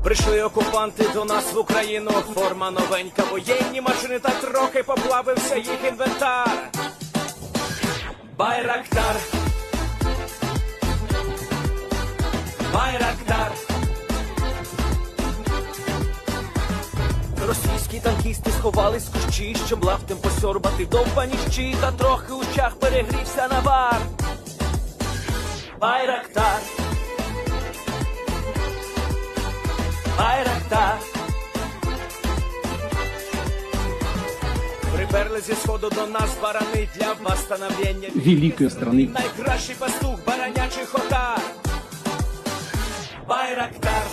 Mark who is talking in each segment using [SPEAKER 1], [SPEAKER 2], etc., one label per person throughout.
[SPEAKER 1] Прийшли окупанти до нас в Україну, форма новенька, воєнні машини, та трохи поплавився їх інвентар. Байрактар, Байрактар. Російські танкісти сховались в кущі, щоб лаптем посьорбати довбані щі, та трохи у чах перегрівся навар. Байрактар, Байрактар. Приперли зі сходу до нас барани для восстановлення
[SPEAKER 2] великої страни.
[SPEAKER 1] Найкращий пастух баранячих отар. Байрактар,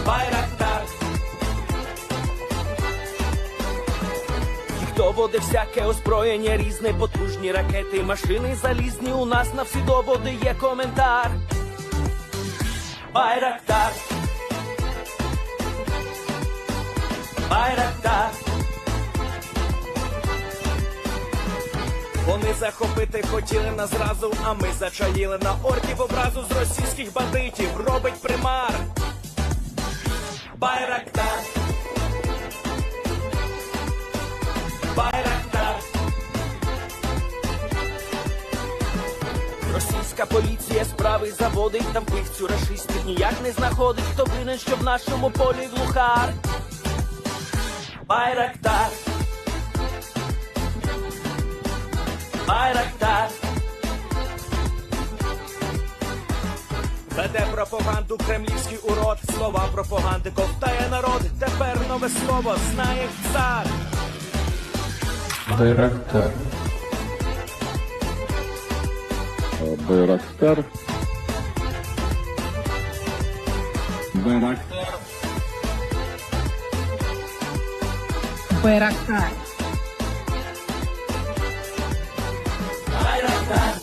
[SPEAKER 1] Байрактар. Хто воде всяке озброєння різне, потужні ракети, машини залізні, у нас на всі доводи є коментар. Байрактар, Байрактар. Вони захопити хотіли нас зразу, а ми зачаїли на орків образу з російських бандитів, робить примар. Байрактар, Байрактар. Російська поліція справи заводить, там пивцю рашистів ніяк не знаходить, хто винен, що в нашому полі глухар. Байрактар, Байрактар. Веде пропаганду кремлівський урод, слова пропаганди ковтає народ, тепер нове слово знає цар.
[SPEAKER 2] Байрактар.
[SPEAKER 3] Байрактар.
[SPEAKER 2] Байрактар.
[SPEAKER 4] Байрактар.
[SPEAKER 1] Байрактар.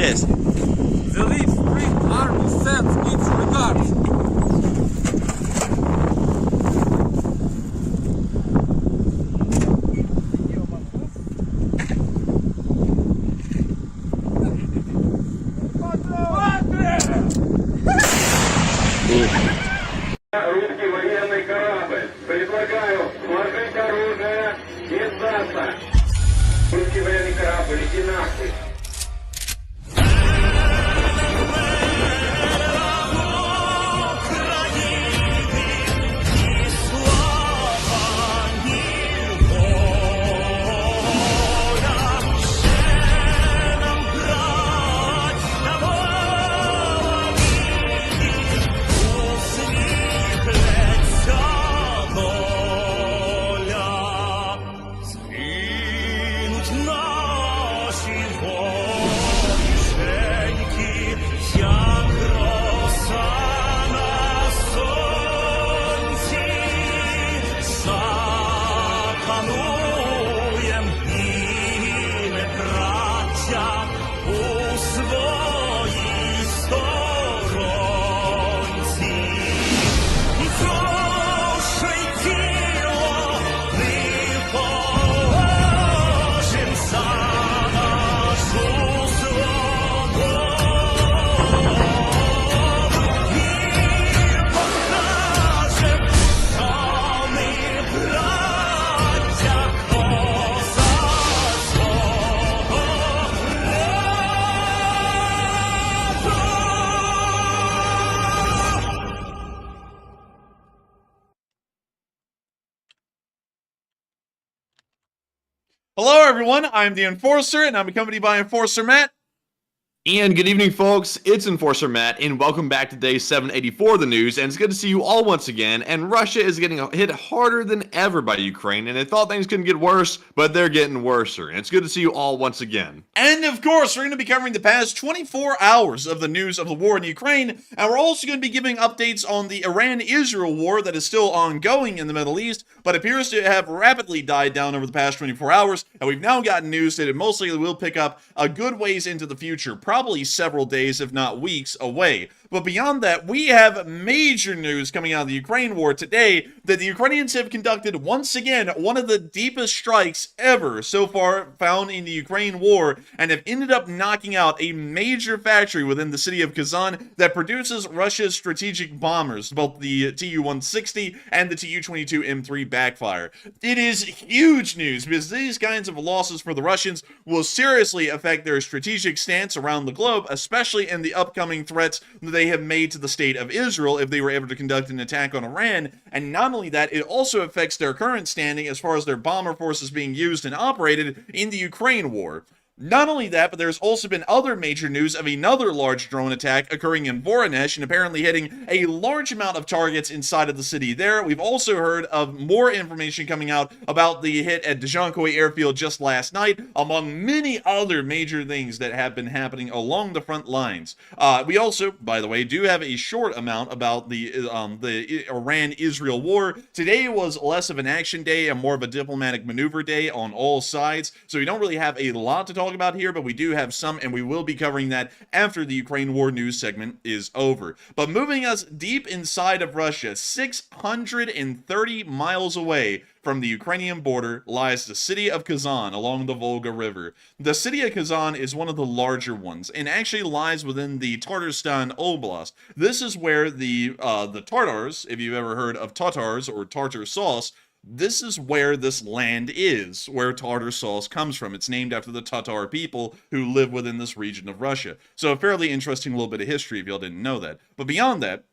[SPEAKER 5] Yes.
[SPEAKER 6] The Leaf Spring Army sends its regards.
[SPEAKER 7] Русский военный корабль. Предлагаю сложить оружие и сдаться. Русский военный корабль, иди нахуй.
[SPEAKER 8] Наші
[SPEAKER 2] Hello everyone, I'm the Enforcer, and I'm accompanied by Enforcer Matt.
[SPEAKER 3] And good evening, folks. It's Enforcer Matt, and welcome back to day 784 of the news. And it's good to see you all once again. And Russia is getting hit harder than ever by Ukraine, and they thought things couldn't get worse, but they're getting worser. And it's good to see you all once again.
[SPEAKER 2] And of course, we're going to be covering the past 24 hours of the news of the war in Ukraine, and we're also going to be giving updates on the Iran-Israel war that is still ongoing in the Middle East, but appears to have rapidly died down over the past 24 hours. And we've now gotten news that it mostly will pick up a good ways into the future, probably several days, if not weeks, away. But beyond that, we have major news coming out of the Ukraine war today that the Ukrainians have conducted once again one of the deepest strikes ever so far found in the Ukraine war, and have ended up knocking out a major factory within the city of Kazan that produces Russia's strategic bombers, both the Tu-160 and the Tu-22M3 backfire. It is huge news because these kinds of losses for the Russians will seriously affect their strategic stance around the globe, especially in the upcoming threats that they have made to the state of Israel if they were able to conduct an attack on Iran. And not only that, it also affects their current standing as far as their bomber forces being used and operated in the Ukraine war. Not only that, but there's also been other major news of another large drone attack occurring in Voronezh and apparently hitting a large amount of targets inside of the city there. We've also heard of more information coming out about the hit at Zelenskyy Airfield just last night, among many other major things that have been happening along the front lines. We also, by the way, do have a short amount about the Iran-Israel war. Today was less of an action day and more of a diplomatic maneuver day on all sides, so we don't really have a lot to talk about here, but we do have some, and we will be covering that after the Ukraine war news segment is over. But moving us deep inside of Russia, 630 miles away from the Ukrainian border lies the city of Kazan along the Volga River. The city of Kazan is one of the larger ones and actually lies within the Tatarstan Oblast. This is where the Tatars, if you've ever heard of Tatars or tartar sauce, this is where this land is, where tartar sauce comes from. It's named after the Tatar people who live within this region of Russia. So a fairly interesting little bit of history if y'all didn't know that. But beyond that,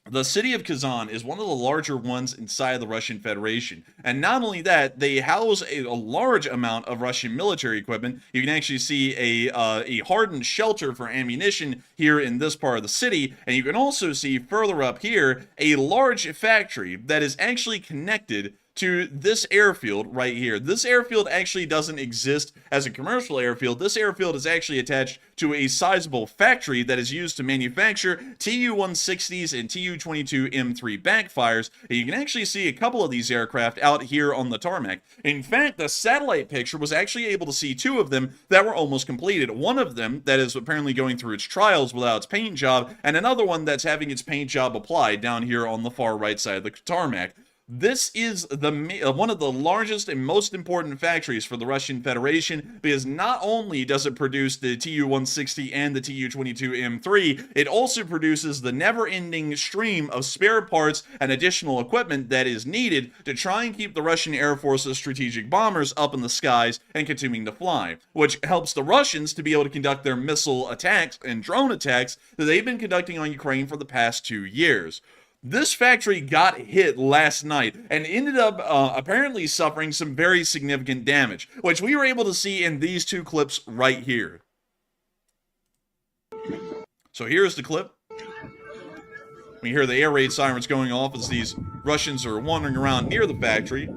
[SPEAKER 2] the city of Kazan is one of the larger ones inside of the Russian Federation. And not only that, they house a large amount of Russian military equipment. You can actually see a hardened shelter for ammunition here in this part of the city. And you can also see further up here a large factory that is actually connected to this airfield right here. This airfield actually doesn't exist as a commercial airfield. This airfield is actually attached to a sizable factory that is used to manufacture Tu-160s and Tu-22M3 backfires. And you can actually see a couple of these aircraft out here on the tarmac. In fact, the satellite picture was actually able to see two of them that were almost completed. One of them that is apparently going through its trials without its paint job, and another one that's having its paint job applied down here on the far right side of the tarmac. This is one of the largest and most important factories for the Russian Federation, because not only does it produce the Tu-160 and the Tu-22M3, it also produces the never-ending stream of spare parts and additional equipment that is needed to try and keep the Russian Air Force's strategic bombers up in the skies and continuing to fly, which helps the Russians to be able to conduct their missile attacks and drone attacks that they've been conducting on Ukraine for the past 2 years. This factory got hit last night and ended up apparently suffering some very significant damage, which we were able to see in these two clips right here. So here's the clip. We hear the air raid sirens going off as these Russians are wandering around near the factory.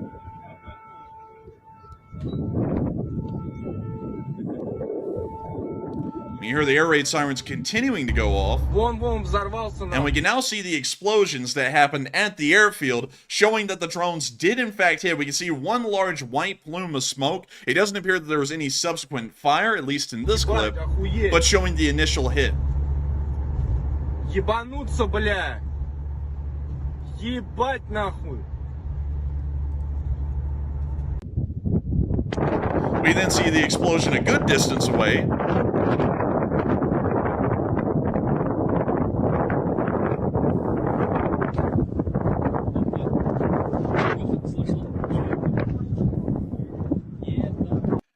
[SPEAKER 2] You hear the air raid sirens continuing to go off, and we can now see the explosions that happened at the airfield, showing that the drones did in fact hit. We can see one large white plume of smoke. It doesn't appear that there was any subsequent fire, at least in this clip, but showing the initial hit.
[SPEAKER 6] Ебануться, бля! Ебать нахуй!
[SPEAKER 2] We then see the explosion a good distance away.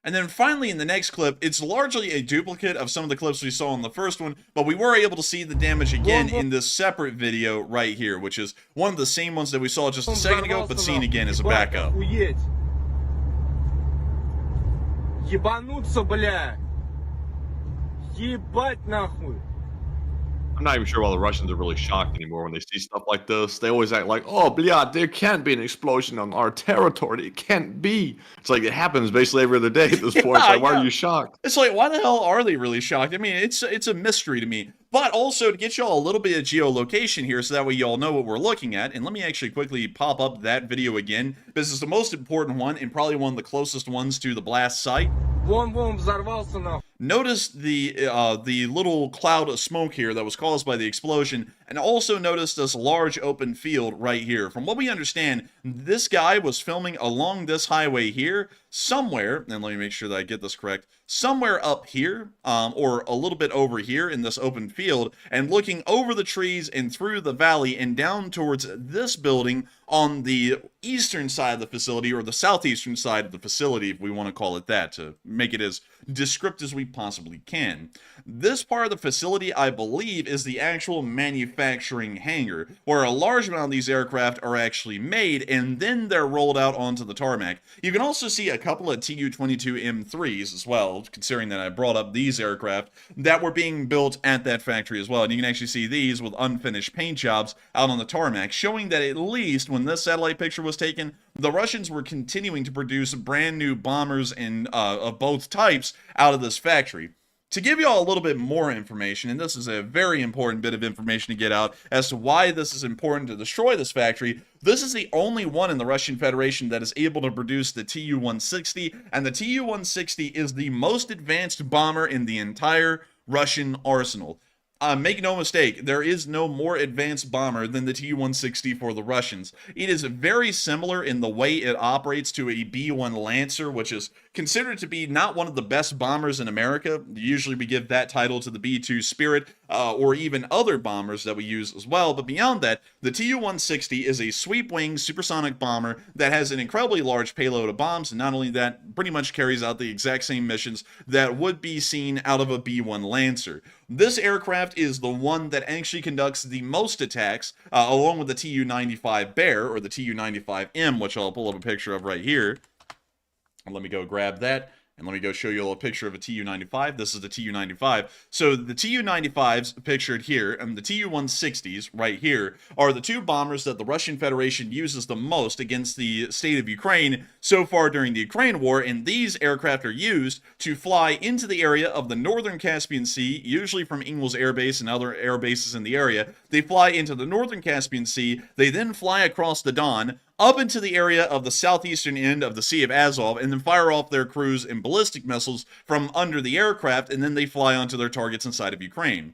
[SPEAKER 2] And then finally in the next clip, it's largely a duplicate of some of the clips we saw in the first one, but we were able to see the damage again in this separate video right here, which is one of the same ones that we saw just a second ago, but seen again as a backup.
[SPEAKER 6] Ебануться, бля! Ебать нахуй!
[SPEAKER 3] I'm not even sure why the Russians are really shocked anymore when they see stuff like this. They always act like, oh, blah, there can't be an explosion on our territory. It can't be. It's like it happens basically every other day at this point. It's like, why are you shocked?
[SPEAKER 2] It's like, why the hell are they really shocked? I mean, it's a mystery to me. But also to get y'all a little bit of geolocation here so that way y'all know what we're looking at. And let me actually quickly pop up that video again. This is the most important one and probably one of the closest ones to the blast site.
[SPEAKER 6] Вон взорвался нахуй.
[SPEAKER 2] Notice the little cloud of smoke here that was caused by the explosion, and also notice this large open field right here. From what we understand, this guy was filming along this highway here, somewhere, and let me make sure that I get this correct, somewhere up here, or a little bit over here in this open field, and looking over the trees and through the valley and down towards this building on the eastern side of the facility, or the southeastern side of the facility, if we want to call it that, to make it as descriptive as we possibly can. This part of the facility, I believe, is the actual manufacturing hangar, where a large amount of these aircraft are actually made, and then they're rolled out onto the tarmac. You can also see a couple of Tu-22M3s as well, considering that I brought up these aircraft, that were being built at that factory as well. And you can actually see these with unfinished paint jobs out on the tarmac, showing that at least when this satellite picture was taken, the Russians were continuing to produce brand new bombers and of both types out of this factory. To give you all a little bit more information, and this is a very important bit of information to get out as to why this is important to destroy this factory, this is the only one in the Russian Federation that is able to produce the Tu-160, and the Tu-160 is the most advanced bomber in the entire Russian arsenal. Make no mistake, there is no more advanced bomber than the Tu-160 for the Russians. It is very similar in the way it operates to a B-1 Lancer, which is considered to be not one of the best bombers in America. Usually we give that title to the B-2 Spirit, or even other bombers that we use as well. But beyond that, the Tu-160 is a sweep-wing supersonic bomber that has an incredibly large payload of bombs, and not only that, pretty much carries out the exact same missions that would be seen out of a B-1 Lancer. This aircraft is the one that actually conducts the most attacks, along with the Tu-95 Bear, or the Tu-95M, which I'll pull up a picture of right here. And let me go grab that, and let me go show you a little picture of a Tu-95. This is the Tu-95. So the Tu-95s pictured here, and the Tu-160s right here, are the two bombers that the Russian Federation uses the most against the state of Ukraine so far during the Ukraine war, and these aircraft are used to fly into the area of the northern Caspian Sea, usually from Ingalls Air Base and other air bases in the area. They fly into the northern Caspian Sea, they then fly across the Don, up into the area of the southeastern end of the Sea of Azov, and then fire off their cruise and ballistic missiles from under the aircraft, and then they fly onto their targets inside of Ukraine.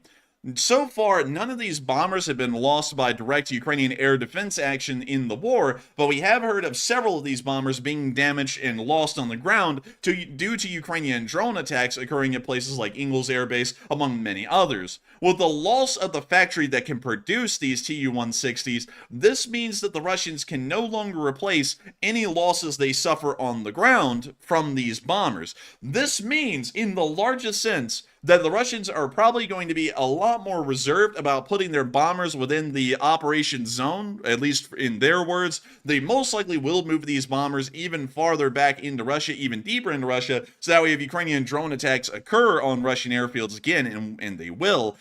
[SPEAKER 2] So far, none of these bombers have been lost by direct Ukrainian air defense action in the war, but we have heard of several of these bombers being damaged and lost on the ground due to Ukrainian drone attacks occurring at places like Ingalls Air Base, among many others. With the loss of the factory that can produce these Tu-160s, this means that the Russians can no longer replace any losses they suffer on the ground from these bombers. This means, in the largest sense, that the Russians are probably going to be a lot more reserved about putting their bombers within the operation zone, at least in their words. They most likely will move these bombers even farther back into Russia, even deeper into Russia, so that way if Ukrainian drone attacks occur on Russian airfields again, and they will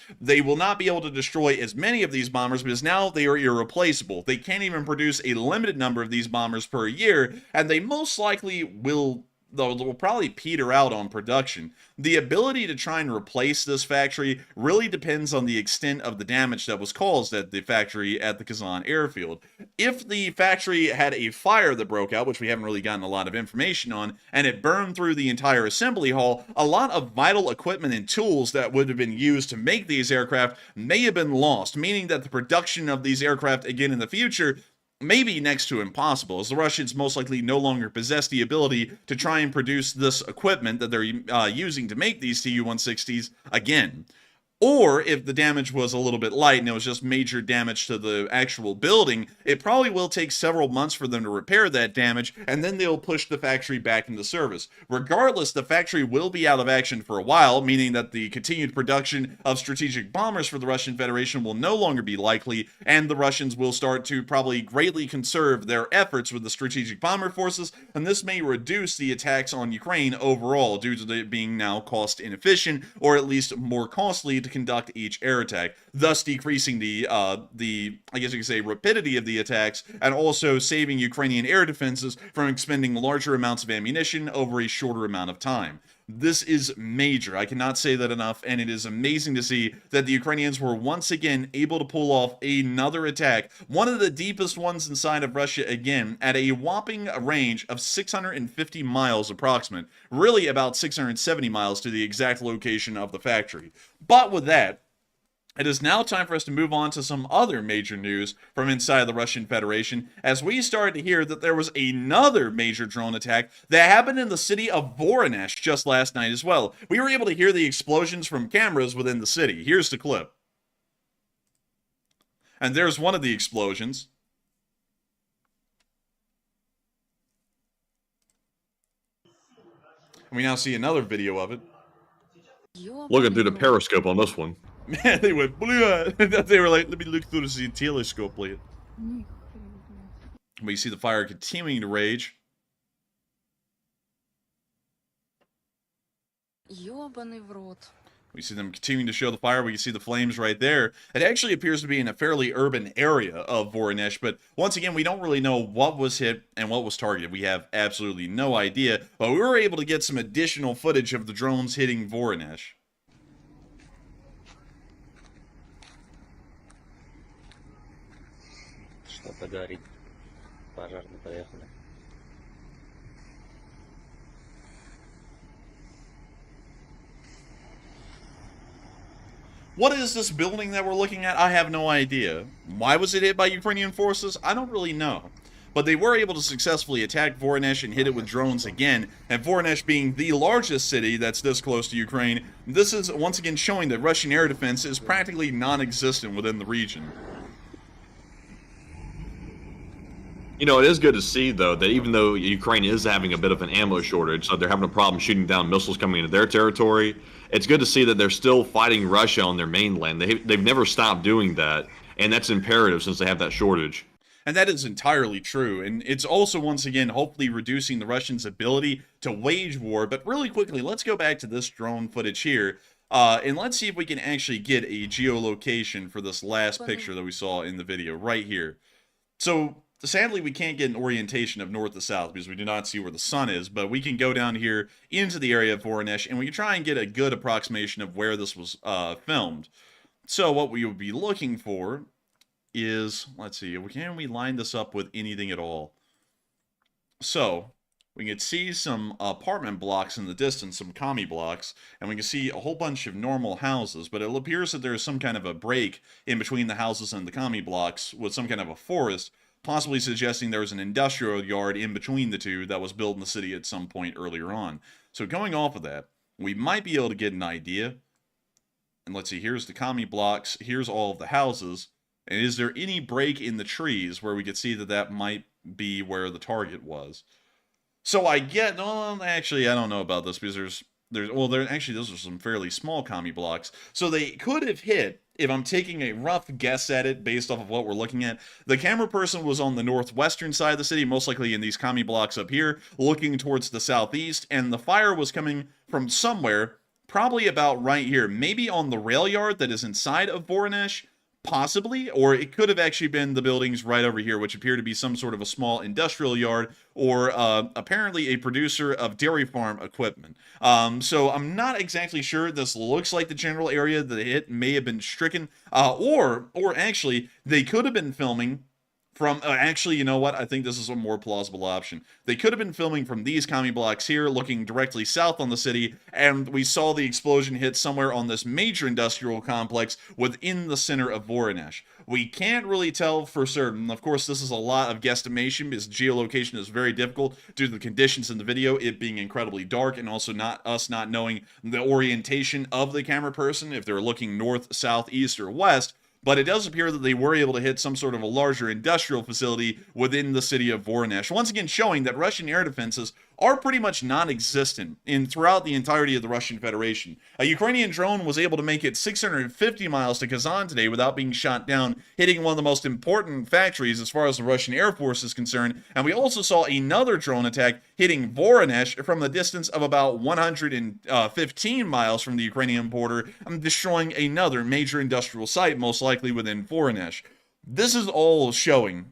[SPEAKER 2] not be able to destroy as many of these bombers because now they are irreplaceable. They can't even produce a limited number of these bombers per year, and they most likely will probably peter out on production. The ability to try and replace this factory really depends on the extent of the damage that was caused at the factory at the Kazan Airfield. If the factory had a fire that broke out, which we haven't really gotten a lot of information on, and it burned through the entire assembly hall, a lot of vital equipment and tools that would have been used to make these aircraft may have been lost, meaning that the production of these aircraft again in the future maybe next to impossible, as the Russians most likely no longer possess the ability to try and produce this equipment that they're using to make these Tu-160s again. Or if the damage was a little bit light and it was just major damage to the actual building, it probably will take several months for them to repair that damage, and then they'll push the factory back into service. Regardless, the factory will be out of action for a while, meaning that the continued production of strategic bombers for the Russian Federation will no longer be likely, and the Russians will start to probably greatly conserve their efforts with the strategic bomber forces, and this may reduce the attacks on Ukraine overall due to it being now cost inefficient, or at least more costly to conduct each air attack, thus decreasing the I guess you could say rapidity of the attacks, and also saving Ukrainian air defenses from expending larger amounts of ammunition over a shorter amount of time. This is major. I cannot say that enough, and it is amazing to see that the Ukrainians were once again able to pull off another attack, one of the deepest ones inside of Russia again, at a whopping range of 650 miles approximate, really about 670 miles to the exact location of the factory. But with that, it is now time for us to move on to some other major news from inside the Russian Federation, as we started to hear that there was another major drone attack that happened in the city of Voronezh just last night as well. We were able to hear the explosions from cameras within the city. Here's the clip. And there's one of the explosions. And we now see another video of it.
[SPEAKER 3] Looking through the periscope on this one.
[SPEAKER 2] Man, they went blue. They were like, let me look through the telescope later. We see the fire continuing to rage. We see them continuing to show the fire. We can see the flames right there. It actually appears to be in a fairly urban area of Voronezh, but once again, we don't really know what was hit and what was targeted. We have absolutely no idea, but we were able to get some additional footage of the drones hitting Voronezh.
[SPEAKER 4] Что-то горит. Пожарные поехали.
[SPEAKER 2] What is this building that we're looking at? I have no idea. Why was it hit by Ukrainian forces? I don't really know. But they were able to successfully attack Voronezh and hit it with drones again. And Voronezh being the largest city that's this close to Ukraine, this is once again showing that Russian air defense is practically non-existent within the region.
[SPEAKER 3] You know, it is good to see, though, that even though Ukraine is having a bit of an ammo shortage, so they're having a problem shooting down missiles coming into their territory, it's good to see that they're still fighting Russia on their mainland. They've never stopped doing that, and that's imperative since they have that shortage.
[SPEAKER 2] And that is entirely true, and it's also, once again, hopefully reducing the Russians' ability to wage war. But really quickly, let's go back to this drone footage here, and let's see if we can actually get a geolocation for this last picture that we saw in the video, right here. So sadly, we can't get an orientation of north to south because we do not see where the sun is, but we can go down here into the area of Voronezh, and we can try and get a good approximation of where this was filmed. So what we would be looking for is, let's see, can we line this up with anything at all? So we can see some apartment blocks in the distance, some commie blocks, and we can see a whole bunch of normal houses, but it appears that there's some kind of a break in between the houses and the commie blocks with some kind of a forest, possibly suggesting there was an industrial yard in between the two that was built in the city at some point earlier on. So going off of that, we might be able to get an idea. And let's see, here's the commie blocks, here's all of the houses, and is there any break in the trees where we could see that that might be where the target was? So I get, well, actually, I don't know about this because actually, those are some fairly small commie blocks. So they could have hit, if I'm taking a rough guess at it based off of what we're looking at, the camera person was on the northwestern side of the city, most likely in these commie blocks up here, looking towards the southeast, and the fire was coming from somewhere, probably about right here, maybe on the rail yard that is inside of Voronezh, possibly, or it could have actually been the buildings right over here, which appear to be some sort of a small industrial yard, or apparently a producer of dairy farm equipment. So I'm not exactly sure. This looks like the general area that it may have been stricken, or actually, they could have been filming from, actually, you know what? I think this is a more plausible option. They could have been filming from these commie blocks here, looking directly south on the city, and we saw the explosion hit somewhere on this major industrial complex within the center of Voronezh. We can't really tell for certain. Of course, this is a lot of guesstimation because geolocation is very difficult due to the conditions in the video, it being incredibly dark, and also not knowing the orientation of the camera person, if they're looking north, south, east, or west. But it does appear that they were able to hit some sort of a larger industrial facility within the city of Voronezh, once again showing that Russian air defenses are pretty much non-existent throughout the entirety of the Russian Federation. A Ukrainian drone was able to make it 650 miles to Kazan today without being shot down, hitting one of the most important factories as far as the Russian Air Force is concerned. And we also saw another drone attack hitting Voronezh from the distance of about 115 miles from the Ukrainian border, destroying another major industrial site, most likely within Voronezh. This is all showing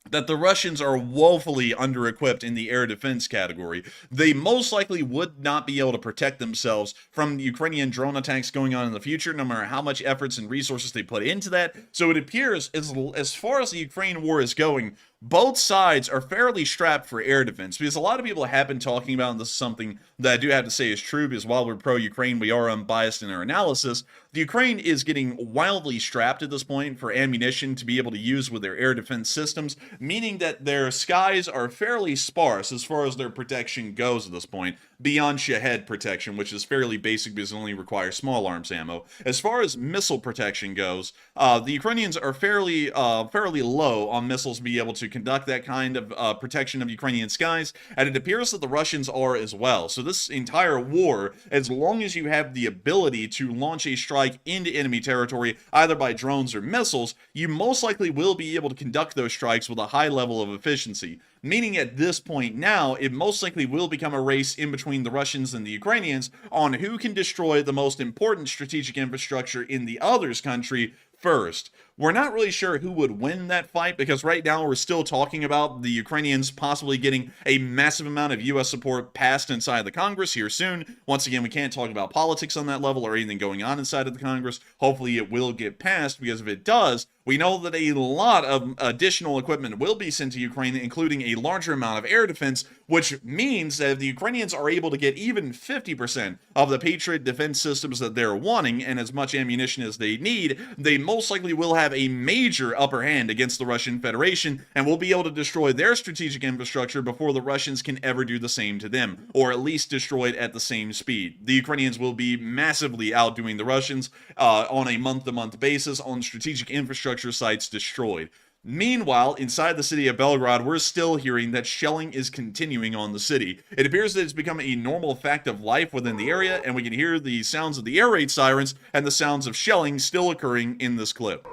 [SPEAKER 2] that the Russians are woefully under-equipped in the air defense category. They most likely would not be able to protect themselves from the Ukrainian drone attacks going on in the future, no matter how much efforts and resources they put into that. So it appears, as far as the Ukraine war is going, both sides are fairly strapped for air defense, because a lot of people have been talking about, and this is something that I do have to say is true, because while we're pro-Ukraine, we are unbiased in our analysis. The Ukraine is getting wildly strapped at this point for ammunition to be able to use with their air defense systems, meaning that their skies are fairly sparse as far as their protection goes at this point, beyond Shahed protection, which is fairly basic because it only requires small arms ammo. As far as missile protection goes, the Ukrainians are fairly low on missiles to be able to conduct that kind of protection of Ukrainian skies, and it appears that the Russians are as well. So this entire war, as long as you have the ability to launch a strike into enemy territory, either by drones or missiles, you most likely will be able to conduct those strikes with a high level of efficiency. Meaning at this point now, it most likely will become a race in between the Russians and the Ukrainians on who can destroy the most important strategic infrastructure in the other's country first. We're not really sure who would win that fight, because right now we're still talking about the Ukrainians possibly getting a massive amount of U.S. support passed inside the Congress here soon. Once again, we can't talk about politics on that level or anything going on inside of the Congress. Hopefully it will get passed, because if it does, we know that a lot of additional equipment will be sent to Ukraine, including a larger amount of air defense, which means that if the Ukrainians are able to get even 50% of the Patriot defense systems that they're wanting and as much ammunition as they need, they most likely will have a major upper hand against the Russian Federation and will be able to destroy their strategic infrastructure before the Russians can ever do the same to them, or at least destroy it at the same speed. The Ukrainians will be massively outdoing the Russians on a month-to-month basis on strategic infrastructure sites destroyed. Meanwhile, inside the city of Belgrade, we're still hearing that shelling is continuing on the city. It appears that it's become a normal fact of life within the area, and we can hear the sounds of the air raid sirens and the sounds of shelling still occurring in this clip.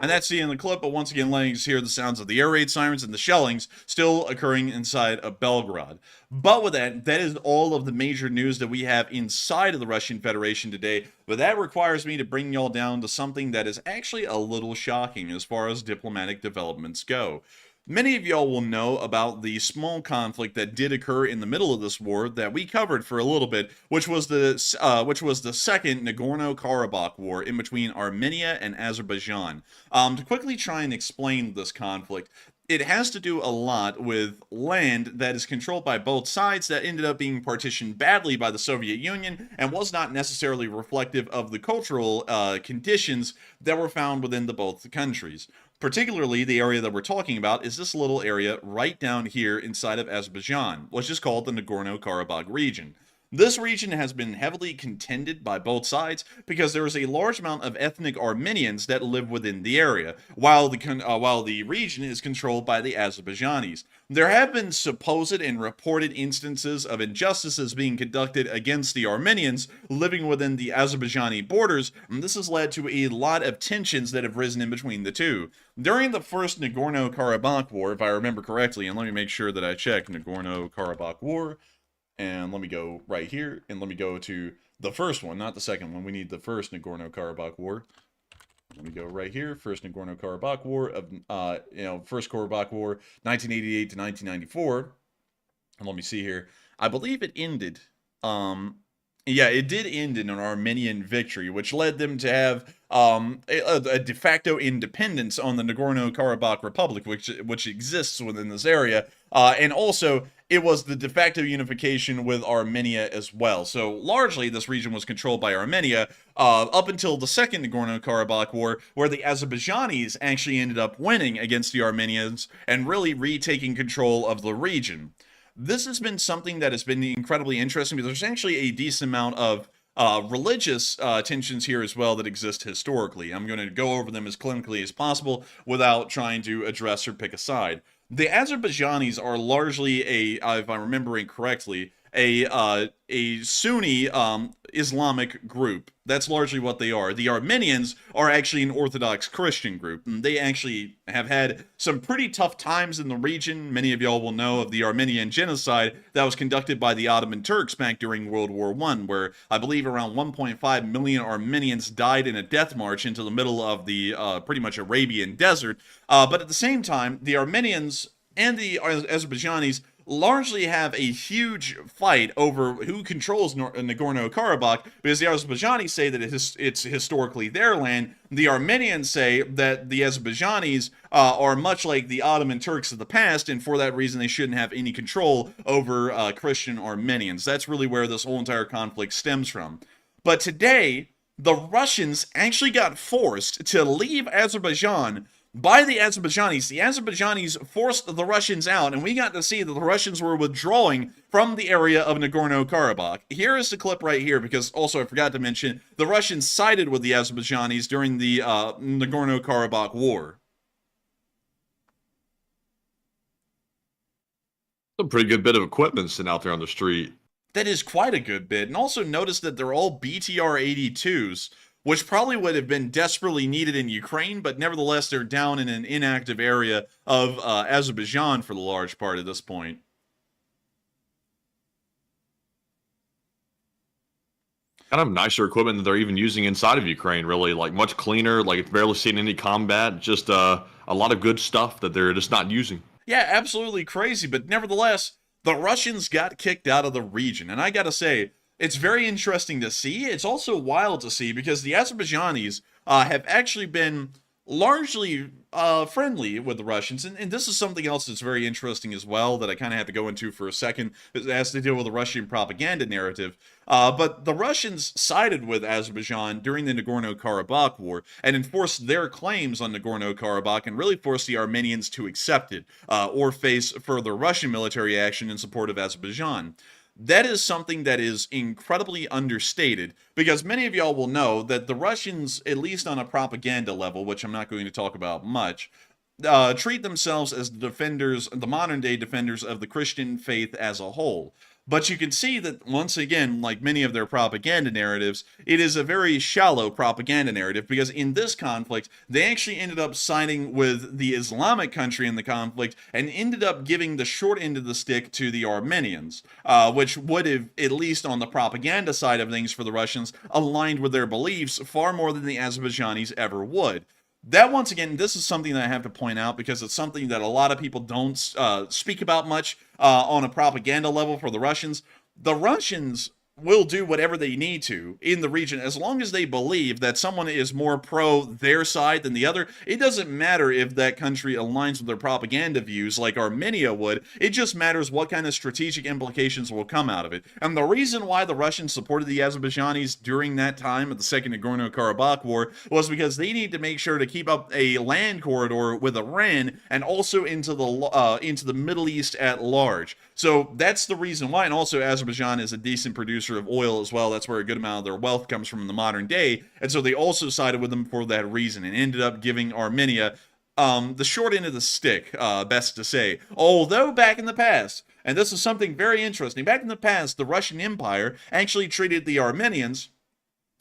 [SPEAKER 2] And that's the end of the clip, but once again letting us hear the sounds of the air raid sirens and the shellings still occurring inside of Belgrade. But with that, that is all of the major news that we have inside of the Russian Federation today. But that requires me to bring y'all down to something that is actually a little shocking as far as diplomatic developments go. Many of y'all will know about the small conflict that did occur in the middle of this war that we covered for a little bit, which was the second Nagorno-Karabakh war in between Armenia and Azerbaijan. To quickly try and explain this conflict, it has to do a lot with land that is controlled by both sides that ended up being partitioned badly by the Soviet Union and was not necessarily reflective of the cultural conditions that were found within both countries. Particularly, the area that we're talking about is this little area right down here inside of Azerbaijan, which is called the Nagorno-Karabakh region. This region has been heavily contended by both sides because there is a large amount of ethnic Armenians that live within the area, while the region is controlled by the Azerbaijanis. There have been supposed and reported instances of injustices being conducted against the Armenians living within the Azerbaijani borders, and this has led to a lot of tensions that have risen in between the two. During the first Nagorno-Karabakh War, if I remember correctly, and let me make sure that I check Nagorno-Karabakh War, and let me go right here, and let me go to the first one, not the second one. We need the first Nagorno-Karabakh War. Let me go right here. First Nagorno-Karabakh War of, First Karabakh War, 1988 to 1994. And let me see here. I believe it ended. Yeah, it did end in an Armenian victory, which led them to have a de facto independence on the Nagorno-Karabakh Republic, which exists within this area. And also, it was the de facto unification with Armenia as well. So largely, this region was controlled by Armenia up until the Second Nagorno-Karabakh War, where the Azerbaijanis actually ended up winning against the Armenians and really retaking control of the region. This has been something that has been incredibly interesting because there's actually a decent amount of religious tensions here as well that exist historically. I'm going to go over them as clinically as possible without trying to address or pick a side. The Azerbaijanis are largely if I'm remembering correctly, a Sunni Islamic group. That's largely what they are. The Armenians are actually an Orthodox Christian group, and they actually have had some pretty tough times in the region. Many of y'all will know of the Armenian genocide that was conducted by the Ottoman Turks back during World War I, where I believe around 1.5 million Armenians died in a death march into the middle of the pretty much Arabian desert. But at the same time, the Armenians and the Azerbaijanis largely have a huge fight over who controls Nagorno-Karabakh, because the Azerbaijanis say that it's historically their land. The Armenians say that the Azerbaijanis are much like the Ottoman Turks of the past, and for that reason they shouldn't have any control over Christian Armenians. That's really where this whole entire conflict stems from. But today, the Russians actually got forced to leave Azerbaijan by the Azerbaijanis. The Azerbaijanis forced the Russians out, and we got to see that the Russians were withdrawing from the area of Nagorno-Karabakh. Here is the clip right here, because also I forgot to mention, the Russians sided with the Azerbaijanis during the Nagorno-Karabakh War.
[SPEAKER 3] A pretty good bit of equipment sitting out there on the street.
[SPEAKER 2] That is quite a good bit. And also notice that they're all BTR-82s, which probably would have been desperately needed in Ukraine, but nevertheless, they're down in an inactive area of Azerbaijan for the large part at this point.
[SPEAKER 3] Kind of nicer equipment that they're even using inside of Ukraine, really. Like, much cleaner, like, it's barely seen any combat. Just a lot of good stuff that they're just not using.
[SPEAKER 2] Yeah, absolutely crazy, but nevertheless, the Russians got kicked out of the region, and I gotta say, it's very interesting to see. It's also wild to see because the Azerbaijanis have actually been largely friendly with the Russians. And this is something else that's very interesting as well that I kind of have to go into for a second. It has to deal with the Russian propaganda narrative. But the Russians sided with Azerbaijan during the Nagorno-Karabakh War and enforced their claims on Nagorno-Karabakh and really forced the Armenians to accept it or face further Russian military action in support of Azerbaijan. That is something that is incredibly understated, because many of y'all will know that the Russians, at least on a propaganda level, which I'm not going to talk about much, treat themselves as the modern-day defenders of the Christian faith as a whole. But you can see that, once again, like many of their propaganda narratives, it is a very shallow propaganda narrative, because in this conflict, they actually ended up siding with the Islamic country in the conflict and ended up giving the short end of the stick to the Armenians, which would have, at least on the propaganda side of things for the Russians, aligned with their beliefs far more than the Azerbaijanis ever would. That, once again, this is something that I have to point out because it's something that a lot of people don't speak about much on a propaganda level for the Russians. The Russians will do whatever they need to in the region as long as they believe that someone is more pro their side than the other. It doesn't matter if that country aligns with their propaganda views like Armenia would. It just matters what kind of strategic implications will come out of it. And the reason why the Russians supported the Azerbaijanis during that time of the Second Nagorno-Karabakh War was because they need to make sure to keep up a land corridor with Iran and also into the Middle East at large. So that's the reason why. And also, Azerbaijan is a decent producer of oil as well. That's where a good amount of their wealth comes from in the modern day. And so they also sided with them for that reason and ended up giving Armenia the short end of the stick, best to say. Although back in the past, and this is something very interesting, back in the past, the Russian Empire actually treated the Armenians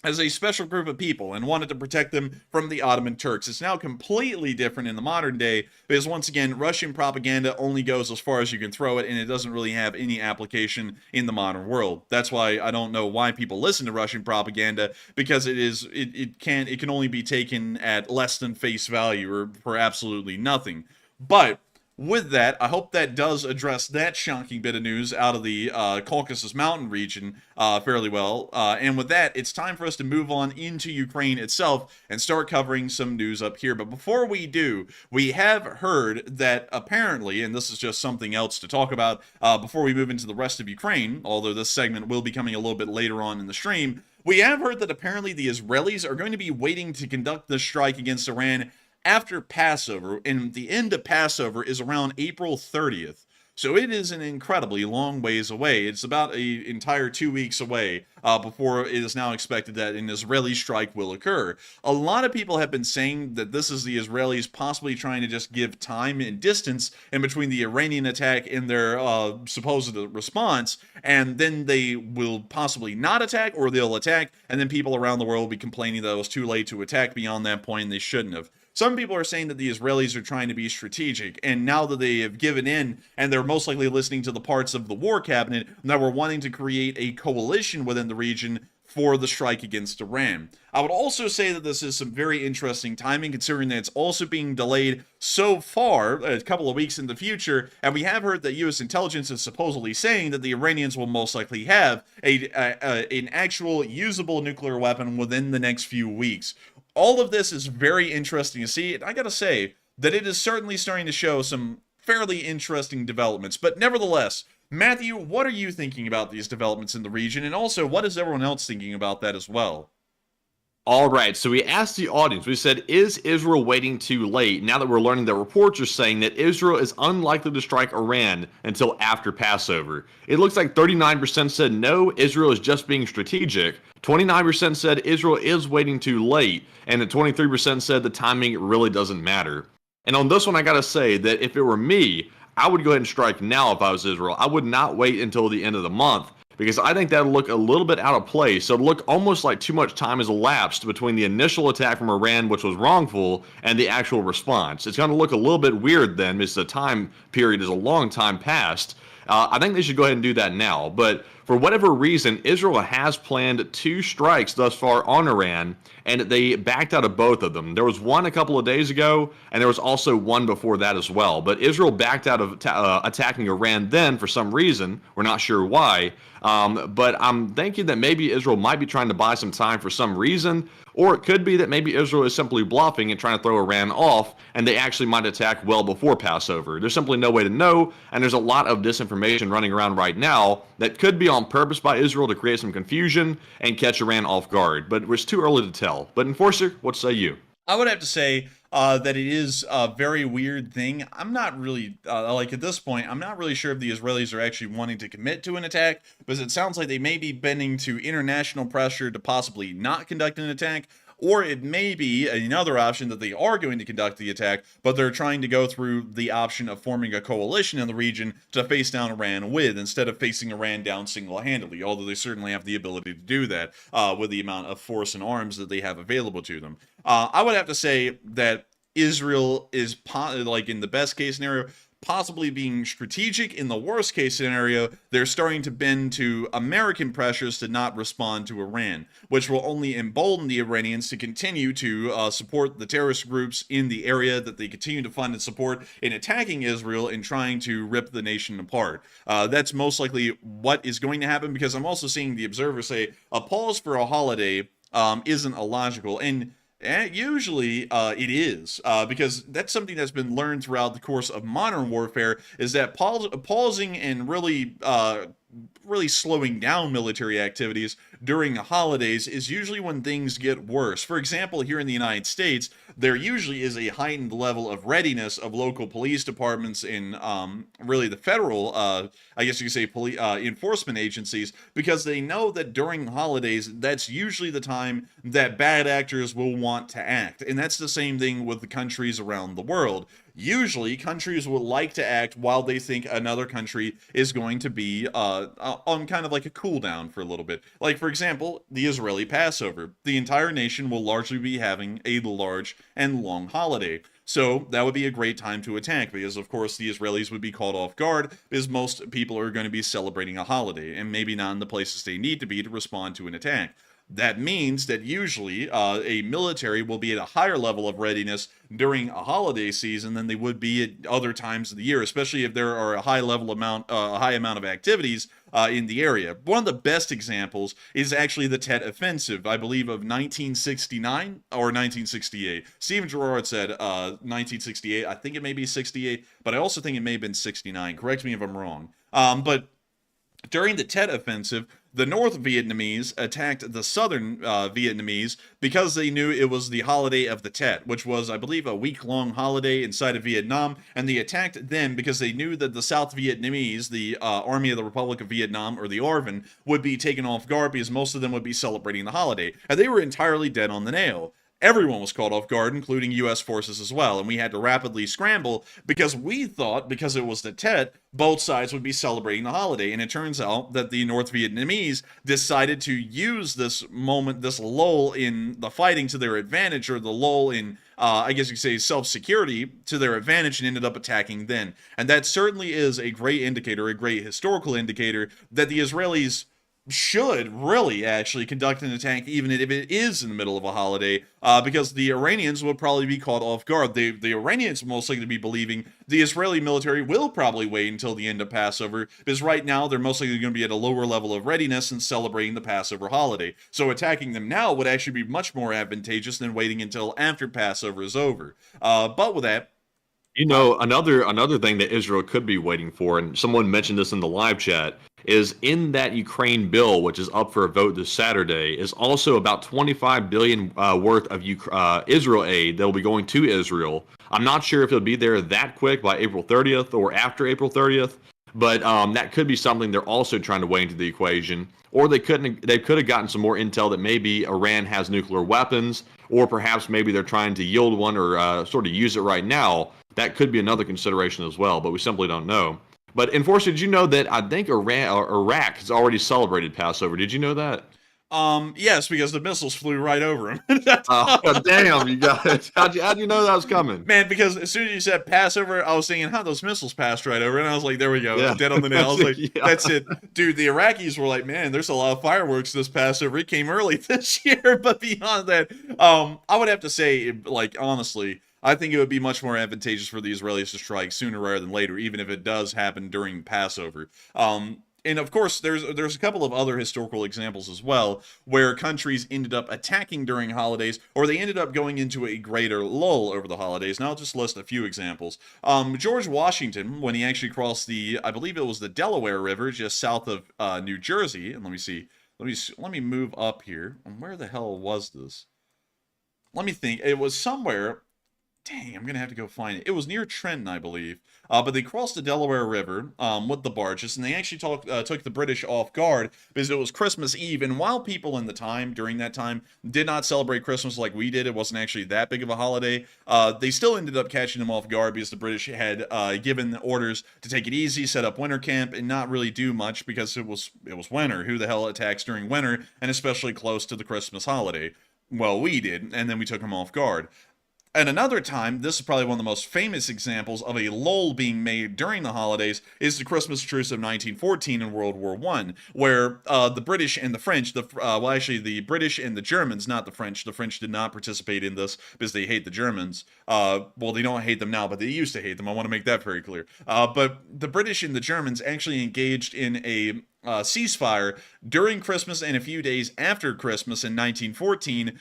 [SPEAKER 2] as a special group of people and wanted to protect them from the Ottoman Turks. It's now completely different in the modern day because, once again, Russian propaganda only goes as far as you can throw it, and it doesn't really have any application in the modern world. That's why I don't know why people listen to Russian propaganda, because it can only be taken at less than face value or for absolutely nothing. But with that, I hope that does address that shocking bit of news out of the Caucasus Mountain region fairly well. And with that, it's time for us to move on into Ukraine itself and start covering some news up here. But before we do, we have heard that apparently, and this is just something else to talk about before we move into the rest of Ukraine, although this segment will be coming a little bit later on in the stream, we have heard that apparently the Israelis are going to be waiting to conduct the strike against Iran after Passover, and the end of Passover is around April 30th. So it is an incredibly long ways away. It's about an entire 2 weeks away before it is now expected that an Israeli strike will occur. A lot of people have been saying that this is the Israelis possibly trying to just give time and distance in between the Iranian attack and their supposed response, and then they will possibly not attack, or they'll attack, and then people around the world will be complaining that it was too late to attack beyond that point and they shouldn't have. Some people are saying that the Israelis are trying to be strategic, and now that they have given in, and they're most likely listening to the parts of the war cabinet that were wanting to create a coalition within the region for the strike against Iran. I would also say that this is some very interesting timing, considering that it's also being delayed so far, a couple of weeks in the future, and we have heard that U.S. intelligence is supposedly saying that the Iranians will most likely have an actual usable nuclear weapon within the next few weeks. All of this is very interesting to see, and I gotta say that it is certainly starting to show some fairly interesting developments. But nevertheless, Matthew, what are you thinking about these developments in the region, and also what is everyone else thinking about that as well?
[SPEAKER 3] All right, so we asked the audience, we said, is Israel waiting too late? Now that we're learning that reports are saying that Israel is unlikely to strike Iran until after Passover. It looks like 39% said no, Israel is just being strategic. 29% said Israel is waiting too late, and the 23% said the timing really doesn't matter. And on this one, I gotta say that if it were me, I would go ahead and strike now if I was Israel. I would not wait until the end of the month, because I think that'll look a little bit out of place. So it'll look almost like too much time has elapsed between the initial attack from Iran, which was wrongful, and the actual response. It's going to look a little bit weird then, because the time period is a long time past. I think they should go ahead and do that now. But for whatever reason, Israel has planned 2 strikes thus far on Iran, and they backed out of both of them. There was one a couple of days ago, and there was also one before that as well. But Israel backed out of attacking Iran then for some reason. We're not sure why. But I'm thinking that maybe Israel might be trying to buy some time for some reason, or it could be that maybe Israel is simply bluffing and trying to throw Iran off, and they actually might attack well before Passover. There's simply no way to know, and there's a lot of disinformation running around right now that could be on purpose by Israel to create some confusion and catch Iran off guard, but it's too early to tell. But Enforcer, what say you?
[SPEAKER 2] I would have to say that it is a very weird thing. I'm not really, at this point, I'm not really sure if the Israelis are actually wanting to commit to an attack, because it sounds like they may be bending to international pressure to possibly not conduct an attack, or it may be another option that they are going to conduct the attack, but they're trying to go through the option of forming a coalition in the region to face down Iran with, instead of facing Iran down single-handedly, although they certainly have the ability to do that with the amount of force and arms that they have available to them. I would have to say that Israel is, in the best case scenario, possibly being strategic. In the worst case scenario, they're starting to bend to American pressures to not respond to Iran, which will only embolden the Iranians to continue to support the terrorist groups in the area that they continue to fund and support in attacking Israel and trying to rip the nation apart. That's most likely what is going to happen, because I'm also seeing the Observer say a pause for a holiday isn't illogical, and usually it is, because that's something that's been learned throughout the course of modern warfare, is that pausing and really really slowing down military activities during the holidays is usually when things get worse. For example, here in the United States, there usually is a heightened level of readiness of local police departments in really the federal, I guess you could say, enforcement agencies, because they know that during holidays, that's usually the time that bad actors will want to act. And that's the same thing with the countries around the world. Usually, countries will like to act while they think another country is going to be on kind of like a cool down for a little bit. Like, for example, the Israeli Passover. The entire nation will largely be having a large and long holiday. So that would be a great time to attack because, of course, the Israelis would be caught off guard because most people are going to be celebrating a holiday and maybe not in the places they need to be to respond to an attack. That means that usually a military will be at a higher level of readiness during a holiday season than they would be at other times of the year, especially if there are a high amount of activities in the area. One of the best examples is actually the Tet Offensive, I believe, of 1969 or 1968. Stephen Gerrard said 1968. I think it may be 68, but I also think it may have been 69. Correct me if I'm wrong. But during the Tet Offensive, the North Vietnamese attacked the Southern Vietnamese because they knew it was the holiday of the Tet, which was, I believe, a week-long holiday inside of Vietnam, and they attacked them because they knew that the South Vietnamese, the Army of the Republic of Vietnam, or the ARVN, would be taken off guard because most of them would be celebrating the holiday, and they were entirely dead on the nail. Everyone was caught off guard, including U.S. forces as well, and we had to rapidly scramble because we thought, because it was the Tet, both sides would be celebrating the holiday. And it turns out that the North Vietnamese decided to use this moment, this lull in the fighting to their advantage, or the lull in, I guess you could say, self-security to their advantage, and ended up attacking then. And that certainly is a great indicator, a great historical indicator, that the Israelis should really actually conduct an attack even if it is in the middle of a holiday, because the Iranians will probably be caught off guard. The Iranians most likely to be believing the Israeli military will probably wait until the end of Passover, because right now they're most likely going to be at a lower level of readiness and celebrating the Passover holiday. So attacking them now would actually be much more advantageous than waiting until after Passover is over. But with that,
[SPEAKER 3] you know, another thing that Israel could be waiting for, and someone mentioned this in the live chat, is in that Ukraine bill, which is up for a vote this Saturday, is also about $25 billion worth of Israel aid that will be going to Israel. I'm not sure if it'll be there that quick by April 30th or after April 30th, but that could be something they're also trying to weigh into the equation. Or they could have gotten some more intel that maybe Iran has nuclear weapons, or perhaps maybe they're trying to yield one or sort of use it right now. That could be another consideration as well, but we simply don't know. But Enforcer, did you know that I think Iraq has already celebrated Passover? Did you know that?
[SPEAKER 2] Yes, because the missiles flew right over him.
[SPEAKER 3] Oh, damn, you got it. How'd you know that was coming?
[SPEAKER 2] Man, because as soon as you said Passover, I was thinking, how those missiles passed right over, and I was like, there we go,
[SPEAKER 3] Yeah.
[SPEAKER 2] dead on the nail. I was like,
[SPEAKER 3] Yeah.
[SPEAKER 2] that's it. Dude, the Iraqis were like, man, there's a lot of fireworks this Passover. It came early this year, but beyond that, I would have to say, like, honestly, I think it would be much more advantageous for the Israelis to strike sooner rather than later, even if it does happen during Passover. And of course, there's a couple of other historical examples as well, where countries ended up attacking during holidays, or they ended up going into a greater lull over the holidays. And I'll just list a few examples. George Washington, when he actually crossed I believe it was the Delaware River, just south of New Jersey. And let me see. Let me move up here. Where the hell was this? Let me think. It was somewhere. Dang, I'm going to have to go find it. It was near Trenton, I believe. But they crossed the Delaware River with the barges, and they actually took the British off guard because it was Christmas Eve. And while people during that time, did not celebrate Christmas like we did, it wasn't actually that big of a holiday, they still ended up catching them off guard because the British had given orders to take it easy, set up winter camp, and not really do much because it was winter. Who the hell attacks during winter, and especially close to the Christmas holiday? Well, we did, and then we took them off guard. And another time, this is probably one of the most famous examples of a lull being made during the holidays, is the Christmas truce of 1914 in World War I, where the British and the French, actually the British and the Germans, not the French. The French did not participate in this because they hate the Germans. Well, they don't hate them now, but they used to hate them. I want to make that very clear. But the British and the Germans actually engaged in a ceasefire during Christmas and a few days after Christmas in 1914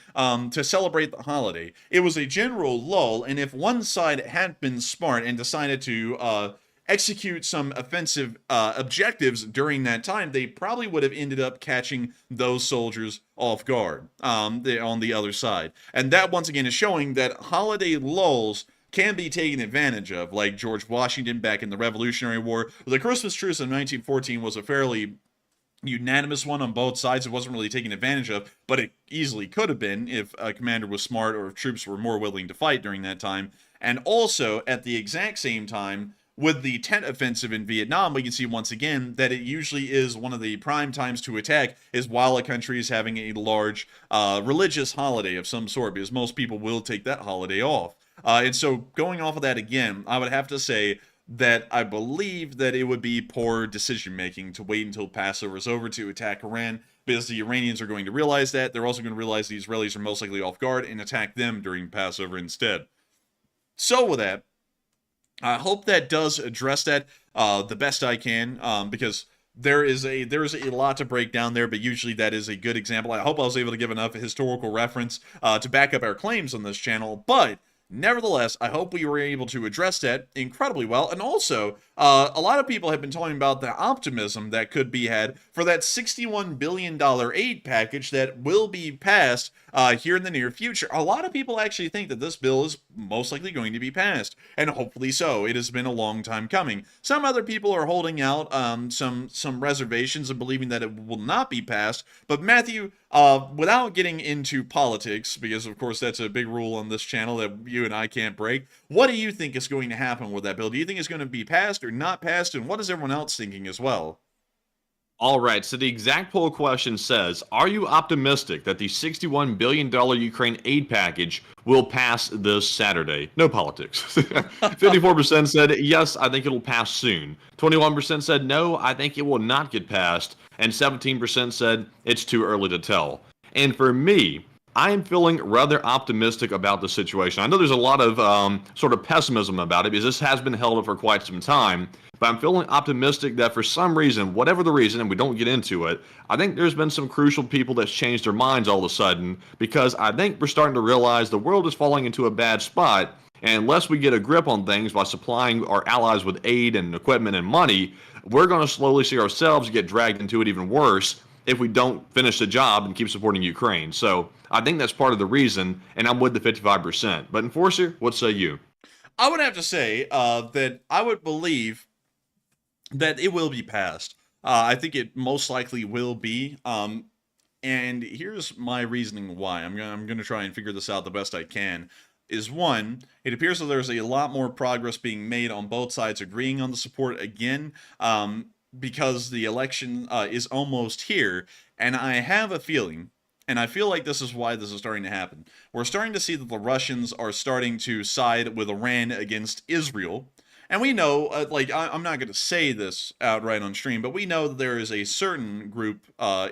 [SPEAKER 2] to celebrate the holiday. It was a general lull, and if one side had been smart and decided to execute some offensive objectives during that time, they probably would have ended up catching those soldiers off guard on the other side. And that, once again, is showing that holiday lulls can be taken advantage of, like George Washington back in the Revolutionary War. The Christmas truce in 1914 was a fairly unanimous one on both sides. It wasn't really taken advantage of, but it easily could have been if a commander was smart or if troops were more willing to fight during that time. And also, at the exact same time, with the tent offensive in Vietnam, we can see once again that it usually is one of the prime times to attack is while a country is having a large religious holiday of some sort, because most people will take that holiday off. And so going off of that again, I would have to say that I believe that it would be poor decision-making to wait until Passover is over to attack Iran, because the Iranians are going to realize that. They're also going to realize the Israelis are most likely off guard and attack them during Passover instead. So with that, I hope that does address that the best I can, because there is a lot to break down there, but usually that is a good example. I hope I was able to give enough historical reference to back up our claims on this channel, but nevertheless, I hope we were able to address that incredibly well. And also, a lot of people have been talking about the optimism that could be had for that $61 billion aid package that will be passed here in the near future. A lot of people actually think that this bill is most likely going to be passed, and hopefully so. It has been a long time coming. Some other people are holding out some reservations and believing that it will not be passed. But Matthew, without getting into politics, because of course that's a big rule on this channel that you and I can't break, what do you think is going to happen with that bill? Do you think it's going to be passed or not passed, and what is everyone else thinking as well?
[SPEAKER 3] All right, so the exact poll question says, are you optimistic that the $61 billion Ukraine aid package will pass this Saturday? No politics. 54% said, yes, I think it'll pass soon. 21% said, no, I think it will not get passed. And 17% said, it's too early to tell. And for me, I am feeling rather optimistic about the situation. I know there's a lot of sort of pessimism about it because this has been held up for quite some time. But I'm feeling optimistic that for some reason, whatever the reason, and we don't get into it, I think there's been some crucial people that's changed their minds all of a sudden, because I think we're starting to realize the world is falling into a bad spot. And unless we get a grip on things by supplying our allies with aid and equipment and money, we're going to slowly see ourselves get dragged into it even worse if we don't finish the job and keep supporting Ukraine. So I think that's part of the reason, and I'm with the 55%. But Enforcer, what say you?
[SPEAKER 2] I would have to say that I would believe that it will be passed. I think it most likely will be. And here's my reasoning why. I'm gonna try and figure this out the best I can. Is one, it appears that there's a lot more progress being made on both sides agreeing on the support again, because the election is almost here, and I have a feeling, and I feel like this is why this is starting to happen. We're starting to see that the Russians are starting to side with Iran against Israel. And we know, I'm not going to say this outright on stream, but we know that there is a certain group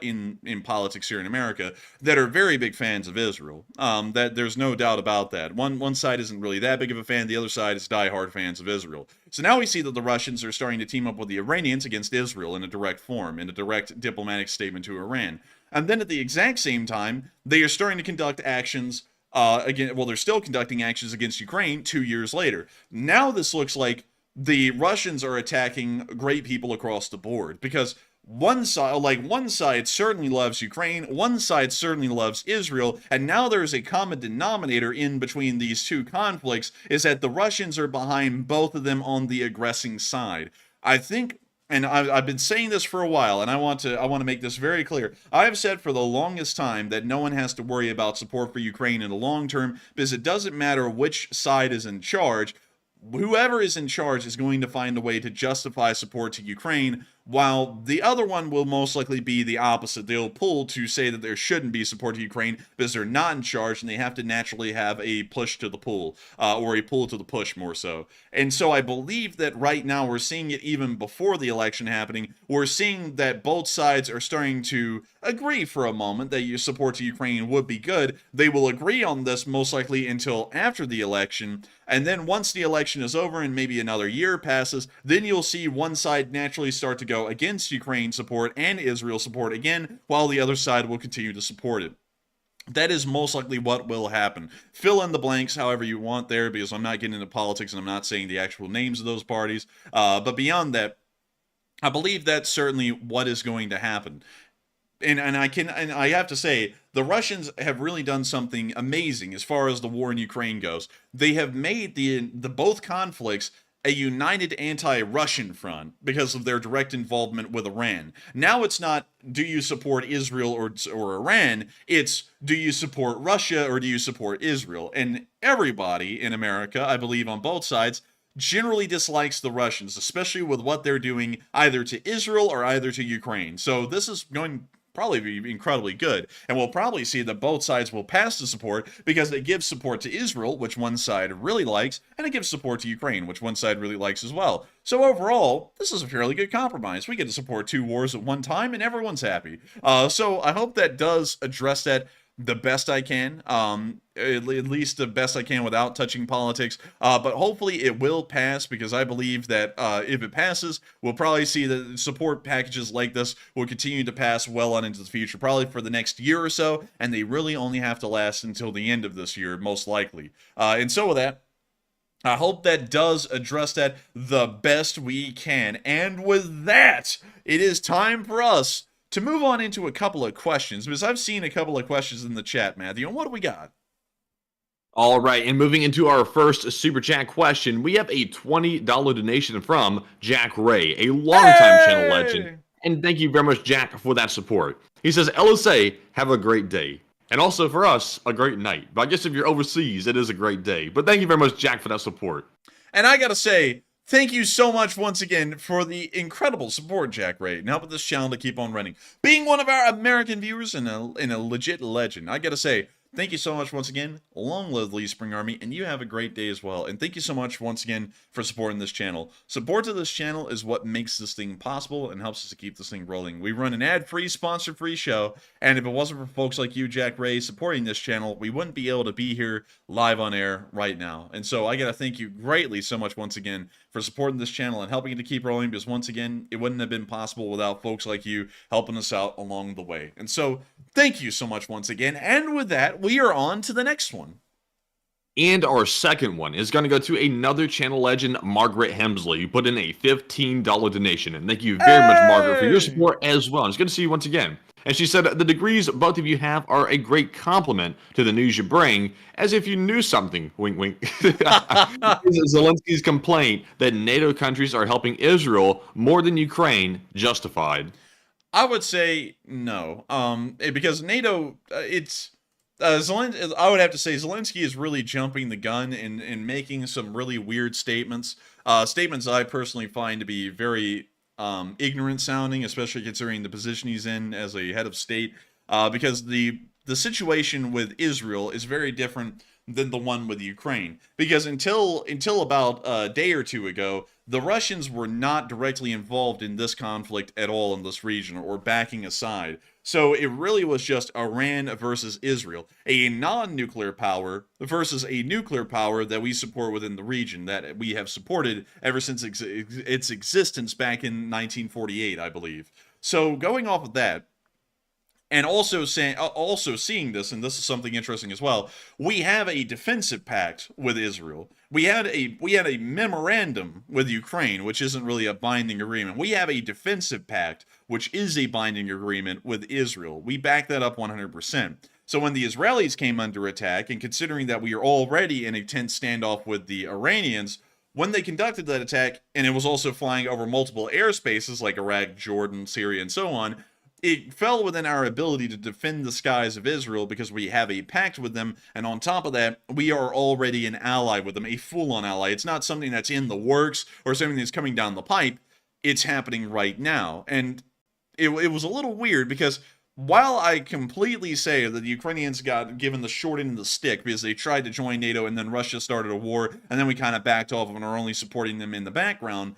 [SPEAKER 2] in politics here in America that are very big fans of Israel. That there's no doubt about that. One side isn't really that big of a fan. The other side is diehard fans of Israel. So now we see that the Russians are starting to team up with the Iranians against Israel in a direct form, in a direct diplomatic statement to Iran. And then at the exact same time, they are starting to conduct actions they're still conducting actions against Ukraine 2 years later. Now this looks like the Russians are attacking great people across the board, because one side certainly loves Ukraine, one side certainly loves Israel, and now there's a common denominator in between these two conflicts, is that the Russians are behind both of them on the aggressing side. I think, and I've been saying this for a while, and I want to make this very clear. I have said for the longest time that no one has to worry about support for Ukraine in the long term, because it doesn't matter which side is in charge. Whoever is in charge is going to find a way to justify support to Ukraine, while the other one will most likely be the opposite. They'll pull to say that there shouldn't be support to Ukraine because they're not in charge, and they have to naturally have a push to the pull, or a pull to the push more so. And so I believe that right now we're seeing it even before the election happening. We're seeing that both sides are starting to agree for a moment that your support to Ukraine would be good. They will agree on this most likely until after the election, and then once the election is over and maybe another year passes, then you'll see one side naturally start to go against Ukraine support and Israel support again, while the other side will continue to support it. That is most likely what will happen. Fill in the blanks however you want there, because I'm not getting into politics and I'm not saying the actual names of those parties. But beyond that, I believe that's certainly what is going to happen. And I have to say, the Russians have really done something amazing as far as the war in Ukraine goes. They have made the both conflicts a united anti-Russian front because of their direct involvement with Iran. Now it's not, do you support Israel or Iran? It's, do you support Russia or do you support Israel? And everybody in America, I believe on both sides, generally dislikes the Russians, especially with what they're doing either to Israel or either to Ukraine. So this is going probably be incredibly good, and we'll probably see that both sides will pass the support because it gives support to Israel, which one side really likes, and it gives support to Ukraine, which one side really likes as well. So overall, this is a fairly good compromise. We get to support two wars at one time, and everyone's happy. So I hope that does address that the best I can, at least the best I can without touching politics, but hopefully it will pass, because I believe that if it passes, we'll probably see that support packages like this will continue to pass well on into the future, probably for the next year or so, and they really only have to last until the end of this year, most likely. And so with that, I hope that does address that the best we can. And with that, it is time for us to move on into a couple of questions, because I've seen a couple of questions in the chat, Matthew. And what do we got?
[SPEAKER 3] All right, and moving into our first Super Chat question, we have a $20 donation from Jack Ray, a longtime channel legend. And thank you very much, Jack, for that support. He says, LSA, have a great day. And also for us, a great night. But I guess if you're overseas, it is a great day. But thank you very much, Jack, for that support.
[SPEAKER 2] And I gotta say, thank you so much once again for the incredible support, Jack Ray, and helping this channel to keep on running. Being one of our American viewers and a legit legend, I gotta say, thank you so much once again. Long live the Spring Army, and you have a great day as well. And thank you so much once again for supporting this channel. Support to this channel is what makes this thing possible and helps us to keep this thing rolling. We run an ad-free, sponsor-free show, and if it wasn't for folks like you, Jack Ray, supporting this channel, we wouldn't be able to be here live on air right now. And so I gotta thank you greatly so much once again for supporting this channel and helping it to keep rolling, because once again, it wouldn't have been possible without folks like you helping us out along the way. And so thank you so much once again. And with that, we are on to the next one.
[SPEAKER 3] And our second one is going to go to another channel legend, Margaret Hemsley, who put in a $15 donation. And thank you very much, Margaret, for your support as well. It's good to see you once again. And she said, the degrees both of you have are a great compliment to the news you bring, as if you knew something. Wink, wink. Zelensky's complaint that NATO countries are helping Israel more than Ukraine justified?
[SPEAKER 2] I would say no, because NATO, I would have to say Zelenskyy is really jumping the gun and making some really weird statements. Statements I personally find to be very ignorant sounding, especially considering the position he's in as a head of state. Because the situation with Israel is very different than the one with Ukraine. Because until about a day or two ago, the Russians were not directly involved in this conflict at all in this region, or backing aside. So it really was just Iran versus Israel, a non-nuclear power versus a nuclear power that we support within the region, that we have supported ever since its existence back in 1948, I believe. So going off of that, and also seeing this, and this is something interesting as well, we have a defensive pact with Israel. We had a memorandum with Ukraine, which isn't really a binding agreement. We have a defensive pact, which is a binding agreement with Israel. We back that up 100%. So when the Israelis came under attack, and considering that we are already in a tense standoff with the Iranians, when they conducted that attack, and it was also flying over multiple airspaces like Iraq, Jordan, Syria, and so on, it fell within our ability to defend the skies of Israel because we have a pact with them, and on top of that, we are already an ally with them, a full-on ally. It's not something that's in the works or something that's coming down the pipe. It's happening right now. And it was a little weird because while I completely say that the Ukrainians got given the short end of the stick because they tried to join NATO and then Russia started a war, and then we kind of backed off and are only supporting them in the background,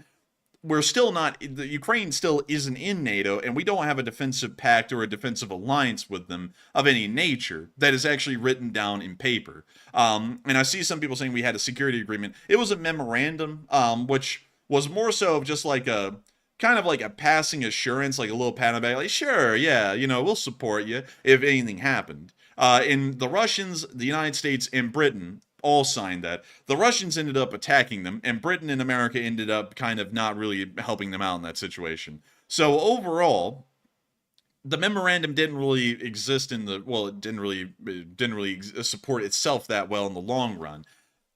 [SPEAKER 2] we're still not, the Ukraine still isn't in NATO, and we don't have a defensive pact or a defensive alliance with them of any nature that is actually written down in paper. And I see some people saying we had a security agreement. It was a memorandum, which was more so of just like kind of like a passing assurance, like a little pat on the back, like, sure, yeah, we'll support you if anything happened. And the Russians, the United States, and Britain all signed that. The Russians ended up attacking them, and Britain and America ended up kind of not really helping them out in that situation. So overall, the memorandum didn't really exist it didn't really support itself that well in the long run.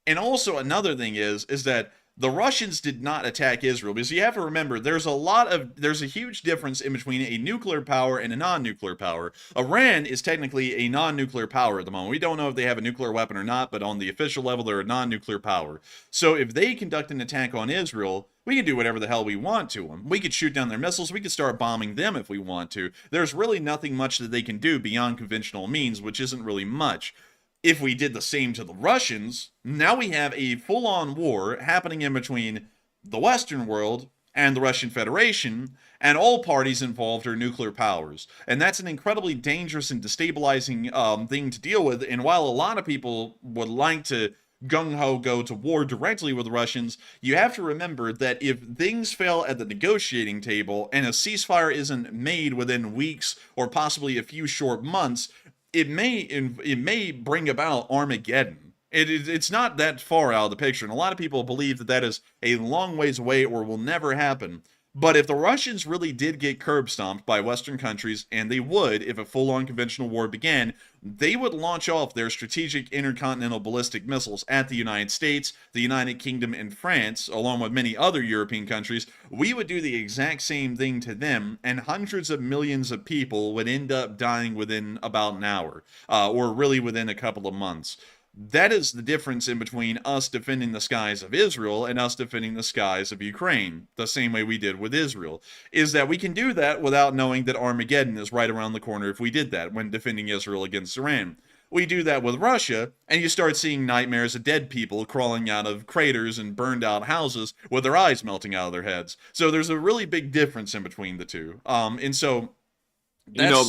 [SPEAKER 2] And also another thing is that the Russians did not attack Israel, because you have to remember there's a huge difference in between a nuclear power and a non-nuclear power. Iran is technically a non-nuclear power at the moment. We don't know if they have a nuclear weapon or not, but on the official level, they're a non-nuclear power. So if they conduct an attack on Israel, we can do whatever the hell we want to them. We could shoot down their missiles. We could start bombing them if we want to. There's really nothing much that they can do beyond conventional means, which isn't really much. If we did the same to the Russians, now we have a full-on war happening in between the Western world and the Russian Federation, and all parties involved are nuclear powers. And that's an incredibly dangerous and destabilizing thing to deal with. And while a lot of people would like to gung-ho go to war directly with the Russians, you have to remember that if things fail at the negotiating table and a ceasefire isn't made within weeks or possibly a few short months, it may bring about Armageddon. It's not that far out of the picture, and a lot of people believe that that is a long ways away or will never happen. But if the Russians really did get curb stomped by Western countries, and they would if a full-on conventional war began, they would launch off their strategic intercontinental ballistic missiles at the United States, the United Kingdom, and France, along with many other European countries. We would do the exact same thing to them, and hundreds of millions of people would end up dying within about an hour, or really within a couple of months. That is the difference in between us defending the skies of Israel and us defending the skies of Ukraine, the same way we did with Israel, is that we can do that without knowing that Armageddon is right around the corner if we did that when defending Israel against Iran. We do that with Russia, and you start seeing nightmares of dead people crawling out of craters and burned out houses with their eyes melting out of their heads. So there's a really big difference in between the two. And so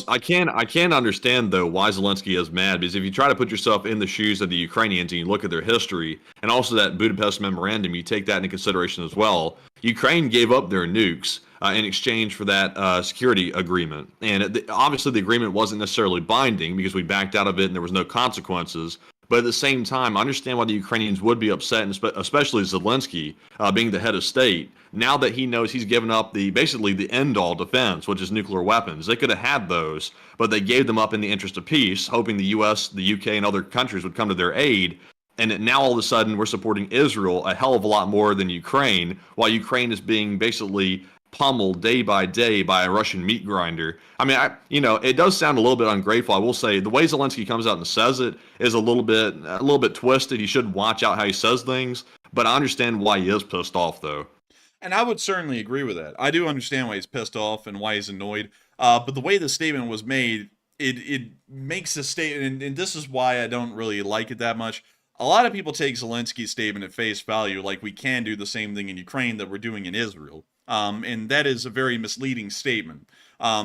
[SPEAKER 3] I can't understand though why Zelenskyy is mad, because if you try to put yourself in the shoes of the Ukrainians and you look at their history and also that Budapest memorandum, you take that into consideration as well. Ukraine gave up their nukes in exchange for that security agreement, and obviously the agreement wasn't necessarily binding because we backed out of it and there was no consequences. But at the same time, I understand why the Ukrainians would be upset, and especially Zelenskyy being the head of state, now that he knows he's given up basically the end-all defense, which is nuclear weapons. They could have had those, but they gave them up in the interest of peace, hoping the U.S., the UK, and other countries would come to their aid. And now all of a sudden we're supporting Israel a hell of a lot more than Ukraine, while Ukraine is being basically pummeled day by day by a Russian meat grinder. I mean, it does sound a little bit ungrateful. I will say the way Zelenskyy comes out and says it is a little bit twisted. He should watch out how he says things, but I understand why he is pissed off, though.
[SPEAKER 2] And I would certainly agree with that. I do understand why he's pissed off and why he's annoyed. But the way the statement was made, it makes the statement, and this is why I don't really like it that much. A lot of people take Zelensky's statement at face value, like we can do the same thing in Ukraine that we're doing in Israel. And that is a very misleading statement,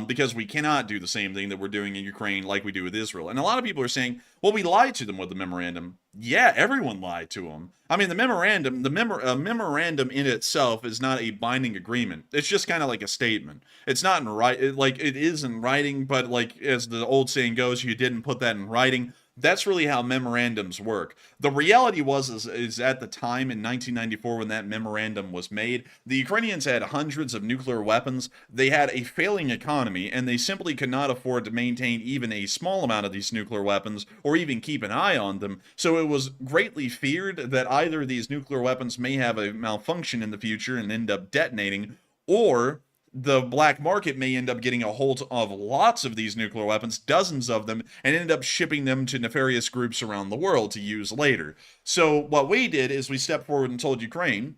[SPEAKER 2] because we cannot do the same thing that we're doing in Ukraine like we do with Israel. And a lot of people are saying, well, we lied to them with the memorandum. Yeah, everyone lied to them. I mean, the memorandum in itself is not a binding agreement. It's just kind of like a statement. It's not in writing, like it is in writing, but like as the old saying goes, you didn't put that in writing. That's really how memorandums work. The reality is at the time in 1994 when that memorandum was made, the Ukrainians had hundreds of nuclear weapons, they had a failing economy, and they simply could not afford to maintain even a small amount of these nuclear weapons or even keep an eye on them. So it was greatly feared that either these nuclear weapons may have a malfunction in the future and end up detonating, or the black market may end up getting a hold of lots of these nuclear weapons, dozens of them, and end up shipping them to nefarious groups around the world to use later. So what we did is we stepped forward and told Ukraine,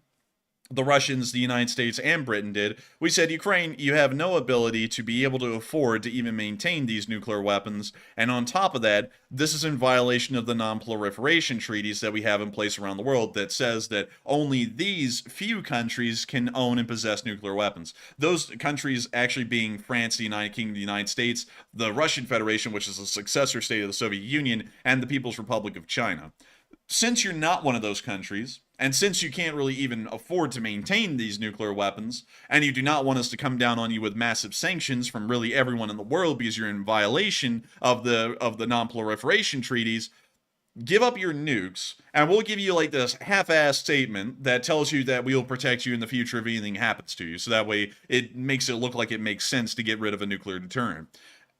[SPEAKER 2] the Russians, the United States, and Britain did, we said, Ukraine, you have no ability to be able to afford to even maintain these nuclear weapons, and on top of that, this is in violation of the non-proliferation treaties that we have in place around the world that says that only these few countries can own and possess nuclear weapons. Those countries actually being France, the United Kingdom, the United States, the Russian Federation, which is a successor state of the Soviet Union, and the People's Republic of China. Since you're not one of those countries, And since you can't really even afford to maintain these nuclear weapons, and you do not want us to come down on you with massive sanctions from really everyone in the world because you're in violation of the non-proliferation treaties, give up your nukes, and we'll give you like this half-assed statement that tells you that we'll protect you in the future if anything happens to you. So that way it makes it look like it makes sense to get rid of a nuclear deterrent.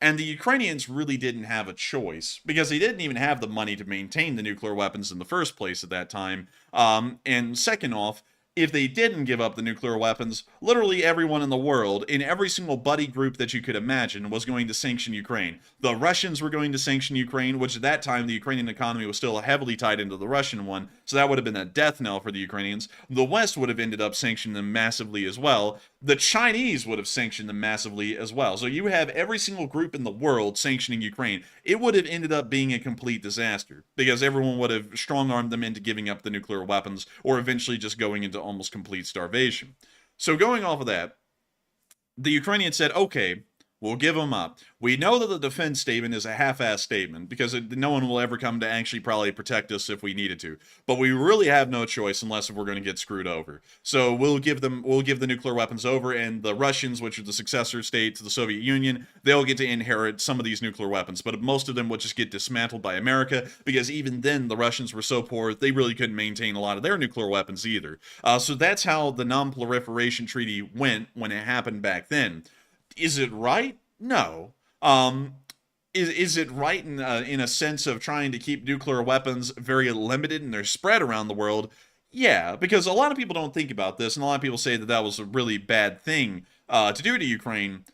[SPEAKER 2] And the Ukrainians really didn't have a choice, because they didn't even have the money to maintain the nuclear weapons in the first place at that time. And second off, if they didn't give up the nuclear weapons, literally everyone in the world, in every single buddy group that you could imagine, was going to sanction Ukraine. The Russians were going to sanction Ukraine, which at that time the Ukrainian economy was still heavily tied into the Russian one, so that would have been a death knell for the Ukrainians. The West would have ended up sanctioning them massively as well. The Chinese would have sanctioned them massively as well. So you have every single group in the world sanctioning Ukraine. It would have ended up being a complete disaster, because everyone would have strong-armed them into giving up the nuclear weapons, or eventually just going into almost complete starvation. So going off of that, the Ukrainians said, okay, we'll give them up. We know that the defense statement is a half-assed statement, because no one will ever come to actually probably protect us if we needed to. But we really have no choice unless we're going to get screwed over. So we'll give the nuclear weapons over, and the Russians, which are the successor state to the Soviet Union, they'll get to inherit some of these nuclear weapons. But most of them will just get dismantled by America, because even then the Russians were so poor they really couldn't maintain a lot of their nuclear weapons either. So that's how the non-proliferation treaty went when it happened back then. Is it right? No. Is it right in a sense of trying to keep nuclear weapons very limited in their spread around the world? Yeah, because a lot of people don't think about this, and a lot of people say that that was a really bad thing to do to Ukraine.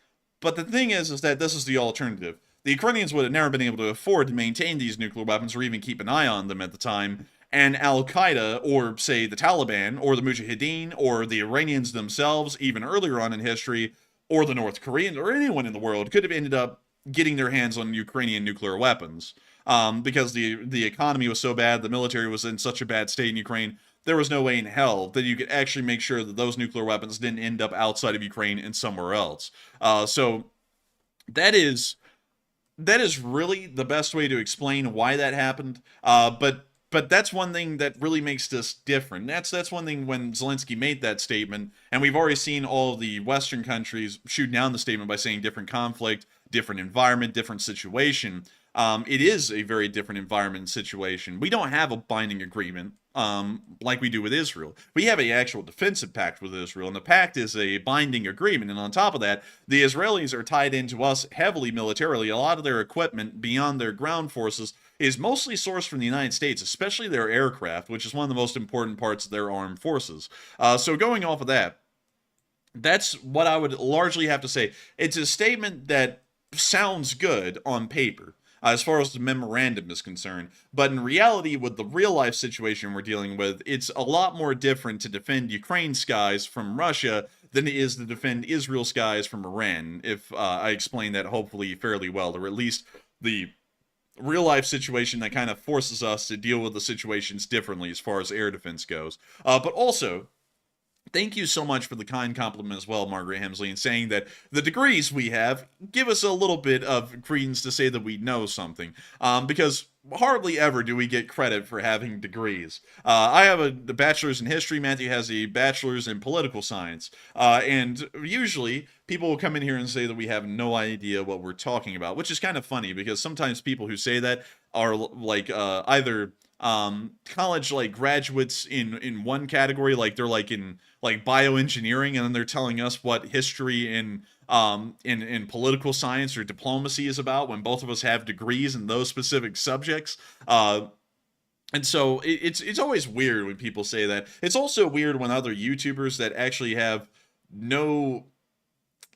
[SPEAKER 2] But the thing is that this is the alternative. The Ukrainians would have never been able to afford to maintain these nuclear weapons or even keep an eye on them at the time. And Al-Qaeda, or say the Taliban, or the Mujahideen, or the Iranians themselves, even earlier on in history, or the North Koreans, or anyone in the world, could have ended up getting their hands on Ukrainian nuclear weapons. Because the economy was so bad, the military was in such a bad state in Ukraine, there was no way in hell that you could actually make sure that those nuclear weapons didn't end up outside of Ukraine and somewhere else. So that is really the best way to explain why that happened. But that's one thing that really makes this different. That's one thing when Zelenskyy made that statement, and we've already seen all of the Western countries shoot down the statement by saying different conflict, different environment, different situation. It is a very different environment and situation. We don't have a binding agreement like we do with Israel. We have an actual defensive pact with Israel, and the pact is a binding agreement. And on top of that, the Israelis are tied into us heavily militarily. A lot of their equipment beyond their ground forces is mostly sourced from the United States, especially their aircraft, which is one of the most important parts of their armed forces. So going off of that, that's what I would largely have to say. It's a statement that sounds good on paper, as far as the memorandum is concerned. But in reality, with the real-life situation we're dealing with, it's a lot more different to defend Ukraine's skies from Russia than it is to defend Israel's skies from Iran, if I explain that hopefully fairly well, or at least the real-life situation that kind of forces us to deal with the situations differently as far as air defense goes. But also, thank you so much for the kind compliment as well, Margaret Hemsley, in saying that the degrees we have give us a little bit of credence to say that we know something. Because hardly ever do we get credit for having degrees. I have a bachelor's in history. Matthew has a bachelor's in political science. And usually people will come in here and say that we have no idea what we're talking about, which is kind of funny because sometimes people who say that are like either college like graduates in one category, like they're like in like bioengineering, and then they're telling us what history in political science or diplomacy is about, when both of us have degrees in those specific subjects. And so it's always weird when people say that. It's also weird when other YouTubers that actually have no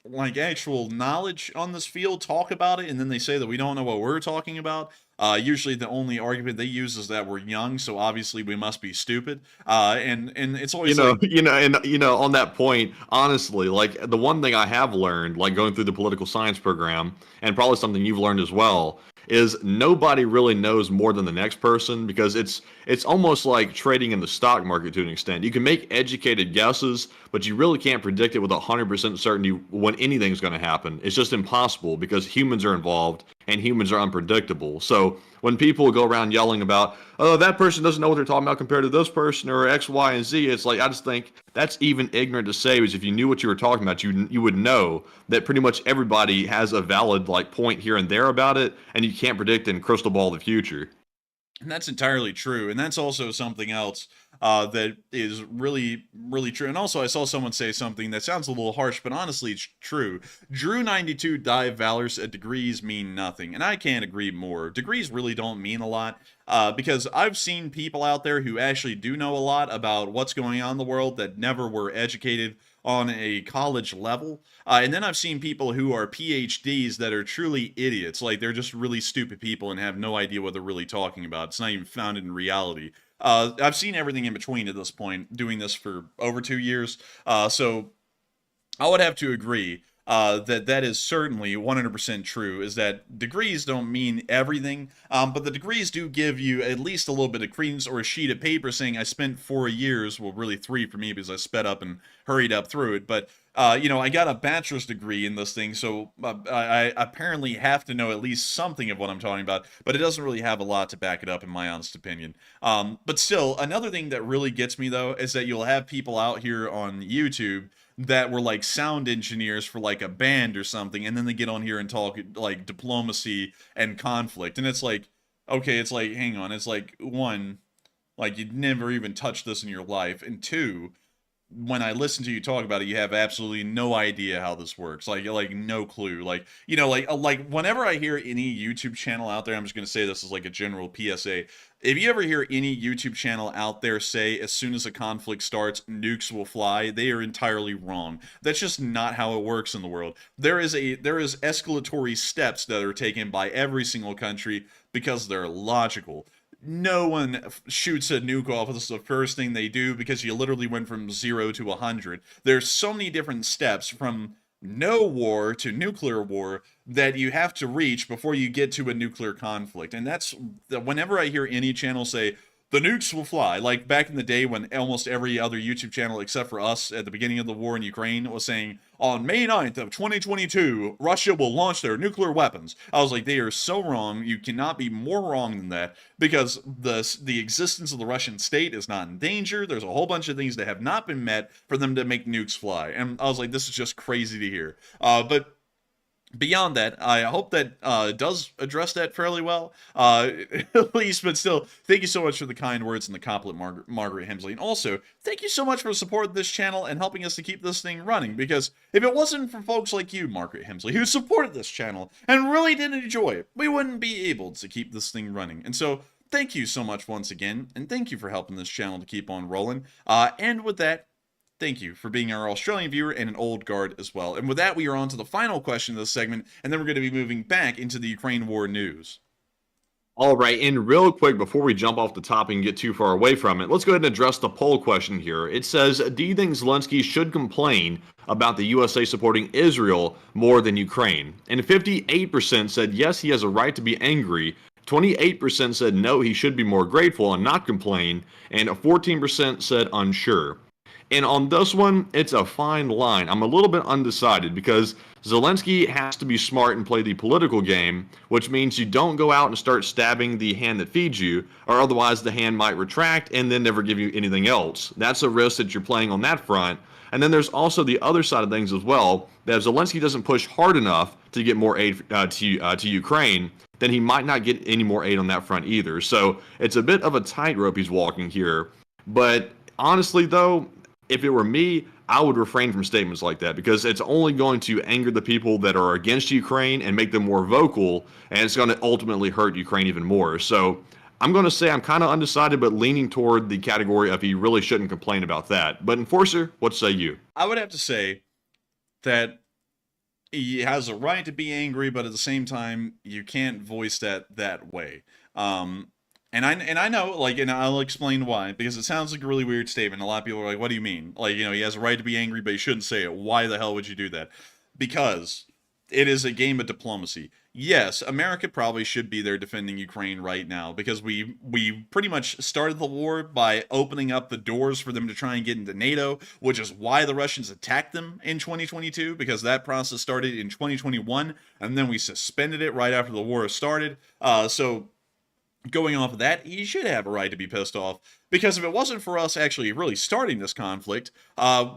[SPEAKER 2] like actual knowledge on this field talk about it, and then they say that we don't know what we're talking about. Usually the only argument they use is that we're young, so obviously we must be stupid. And it's always
[SPEAKER 3] on that point, honestly, like the one thing I have learned, like going through the political science program, and probably something you've learned as well, is nobody really knows more than the next person, because it's almost like trading in the stock market to an extent. You can make educated guesses, but you really can't predict it with 100% certainty when anything's going to happen. It's just impossible because humans are involved, and humans are unpredictable. So when people go around yelling about, oh, that person doesn't know what they're talking about compared to this person or X, Y, and Z, it's like, I just think that's even ignorant to say, because if you knew what you were talking about, you would know that pretty much everybody has a valid like point here and there about it, and you can't predict and crystal ball the future.
[SPEAKER 2] And that's entirely true. And that's also something else that is really, really true. And also, I saw someone say something that sounds a little harsh, but honestly, it's true. Drew 92 dive valors at degrees mean nothing. And I can't agree more. Degrees really don't mean a lot because I've seen people out there who actually do know a lot about what's going on in the world that never were educated on a college level. And then I've seen people who are PhDs that are truly idiots. Like, they're just really stupid people and have no idea what they're really talking about. It's not even founded in reality. I've seen everything in between at this point, doing this for over 2 years. So I would have to agree that is certainly 100% true, is that degrees don't mean everything, but the degrees do give you at least a little bit of credence, or a sheet of paper saying I spent 4 years, well, really 3 for me because I sped up and hurried up through it, but I got a bachelor's degree in this thing, so I apparently have to know at least something of what I'm talking about, but it doesn't really have a lot to back it up, in my honest opinion. But still, another thing that really gets me, though, is that you'll have people out here on YouTube that were like sound engineers for like a band or something, and then they get on here and talk like diplomacy and conflict, and it's like, okay, it's like, hang on, it's like, one, like, you'd never even touched this in your life, and two, when I listen to you talk about it, you have absolutely no idea how this works. Like no clue. Like, like whenever I hear any YouTube channel out there, I'm just going to say this as like a general PSA. If you ever hear any YouTube channel out there say, as soon as a conflict starts, nukes will fly, they are entirely wrong. That's just not how it works in the world. There is escalatory steps that are taken by every single country because they're logical. No one shoots a nuke off. This is the first thing they do because you literally went from 0 to 100. There's so many different steps from no war to nuclear war that you have to reach before you get to a nuclear conflict. And that's whenever I hear any channel say, the nukes will fly, like back in the day when almost every other YouTube channel except for us at the beginning of the war in Ukraine was saying, on May 9th of 2022, Russia will launch their nuclear weapons. I was like, they are so wrong. You cannot be more wrong than that, because the existence of the Russian state is not in danger. There's a whole bunch of things that have not been met for them to make nukes fly. And I was like, this is just crazy to hear. But beyond that, I hope that does address that fairly well, at least, but still, thank you so much for the kind words and the compliment, Margaret Hemsley. And also, thank you so much for supporting this channel and helping us to keep this thing running, because if it wasn't for folks like you, Margaret Hemsley, who supported this channel and really did enjoy it, we wouldn't be able to keep this thing running. And so, thank you so much once again, and thank you for helping this channel to keep on rolling. And with that, thank you for being our Australian viewer and an old guard as well. And with that, we are on to the final question of this segment, and then we're going to be moving back into the Ukraine war news.
[SPEAKER 3] All right, and real quick, before we jump off the topic and get too far away from it, let's go ahead and address the poll question here. It says, do you think Zelenskyy should complain about the USA supporting Israel more than Ukraine? And 58% said yes, he has a right to be angry. 28% said no, he should be more grateful and not complain. And 14% said unsure. And on this one, it's a fine line. I'm a little bit undecided because Zelenskyy has to be smart and play the political game, which means you don't go out and start stabbing the hand that feeds you, or otherwise the hand might retract and then never give you anything else. That's a risk that you're playing on that front. And then there's also the other side of things as well, that if Zelenskyy doesn't push hard enough to get more aid to Ukraine, then he might not get any more aid on that front either. So it's a bit of a tightrope he's walking here. But honestly, though, if it were me, I would refrain from statements like that, because it's only going to anger the people that are against Ukraine and make them more vocal, and it's going to ultimately hurt Ukraine even more. So I'm going to say I'm kind of undecided, but leaning toward the category of he really shouldn't complain about that. But Enforcer, what say you?
[SPEAKER 2] I would have to say that he has a right to be angry, but at the same time, you can't voice that way. And I know, like, and I'll explain why, because it sounds like a really weird statement. A lot of people are like, what do you mean? Like, he has a right to be angry, but he shouldn't say it. Why the hell would you do that? Because it is a game of diplomacy. Yes, America probably should be there defending Ukraine right now because we pretty much started the war by opening up the doors for them to try and get into NATO, which is why the Russians attacked them in 2022, because that process started in 2021, and then we suspended it right after the war started. So going off of that, you should have a right to be pissed off, because if it wasn't for us actually really starting this conflict,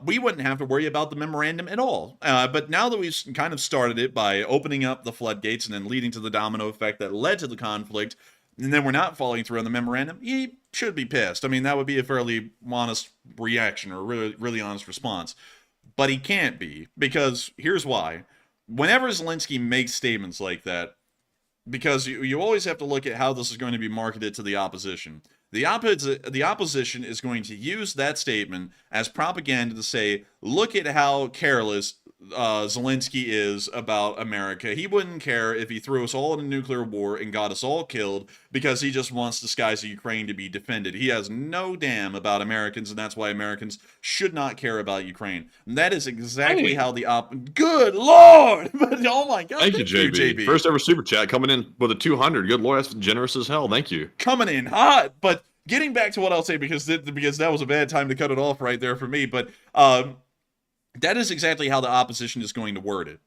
[SPEAKER 2] we wouldn't have to worry about the memorandum at all. But now that we've kind of started it by opening up the floodgates and then leading to the domino effect that led to the conflict, and then we're not following through on the memorandum, you should be pissed. I mean, that would be a fairly honest reaction, or really, really honest response. But he can't be, because here's why. Whenever Zelenskyy makes statements like that, because you always have to look at how this is going to be marketed to the opposition. The opposition is going to use that statement as propaganda to say, look at how careless Zelenskyy is about America. He wouldn't care if he threw us all in a nuclear war and got us all killed because he just wants the skies of Ukraine to be defended. He has no damn about Americans, and that's why Americans should not care about Ukraine. And that is exactly how the Good Lord! But oh my God!
[SPEAKER 3] Thank you, JB. First ever super chat coming in with a 200. Good Lord, that's generous as hell. Thank you.
[SPEAKER 2] Coming in hot, but getting back to what I'll say, because that was a bad time to cut it off right there for me, but that is exactly how the opposition is going to word it.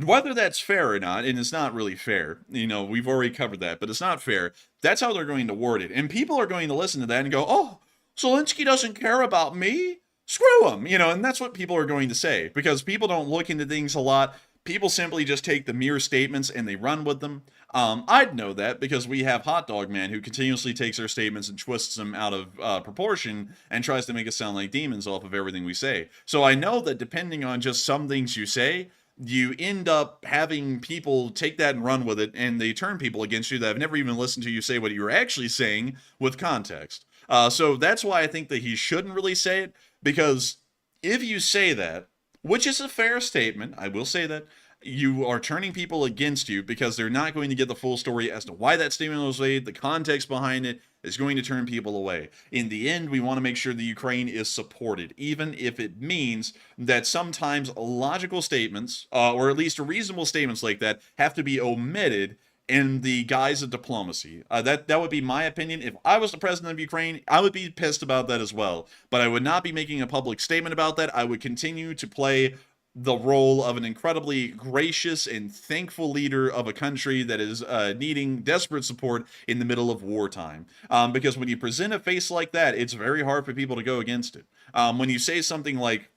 [SPEAKER 2] Whether that's fair or not, and it's not really fair, we've already covered that, but it's not fair. That's how they're going to word it. And people are going to listen to that and go, oh, Zelenskyy doesn't care about me? Screw him, and that's what people are going to say, because people don't look into things a lot. People simply just take the mere statements and they run with them. I'd know that because we have Hot Dog Man, who continuously takes our statements and twists them out of proportion and tries to make us sound like demons off of everything we say. So I know that depending on just some things you say, you end up having people take that and run with it, and they turn people against you that have never even listened to you say what you're actually saying with context. So that's why I think that he shouldn't really say it, because if you say that, which is a fair statement, I will say that, you are turning people against you because they're not going to get the full story as to why that statement was made. The context behind it is going to turn people away. In the end, we want to make sure the Ukraine is supported, even if it means that sometimes logical statements, or at least reasonable statements like that, have to be omitted in the guise of diplomacy. That would be my opinion. If I was the president of Ukraine, I would be pissed about that as well. But I would not be making a public statement about that. I would continue to play the role of an incredibly gracious and thankful leader of a country that is needing desperate support in the middle of wartime. Because when you present a face like that, it's very hard for people to go against it. When you say something like,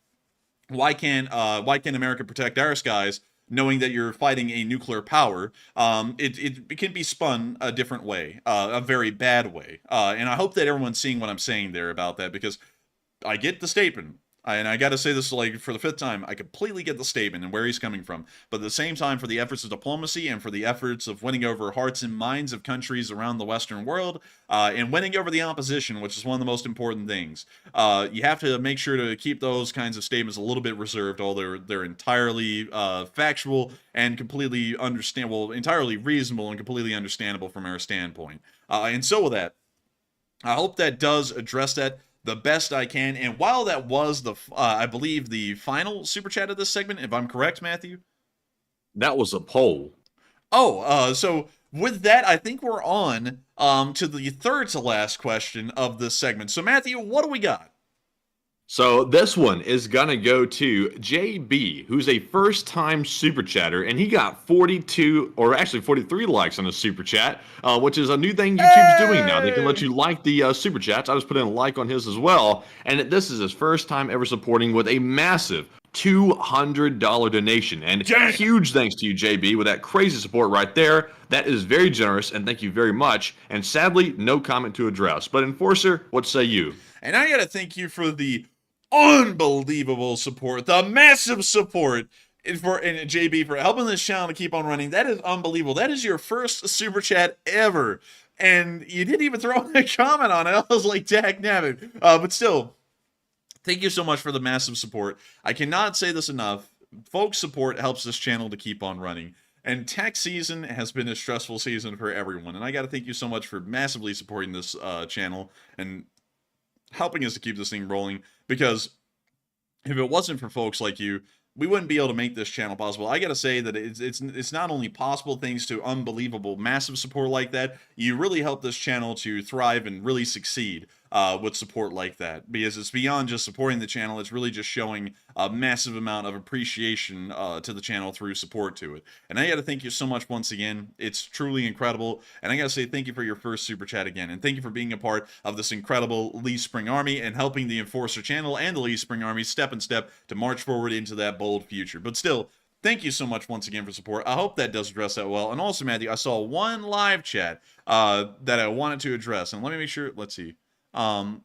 [SPEAKER 2] why can't America protect our skies, knowing that you're fighting a nuclear power, it can be spun a different way, a very bad way. And I hope that everyone's seeing what I'm saying there about that, because I get the statement. And I got to say this like for the fifth time, I completely get the statement and where he's coming from. But at the same time, for the efforts of diplomacy and for the efforts of winning over hearts and minds of countries around the Western world, and winning over the opposition, which is one of the most important things, you have to make sure to keep those kinds of statements a little bit reserved, although they're entirely factual and completely understandable, entirely reasonable and completely understandable from our standpoint. And so with that, I hope that does address that the best I can. And while that was I believe the final super chat of this segment, if I'm correct, Matthew?
[SPEAKER 3] That was a poll.
[SPEAKER 2] Oh, so with that, I think we're on to the third to last question of this segment. So Matthew, what do we got?
[SPEAKER 3] So this one is going to go to JB, who's a first-time super chatter, and he got 42, or actually 43 likes on his super chat, which is a new thing YouTube's doing now. They can let you like the super chats. I just put in a like on his as well, and this is his first time ever supporting with a massive $200 donation. And huge thanks to you, JB, with that crazy support right there. That is very generous, and thank you very much. And sadly, no comment to address. But Enforcer, what say you?
[SPEAKER 2] And I got to thank you for the unbelievable support, the massive support for JB for helping this channel to keep on running. That is unbelievable. That is your first super chat ever, and you didn't even throw a comment on it. I was like, dag nabbit. But still, thank you so much for the massive support. I cannot say this enough. Folks' support helps this channel to keep on running. And tax season has been a stressful season for everyone. And I got to thank you so much for massively supporting this channel and helping us to keep this thing rolling, because if it wasn't for folks like you, we wouldn't be able to make this channel possible. I gotta say that it's not only possible thanks to unbelievable, massive support like that. You really help this channel to thrive and really succeed with support like that, because it's beyond just supporting the channel. It's really just showing a massive amount of appreciation to the channel through support to it. And I gotta thank you so much once again. It's truly incredible. And I gotta say thank you for your first super chat again, and thank you for being a part of this incredible Lee Spring Army and helping the Enforcer channel and the Lee Spring Army step and step to march forward into that bold future. But still, thank you so much once again for support. I hope that does address that well. And also, Matthew, I saw one live chat that I wanted to address, and let me make sure. Let's see. And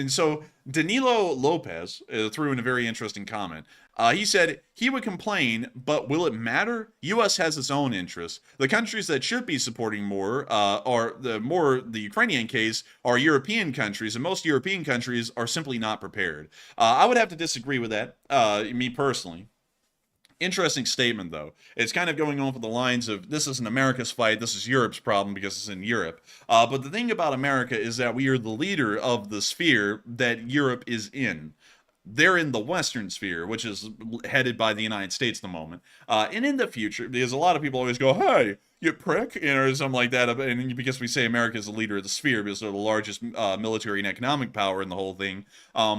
[SPEAKER 2] so Danilo Lopez threw in a very interesting comment. He said he would complain, but will it matter? U.S. has its own interests. The countries that should be supporting more are the Ukrainian case are European countries, and most European countries are simply not prepared. I would have to disagree with that, me personally. Interesting statement, though. It's kind of going on for the lines of, this isn't America's fight, this is Europe's problem because it's in Europe. But the thing about America is that we are the leader of the sphere that Europe is in. They're in the Western sphere, which is headed by the United States at the moment. And in the future, because a lot of people always go, hey, you prick, or something like that, and because we say America is the leader of the sphere because they're the largest military and economic power in the whole thing,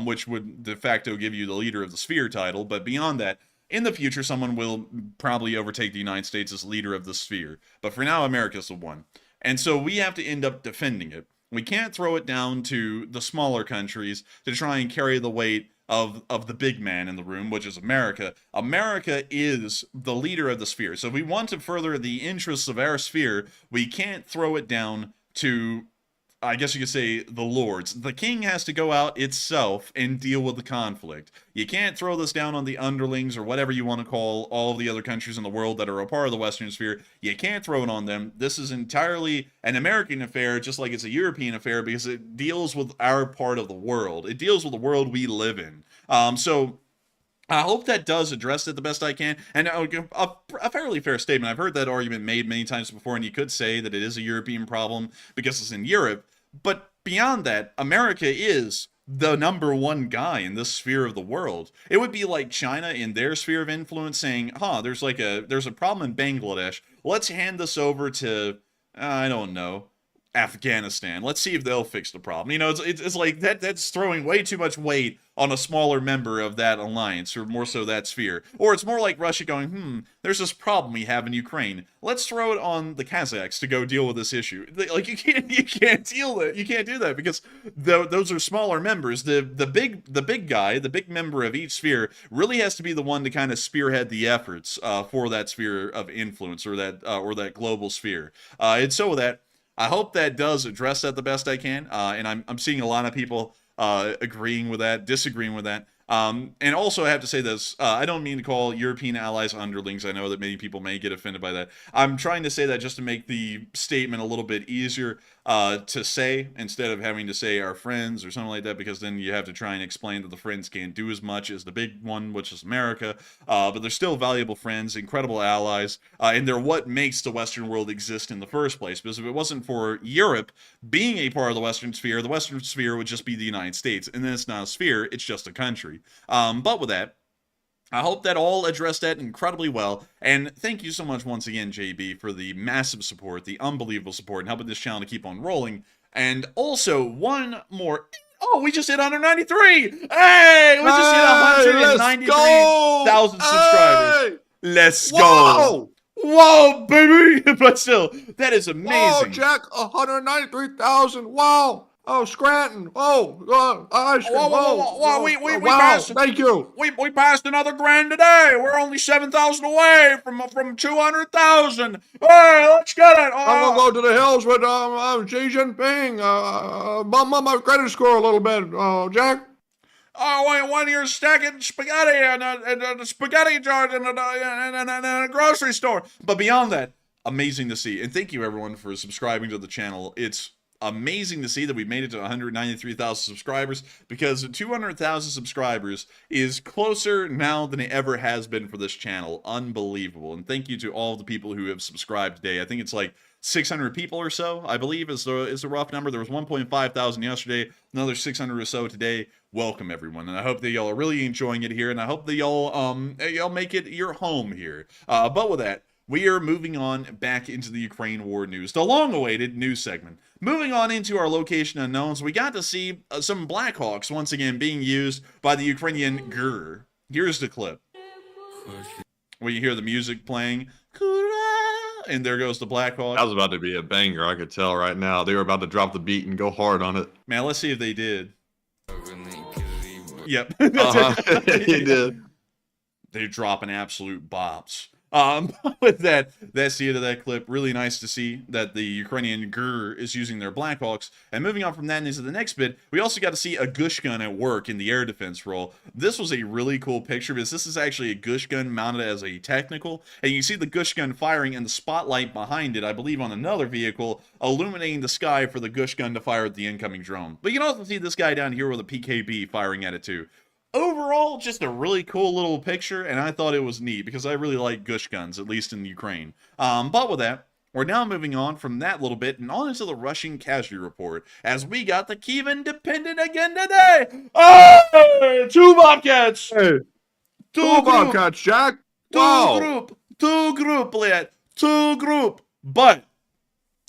[SPEAKER 2] which would de facto give you the leader of the sphere title. But beyond that, in the future, someone will probably overtake the United States as leader of the sphere. But for now, America's the one. And so we have to end up defending it. We can't throw it down to the smaller countries to try and carry the weight of the big man in the room, which is America. America is the leader of the sphere. So if we want to further the interests of our sphere, we can't throw it down to, I guess you could say, the lords. The king has to go out itself and deal with the conflict. You can't throw this down on the underlings or whatever you want to call all of the other countries in the world that are a part of the Western sphere. You can't throw it on them. This is entirely an American affair, just like it's a European affair, because it deals with our part of the world. It deals with the world we live in. So I hope that does address it the best I can. And a fairly fair statement. I've heard that argument made many times before, and you could say that it is a European problem because it's in Europe. But beyond that, America is the #1 guy in this sphere of the world. It would be like China in their sphere of influence saying, there's a problem in Bangladesh. Let's hand this over to, I don't know, Afghanistan. Let's see if they'll fix the problem. You know, it's like that's throwing way too much weight on a smaller member of that alliance, or more so that sphere. Or it's more like Russia going, there's this problem we have in Ukraine. Let's throw it on the Kazakhs to go deal with this issue. Like you can't deal that. You can't do that because those are smaller members. The big guy, the big member of each sphere, really has to be the one to kind of spearhead the efforts for that sphere of influence, or that global sphere. And so with that, I hope that does address that the best I can, and I'm seeing a lot of people agreeing with that, disagreeing with that. And also I have to say this, I don't mean to call European allies underlings. I know that many people may get offended by that. I'm trying to say that just to make the statement a little bit easier to say, instead of having to say our friends or something like that, because then you have to try and explain that the friends can't do as much as the big one, which is America. But they're still valuable friends, incredible allies, and they're what makes the Western world exist in the first place. Because if it wasn't for Europe being a part of the Western sphere would just be the United States. And then it's not a sphere, it's just a country. But with that, I hope that all addressed that incredibly well, and thank you so much once again, JB, for the massive support, the unbelievable support, and helping this channel to keep on rolling. And also, one more... Oh, we just hit 193! Hey! We just hit 193,000 subscribers. Let's go! Whoa, baby! But still, that is amazing.
[SPEAKER 3] Whoa, Jack, 193,000. Wow! Oh, Scranton! Oh, ice cream!
[SPEAKER 2] Whoa, we
[SPEAKER 3] wow,
[SPEAKER 2] passed.
[SPEAKER 3] Thank you.
[SPEAKER 2] We passed another grand today. We're only 7,000 away from 200,000. Hey, let's get it.
[SPEAKER 3] I'm gonna go to the hills with Xi Jinping. Bump up my credit score a little bit, Jack.
[SPEAKER 2] Oh, when you're stacking spaghetti and a spaghetti jar in a grocery store. But beyond that, amazing to see. And thank you everyone for subscribing to the channel. It's amazing to see that we made it to 193,000 subscribers, because 200,000 subscribers is closer now than it ever has been for this channel. Unbelievable. And thank you to all the people who have subscribed today. I think it's like 600 people or so, I believe, is the rough number. There was 1.5 thousand yesterday, another 600 or so today. Welcome, everyone, and I hope that y'all are really enjoying it here, and I hope that y'all make it your home here. But with that, we are moving on back into the Ukraine war news, the long-awaited news segment. Moving on into our location unknowns, we got to see some Blackhawks once again being used by the Ukrainian GUR. Here's the clip where you hear the music playing, and there goes the Blackhawks.
[SPEAKER 3] That was about to be a banger, I could tell right now. They were about to drop the beat and go hard on it.
[SPEAKER 2] Man, let's see if they did. Yep.
[SPEAKER 3] He did.
[SPEAKER 2] They're dropping absolute bops. With that's the end of that clip. Really nice to see that the Ukrainian GUR is using their Blackhawks. And moving on from that into the next bit, we also got to see a Gush gun at work in the air defense role. This was a really cool picture because this is actually a Gush gun mounted as a technical. And you can see the Gush gun firing and the spotlight behind it, I believe on another vehicle, illuminating the sky for the Gush gun to fire at the incoming drone. But you can also see this guy down here with a PKB firing at it too. Overall, just a really cool little picture, and I thought it was neat because I really like Gush guns, at least in Ukraine. But with that, we're now moving on from that little bit and on into the Russian casualty report, as we got the Kyiv Independent again today. Oh, 2 Bobcats!
[SPEAKER 3] Hey, 2 Bobcats, Jack! Wow!
[SPEAKER 2] 2 group! But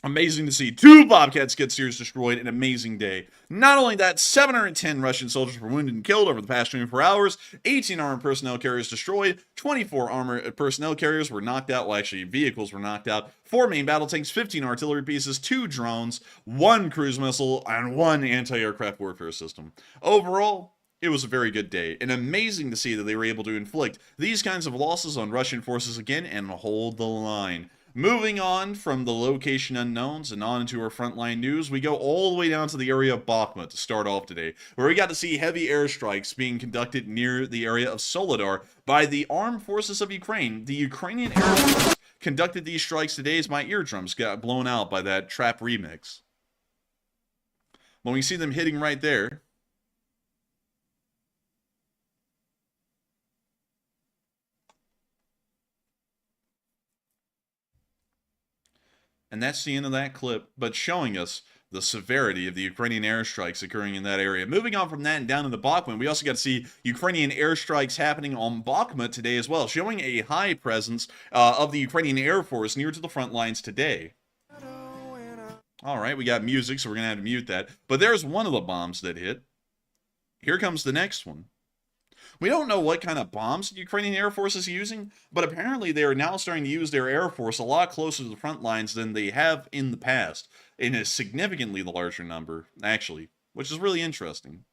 [SPEAKER 2] amazing to see 2 Bobcats get seriously destroyed. An amazing day. Not only that, 710 Russian soldiers were wounded and killed over the past 24 hours, 18 armored personnel carriers destroyed, 24 armored personnel carriers were knocked out, well actually vehicles were knocked out, 4 main battle tanks, 15 artillery pieces, 2 drones, 1 cruise missile, and 1 anti-aircraft warfare system. Overall, it was a very good day, and amazing to see that they were able to inflict these kinds of losses on Russian forces again and hold the line. Moving on from the location unknowns and on into our frontline news, we go all the way down to the area of Bakhmut to start off today, where we got to see heavy airstrikes being conducted near the area of Soledar by the armed forces of Ukraine. The Ukrainian Air Force conducted these strikes today as my eardrums got blown out by that trap remix. When we see them hitting right there, and that's the end of that clip, but showing us the severity of the Ukrainian airstrikes occurring in that area. Moving on from that and down into Bakhmut, we also got to see Ukrainian airstrikes happening on Bakhmut today as well, showing a high presence of the Ukrainian Air Force near to the front lines today. All right, we got music, so we're going to have to mute that. But there's one of the bombs that hit. Here comes the next one. We don't know what kind of bombs the Ukrainian Air Force is using, but apparently they are now starting to use their Air Force a lot closer to the front lines than they have in the past, in a significantly larger number, actually, which is really interesting.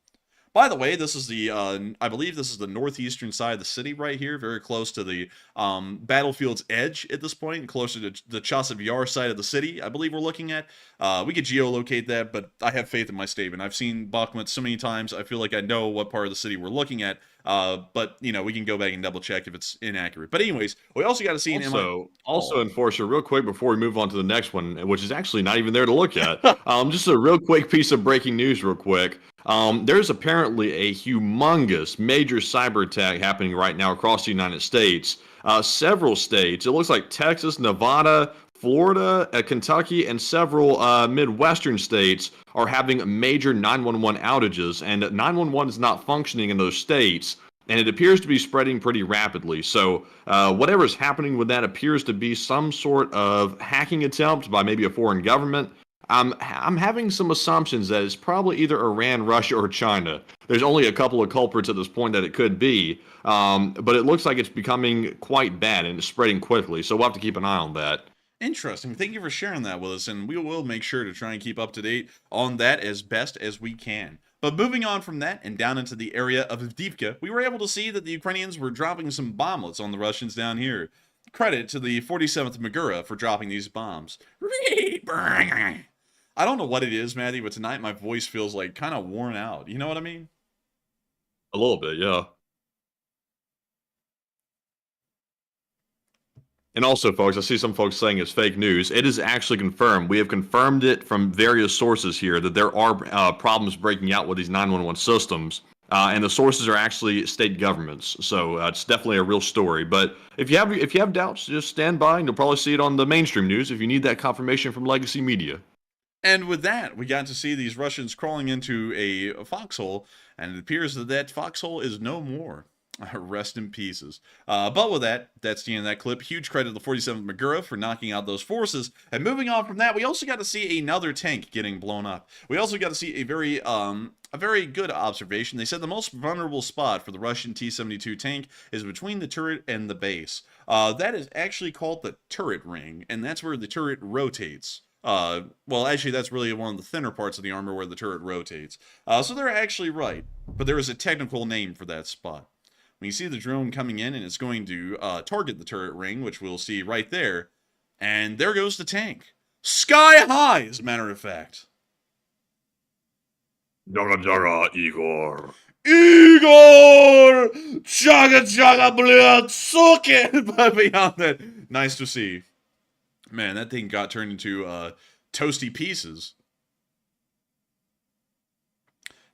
[SPEAKER 2] By the way, this is the, I believe this is the northeastern side of the city right here, very close to the battlefield's edge at this point, closer to the Chasiv Yar side of the city, I believe we're looking at. We could geolocate that, but I have faith in my statement. I've seen Bakhmut so many times, I feel like I know what part of the city we're looking at, but, you know, we can go back and double check if it's inaccurate. But anyways, we also got to see...
[SPEAKER 3] Also, Enforcer, real quick before we move on to the next one, which is actually not even there to look at, just a real quick piece of breaking news real quick. There's apparently a humongous major cyber attack happening right now across the United States. Several states, it looks like Texas, Nevada, Florida, Kentucky, and several Midwestern states are having major 911 outages, and 911 is not functioning in those states, and it appears to be spreading pretty rapidly. So whatever is happening with that appears to be some sort of hacking attempt by maybe a foreign government. I'm having some assumptions that it's probably either Iran, Russia, or China. There's only a couple of culprits at this point that it could be, but it looks like it's becoming quite bad and it's spreading quickly, so we'll have to keep an eye on that.
[SPEAKER 2] Interesting. Thank you for sharing that with us, and we will make sure to try and keep up to date on that as best as we can. But moving on from that and down into the area of Avdiivka, we were able to see that the Ukrainians were dropping some bomblets on the Russians down here. Credit to the 47th Magura for dropping these bombs. I don't know what it is, Matty, but tonight my voice feels like kind of worn out. You know what I mean?
[SPEAKER 3] A little bit, yeah. And also, folks, I see some folks saying it's fake news. It is actually confirmed. We have confirmed it from various sources here that there are problems breaking out with these 911 systems. and the sources are actually state governments. So it's definitely a real story. But if you have doubts, just stand by, and you'll probably see it on the mainstream news if you need that confirmation from legacy media.
[SPEAKER 2] And with that, we got to see these Russians crawling into a foxhole, and it appears that that foxhole is no more. Rest in pieces. But with that, that's the end of that clip. Huge credit to the 47th Magura for knocking out those forces. And moving on from that, we also got to see another tank getting blown up. We also got to see a very good observation. They said the most vulnerable spot for the Russian T-72 tank is between the turret and the base. That is actually called the turret ring, and that's where the turret rotates. Well, actually, that's really one of the thinner parts of the armor where the turret rotates. So they're actually right, but there is a technical name for that spot. When you see the drone coming in and it's going to target the turret ring, which we'll see right there, and there goes the tank. Sky high, as a matter of fact.
[SPEAKER 3] Jaga jaga, Igor.
[SPEAKER 2] Igor! Jaga jaga, bleh, suck it! But beyond that, nice to see. Man, that thing got turned into toasty pieces.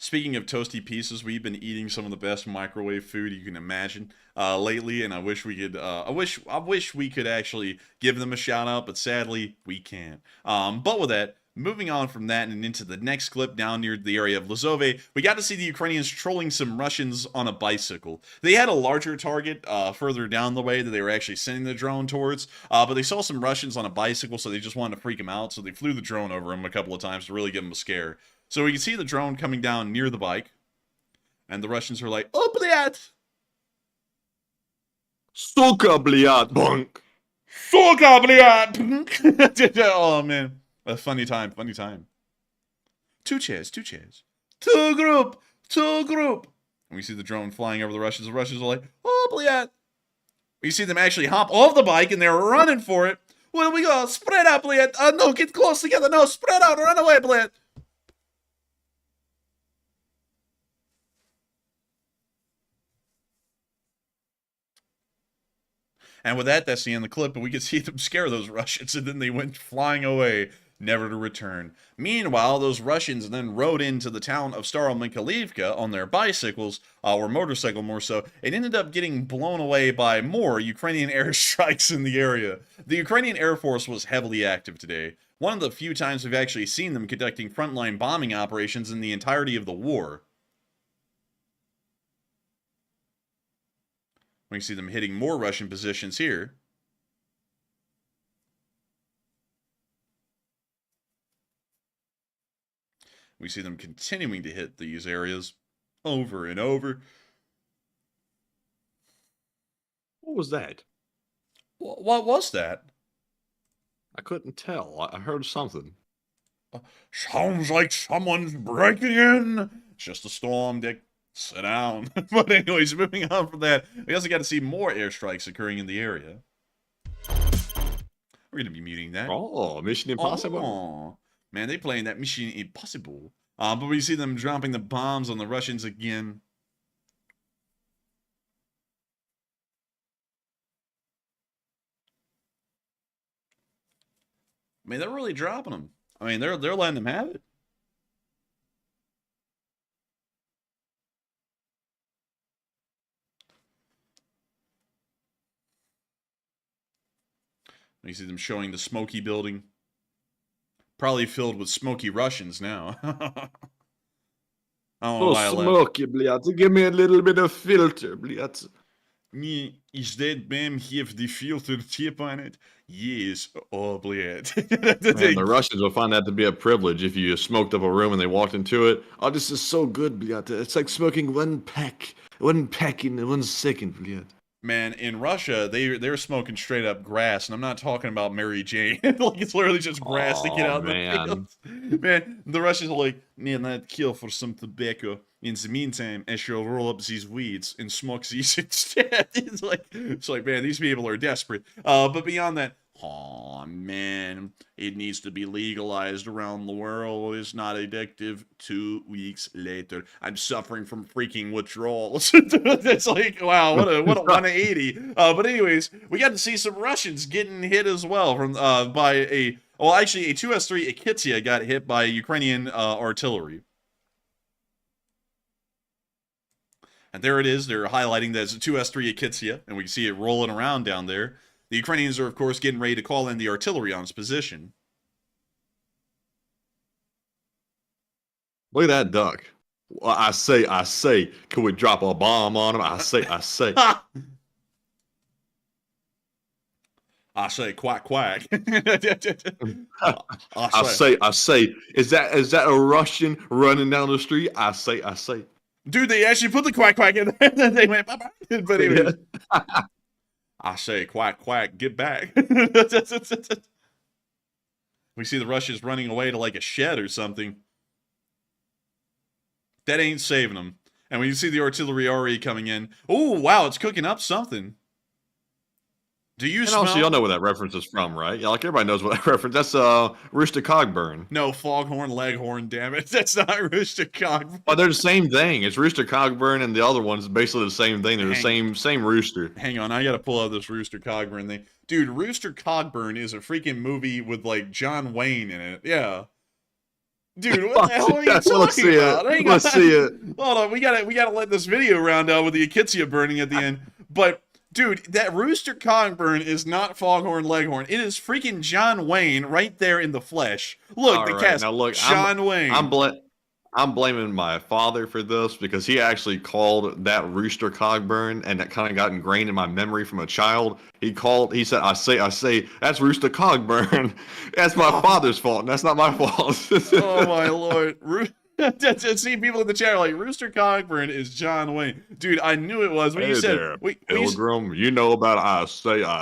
[SPEAKER 2] Speaking of toasty pieces, we've been eating some of the best microwave food you can imagine lately, and I wish we could. I wish we could actually give them a shout out, but sadly we can't. But with that, moving on from that and into the next clip down near the area of Lazove, we got to see the Ukrainians trolling some Russians on a bicycle. They had a larger target further down the way that they were actually sending the drone towards, but they saw some Russians on a bicycle, so they just wanted to freak them out, so they flew the drone over them a couple of times to really give them a scare. So we can see the drone coming down near the bike, and the Russians are like, "Oh, bliat!
[SPEAKER 3] Suka, bliat, bunk!
[SPEAKER 2] Suka, bliat!" Oh, man. A funny time, funny time. Two chairs. Two group. And we see the drone flying over the Russians. The Russians are like, "Oh, bliat!" We see them actually hop off the bike, and they're running for it. Where we go? Spread out, bliat! No, get close together. No, spread out. Run away, bliat! And with that, that's the end of the clip, but we could see them scare those Russians, and then they went flying away, never to return. Meanwhile, those Russians then rode into the town of Starominkalivka on their bicycles, or motorcycle more so, and ended up getting blown away by more Ukrainian airstrikes in the area. The Ukrainian Air Force was heavily active today. One of the few times we've actually seen them conducting frontline bombing operations in the entirety of the war. We can see them hitting more Russian positions here. We see them continuing to hit these areas over and over.
[SPEAKER 3] What was that?
[SPEAKER 2] What was that?
[SPEAKER 3] I couldn't tell. I heard something.
[SPEAKER 2] Sounds like someone's breaking in. It's just a storm, Dick. Sit down. But anyways, moving on from that, we also got to see more airstrikes occurring in the area. We're going to be muting that.
[SPEAKER 3] Oh, Mission Impossible.
[SPEAKER 2] Oh, man, they playing that Mission Impossible. But we see them dropping the bombs on the Russians again. I mean, they're really dropping them. I mean, they're letting them have it. You see them showing the smoky building. Probably filled with smoky Russians now. I don't know why I left.
[SPEAKER 3] Smoky, bliat. Give me a little bit of filter, bliat.
[SPEAKER 2] Is that BAM have the filter tip on it? Yes. Oh, bliat.
[SPEAKER 3] Man, the Russians will find that to be a privilege if you smoked up a room and they walked into it. Oh, this is so good, bliat. It's like smoking one pack in 1 second, bliat.
[SPEAKER 2] Man, in Russia, they're smoking straight up grass, and I'm not talking about Mary Jane. Like, it's literally just grass to get out of the fields. Man, the Russians are like, man, I'd kill for some tobacco. In the meantime, I shall roll up these weeds and smoke these instead. It's like, man, these people are desperate. But beyond that, oh, man, it needs to be legalized around the world. It's not addictive. 2 weeks later, I'm suffering from freaking withdrawals. It's like, wow, what a 180. But anyways, we got to see some Russians getting hit as well from by a Tu-160 Akitsia got hit by Ukrainian artillery. And there it is. They're highlighting that it's a Tu-160 Akitsia, and we can see it rolling around down there. The Ukrainians are, of course, getting ready to call in the artillery on its position.
[SPEAKER 3] Look at that duck. Well, I say, can we drop a bomb on him? I say.
[SPEAKER 2] I say, quack, quack.
[SPEAKER 3] I say. Is that a Russian running down the street? I say.
[SPEAKER 2] Dude, they actually put the quack, quack in there, and then they went, bye-bye. But anyway, I say, quack, quack, get back. We see the Russians running away to like a shed or something. That ain't saving them. And when you see the artillery already coming in, oh, wow, it's cooking up something. Do you smell?
[SPEAKER 3] Also, y'all know where that reference is from, right? Yeah, like everybody knows what that reference. That's Rooster Cogburn.
[SPEAKER 2] No, Foghorn Leghorn, damn it. That's not Rooster Cogburn.
[SPEAKER 3] Oh, they're the same thing. It's Rooster Cogburn, and the other one's basically the same thing. They're the same rooster.
[SPEAKER 2] Hang on, I gotta pull out this Rooster Cogburn thing. Dude, Rooster Cogburn is a freaking movie with, like, John Wayne in it. Yeah. Dude, what the hell are you talking about?
[SPEAKER 3] Let's see it.
[SPEAKER 2] Hold on, we gotta let this video round out with the Akitsia burning at the end. But, dude, that Rooster Cogburn is not Foghorn Leghorn. It is freaking John Wayne right there in the flesh. Look, the cast.
[SPEAKER 3] Now look,
[SPEAKER 2] John Wayne.
[SPEAKER 3] I'm blaming my father for this because he actually called that Rooster Cogburn, and that kind of got ingrained in my memory from a child. He said, I say, that's Rooster Cogburn. That's my father's fault, and that's not my fault.
[SPEAKER 2] Oh my lord. See, people in the chat are like, Rooster Cogburn is John Wayne. Dude, I knew it was. When you said,
[SPEAKER 3] there, Pilgrim, you know about I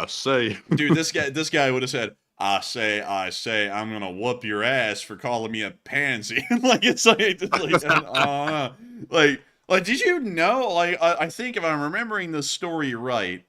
[SPEAKER 3] say.
[SPEAKER 2] Dude, this guy would have said, I say, I'm gonna whoop your ass for calling me a pansy. Like, it's like, did you know? Like, I think if I'm remembering the story right,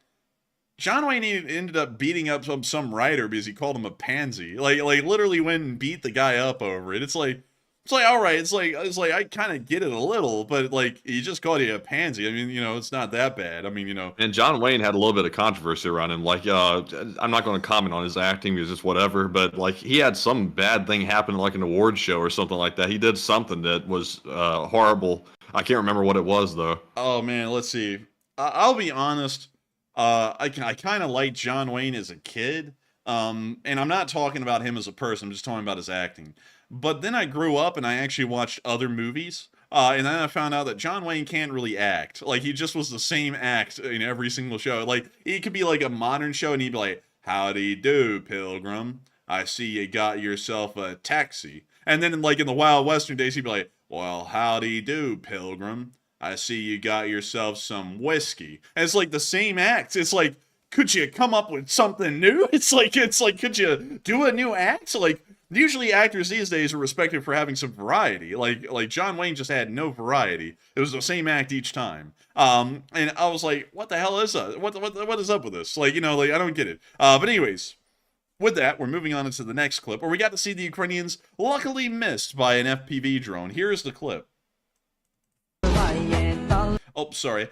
[SPEAKER 2] John Wayne ended up beating up some writer because he called him a pansy. Like literally went and beat the guy up over it. It's like, all right. It's like I kind of get it a little, but like he just called you a pansy. I mean, it's not that bad. I mean,
[SPEAKER 3] And John Wayne had a little bit of controversy around him. Like, I'm not going to comment on his acting because it's whatever, but like he had some bad thing happen, like an award show or something like that. He did something that was horrible. I can't remember what it was though.
[SPEAKER 2] Oh man, let's see. I'll be honest. I kind of liked John Wayne as a kid. And I'm not talking about him as a person. I'm just talking about his acting. But then I grew up and I actually watched other movies. And then I found out that John Wayne can't really act. Like, he just was the same act in every single show. Like, it could be like a modern show and he'd be like, howdy do, Pilgrim. I see you got yourself a taxi. And then, like, in the Wild Western days, he'd be like, well, howdy do, Pilgrim. I see you got yourself some whiskey. And it's like the same act. It's like, could you come up with something new? It's like, could you do a new act? Like, usually actors these days are respected for having some variety. Like John Wayne just had no variety. It was the same act each time. And I was like, what the hell is that? What is up with this? Like, I don't get it. But anyways, with that, we're moving on into the next clip where we got to see the Ukrainians luckily missed by an FPV drone. Here's the clip. Oh, sorry.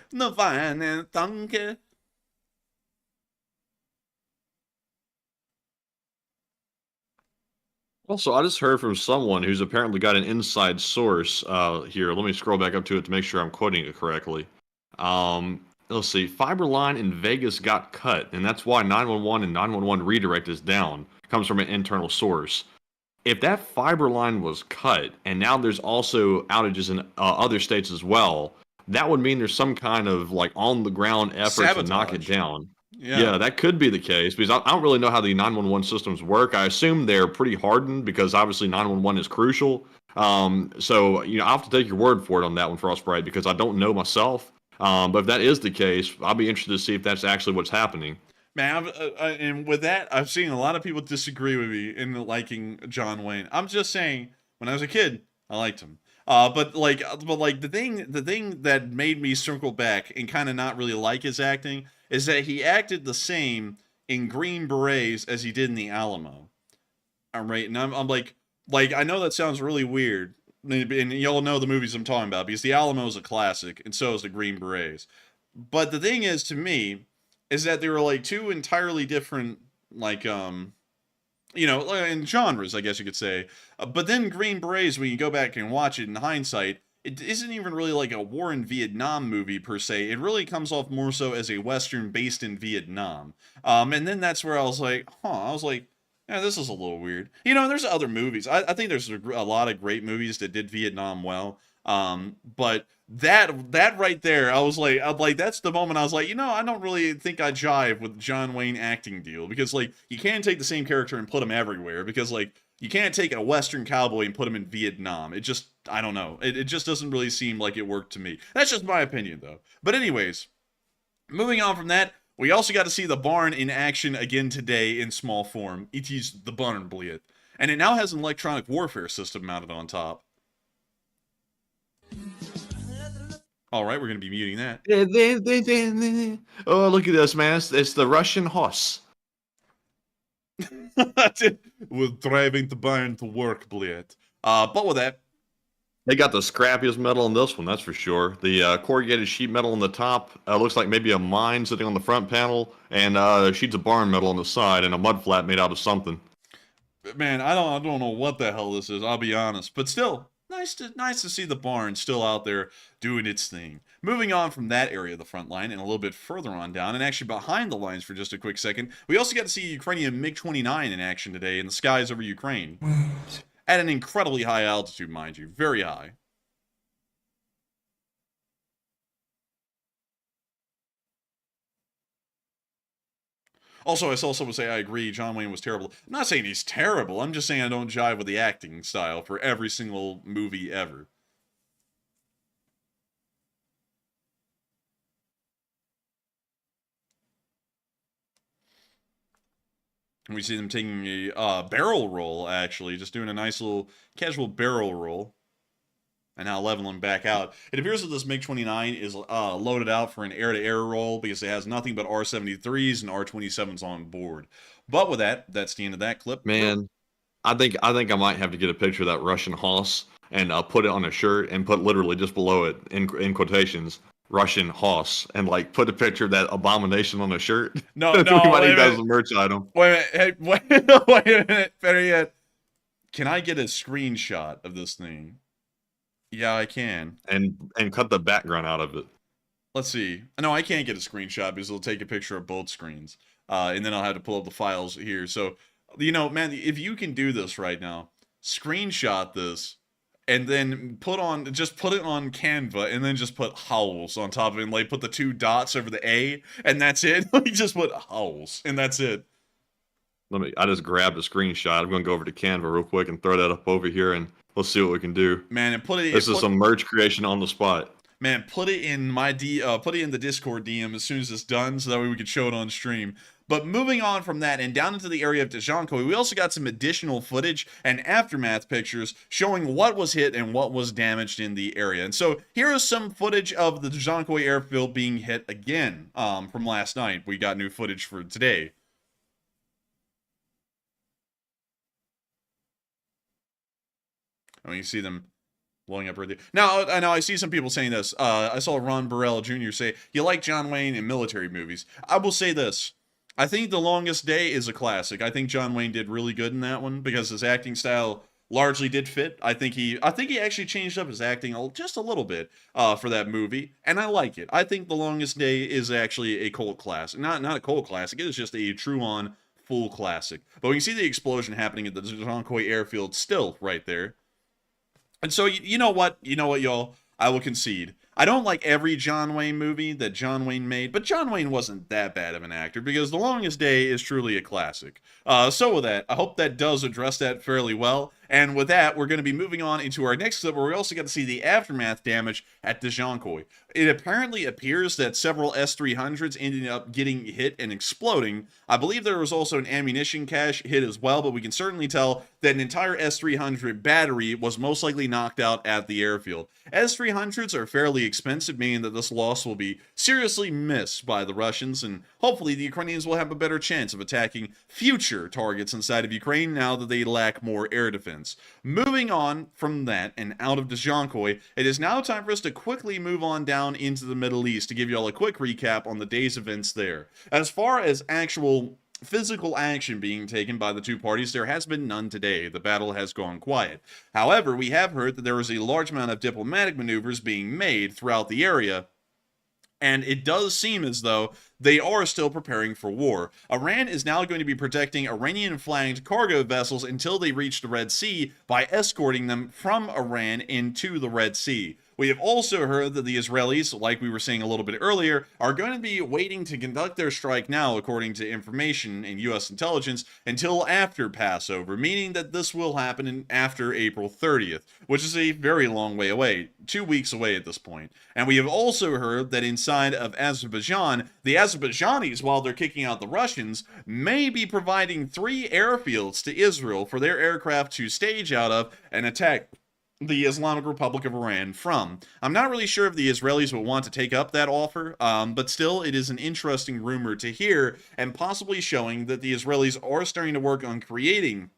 [SPEAKER 3] Also, I just heard from someone who's apparently got an inside source here. Let me scroll back up to it to make sure I'm quoting it correctly. Let's see. Fiber line in Vegas got cut, and that's why 911 and 911 redirect is down. Comes from an internal source. If that fiber line was cut, and now there's also outages in other states as well, that would mean there's some kind of like on-the-ground effort to knock it down. Yeah, that could be the case because I don't really know how the 911 systems work. I assume they're pretty hardened because obviously 911 is crucial. So, I'll have to take your word for it on that one, Frostbright, because I don't know myself. But if that is the case, I'll be interested to see if that's actually what's happening.
[SPEAKER 2] Man, and with that, I've seen a lot of people disagree with me in liking John Wayne. I'm just saying, when I was a kid, I liked him. But the thing that made me circle back and kind of not really like his acting is that he acted the same in Green Berets as he did in the Alamo. All right, and I'm like I know that sounds really weird, and y'all know the movies I'm talking about because the Alamo is a classic, and so is the Green Berets. But the thing is, to me, is that they were like two entirely different, in genres, I guess you could say. But then Green Berets, when you go back and watch it in hindsight, it isn't even really like a war in Vietnam movie per se. It really comes off more so as a Western based in Vietnam. And then that's where I was like, yeah, this is a little weird. There's other movies. I think there's a lot of great movies that did Vietnam well. But that right there, I was like, that's the moment I was like, I don't really think I jive with John Wayne acting deal, because like you can't take the same character and put him everywhere, because like you can't take a Western cowboy and put him in Vietnam. It just, I don't know. It just doesn't really seem like it worked to me. That's just my opinion though. But anyways, moving on from that, we also got to see the barn in action again today in small form. It is the barn, bleed. And it now has an electronic warfare system mounted on top. Alright, we're going to be muting that.
[SPEAKER 3] Oh, look at this, man. It's the Russian horse.
[SPEAKER 2] We're driving the barn to work, bleed. But with that,
[SPEAKER 3] They got the scrappiest metal in this one, that's for sure. The corrugated sheet metal on the top looks like maybe a mine sitting on the front panel, and sheets of barn metal on the side, and a mud flat made out of something.
[SPEAKER 2] man, I don't know what the hell this is, I'll be honest. But still, nice to see the barn still out there doing its thing. Moving on from that area of the front line and a little bit further on down, and actually behind the lines for just a quick second, we also got to see a Ukrainian MiG-29 in action today in the skies over Ukraine. At an incredibly high altitude, mind you. Very high. Also, I saw someone say, I agree, John Wayne was terrible. I'm not saying he's terrible. I'm just saying I don't jive with the acting style for every single movie ever. We see them taking a barrel roll, actually. Just doing a nice little casual barrel roll. And now leveling back out. It appears that this MiG-29 is loaded out for an air-to-air roll because it has nothing but R-73s and R-27s on board. But with that, that's the end of that clip.
[SPEAKER 3] Man, I think I might have to get a picture of that Russian hoss and put it on a shirt and put literally just below it in quotations, Russian hoss, and like put a picture of that abomination on a shirt.
[SPEAKER 2] No,
[SPEAKER 3] That's
[SPEAKER 2] no,
[SPEAKER 3] everybody
[SPEAKER 2] wait a
[SPEAKER 3] does
[SPEAKER 2] minute.
[SPEAKER 3] a merch item.
[SPEAKER 2] Wait a minute. Hey, wait a minute. Better yet, can I get a screenshot of this thing? Yeah, I can.
[SPEAKER 3] And cut the background out of it.
[SPEAKER 2] Let's see. No, I can't get a screenshot because it'll take a picture of both screens. And then I'll have to pull up the files here. So, man, if you can do this right now, screenshot this and then just put it on Canva and then just put howls on top of it and like put the two dots over the A and that's it. You just put howls and that's it.
[SPEAKER 3] I just grabbed a screenshot. I'm going to go over to Canva real quick and throw that up over here, and let's see what we can do.
[SPEAKER 2] Man, and
[SPEAKER 3] This is some merch creation on the spot.
[SPEAKER 2] Man, put it in put it in the Discord DM as soon as it's done, so that way we can show it on stream. But moving on from that and down into the area of Dzhankoy, we also got some additional footage and aftermath pictures showing what was hit and what was damaged in the area. And so here is some footage of the Dzhankoy airfield being hit again from last night. We got new footage for today. You see them blowing up right there. Now, I know I see some people saying this. I saw Ron Burrell Jr. say, you like John Wayne in military movies. I will say this. I think The Longest Day is a classic. I think John Wayne did really good in that one because his acting style largely did fit. I think he actually changed up his acting just a little bit for that movie, and I like it. I think The Longest Day is actually a cult classic. Not a cult classic. It is just a true-on full classic. But we can see the explosion happening at the Dzhankoy airfield still right there. And so, you know what, y'all? I will concede. I don't like every John Wayne movie that John Wayne made, but John Wayne wasn't that bad of an actor because The Longest Day is truly a classic. So with that, I hope that does address that fairly well. And with that, we're going to be moving on into our next clip where we also got to see the aftermath damage at Dzhankoy. It apparently appears that several S-300s ended up getting hit and exploding. I believe there was also an ammunition cache hit as well, but we can certainly tell that an entire S-300 battery was most likely knocked out at the airfield. S-300s are fairly expensive, meaning that this loss will be seriously missed by the Russians, and hopefully the Ukrainians will have a better chance of attacking future targets inside of Ukraine now that they lack more air defense. Moving on from that and out of Dzhankoy, it is now time for us to quickly move on down into the Middle East to give you all a quick recap on the day's events there. As far as actual physical action being taken by the two parties. There has been none today. The battle has gone quiet. However, we have heard that there is a large amount of diplomatic maneuvers being made throughout the area, and it does seem as though they are still preparing for war. Iran is now going to be protecting Iranian-flagged cargo vessels until they reach the Red Sea by escorting them from Iran into the Red Sea. We have also heard that the Israelis, like we were saying a little bit earlier, are going to be waiting to conduct their strike now, according to information in U.S. intelligence, until after Passover, meaning that this will happen after April 30th, which is a very long way away, 2 weeks away at this point. And we have also heard that inside of Azerbaijan, the Azerbaijanis, while they're kicking out the Russians, may be providing 3 airfields to Israel for their aircraft to stage out of and attack the Islamic Republic of Iran from. I'm not really sure if the Israelis will want to take up that offer, but still, it is an interesting rumor to hear, and possibly showing that the Israelis are starting to work on creating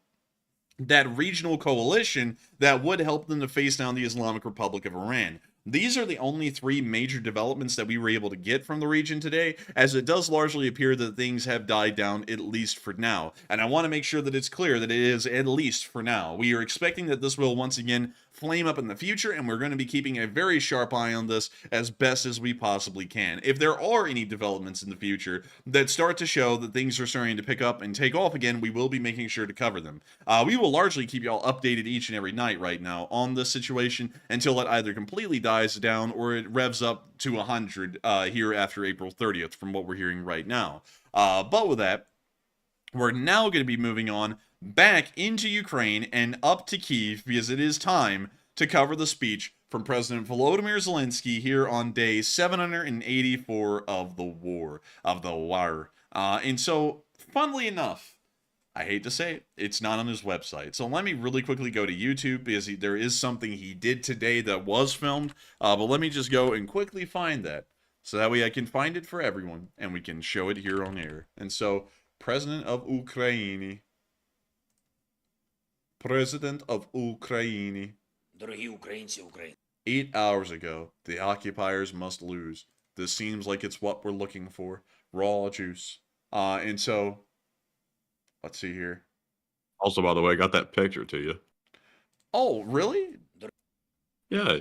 [SPEAKER 2] that regional coalition that would help them to face down the Islamic Republic of Iran. These are the only 3 major developments that we were able to get from the region today, as it does largely appear that things have died down, at least for now. And I want to make sure that it's clear that it is at least for now. We are expecting that this will once again flame up in the future, and we're going to be keeping a very sharp eye on this as best as we possibly can. If there are any developments in the future that start to show that things are starting to pick up and take off again, we will be making sure to cover them. We will largely keep y'all updated each and every night right now on this situation until it either completely dies down or it revs up to 100 here after April 30th from what we're hearing right now. But with that, we're now going to be moving on back into Ukraine and up to Kyiv, because it is time to cover the speech from President Volodymyr Zelenskyy here on day 784 of the war. And so, funnily enough, I hate to say it, it's not on his website. So let me really quickly go to YouTube, because there is something he did today that was filmed. But let me just go and quickly find that, so that way I can find it for everyone and we can show it here on air. And so, President of Ukraine.
[SPEAKER 5] Дорогі українці України.
[SPEAKER 2] 8 hours ago, the occupiers must lose. This seems like it's what we're looking for. Raw juice. And so, let's see here.
[SPEAKER 3] Also, by the way, I got that picture to you.
[SPEAKER 2] Oh, really?
[SPEAKER 3] Yeah.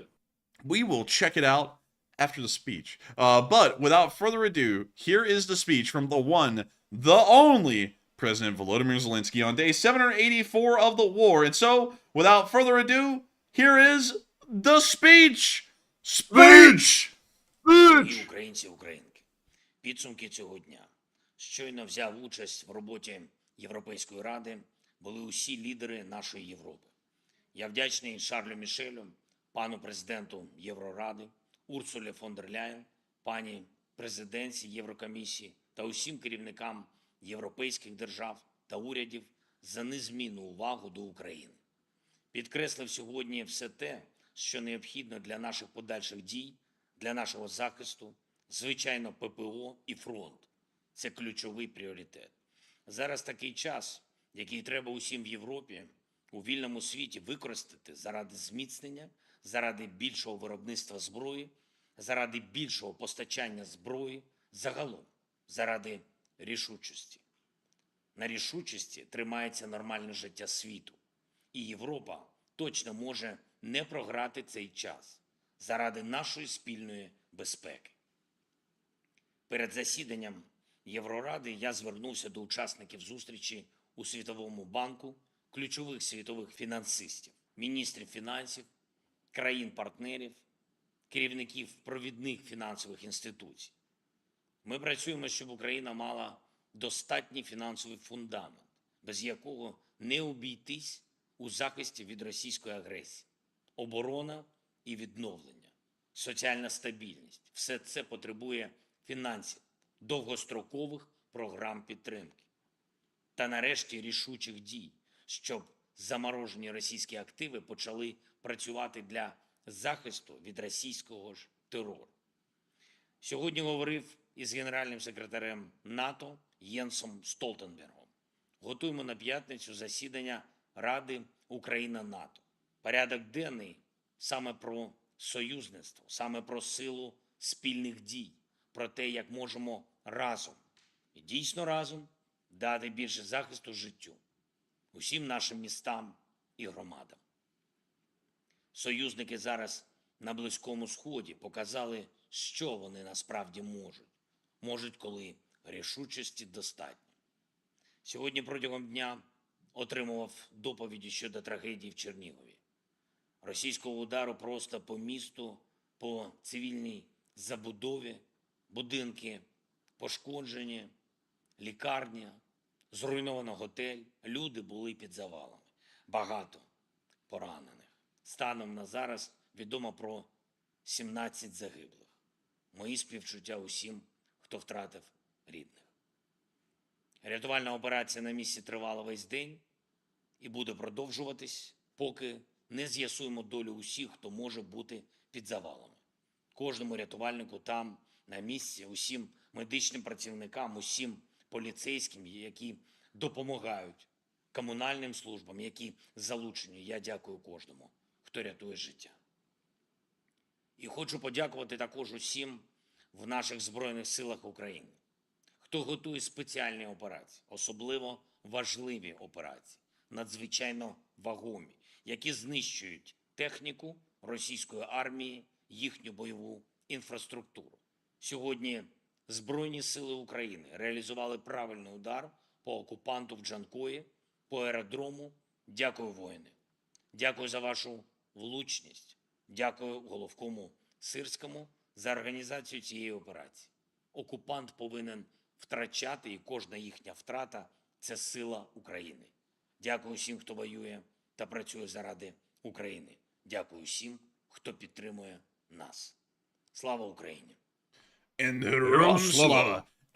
[SPEAKER 2] We will check it out after the speech. But without further ado, here is the speech from the one, the only President Volodymyr Zelenskyy on day 784 of the war. And so, without further ado, here is the speech. Speech!
[SPEAKER 5] Дорогі українці, українки. Підсумки цього дня. Щойно взяв участь в роботі Європейської Ради були усі лідери нашої Європи. Я вдячний Шарлю Мішелю, пану президенту Євроради, Урсулі фон дер Ляєн, пані президентці Єврокомісії та усім керівникам європейських держав та урядів за незмінну увагу до України. Підкреслив сьогодні все те, що необхідно для наших подальших дій, для нашого захисту, звичайно, ППО і фронт. Це ключовий пріоритет. Зараз такий час, який треба усім в Європі, у вільному світі використати заради зміцнення, заради більшого виробництва зброї, заради більшого постачання зброї, загалом, заради рішучості. На рішучості тримається нормальне життя світу. І Європа точно може не програти цей час заради нашої спільної безпеки. Перед засіданням Євроради я звернувся до учасників зустрічі у Світовому банку, ключових світових фінансистів, міністрів фінансів, країн-партнерів, керівників провідних фінансових інституцій. Ми працюємо, щоб Україна мала достатній фінансовий фундамент, без якого не обійтись у захисті від російської агресії. Оборона і відновлення, соціальна стабільність – все це потребує фінансів, довгострокових програм підтримки. Та нарешті рішучих дій, щоб заморожені російські активи почали працювати для захисту від російського ж терору. Сьогодні говорив із генеральним секретарем НАТО Єнсом Столтенбергом. Готуємо на п'ятницю засідання Ради Україна-НАТО. Порядок денний саме про союзництво, саме про силу спільних дій, про те, як можемо разом, і дійсно разом, дати більше захисту життю усім нашим містам і громадам. Союзники зараз на Близькому Сході показали, що вони насправді можуть. Можуть, коли рішучості достатньо. Сьогодні протягом дня отримував доповіді щодо трагедії в Чернігові. Російського удару просто по місту, по цивільній забудові, будинки пошкоджені, лікарня, зруйновано готель, люди були під завалами. Багато поранених. Станом на зараз відомо про 17 загиблих. Мої співчуття усім, хто втратив рідних. Рятувальна операція на місці тривала весь день і буде продовжуватись, поки не з'ясуємо долю усіх, хто може бути під завалами. Кожному рятувальнику там, на місці, усім медичним працівникам, усім поліцейським, які допомагають, комунальним службам, які залучені. Я дякую кожному, хто рятує життя. І хочу подякувати також усім в наших Збройних силах України, хто готує спеціальні операції, особливо важливі операції, надзвичайно вагомі, які знищують техніку російської армії, їхню бойову інфраструктуру. Сьогодні Збройні сили України реалізували правильний удар по окупанту в Джанкої, по аеродрому. Дякую, воїни. Дякую за вашу влучність. Дякую головкому Сирському за організацію цієї операції. Окупант повинен втрачати, і кожна їхня втрата – це сила України. Дякую всім, хто воює та працює заради України. Дякую всім, хто підтримує нас. Слава Україні!
[SPEAKER 2] And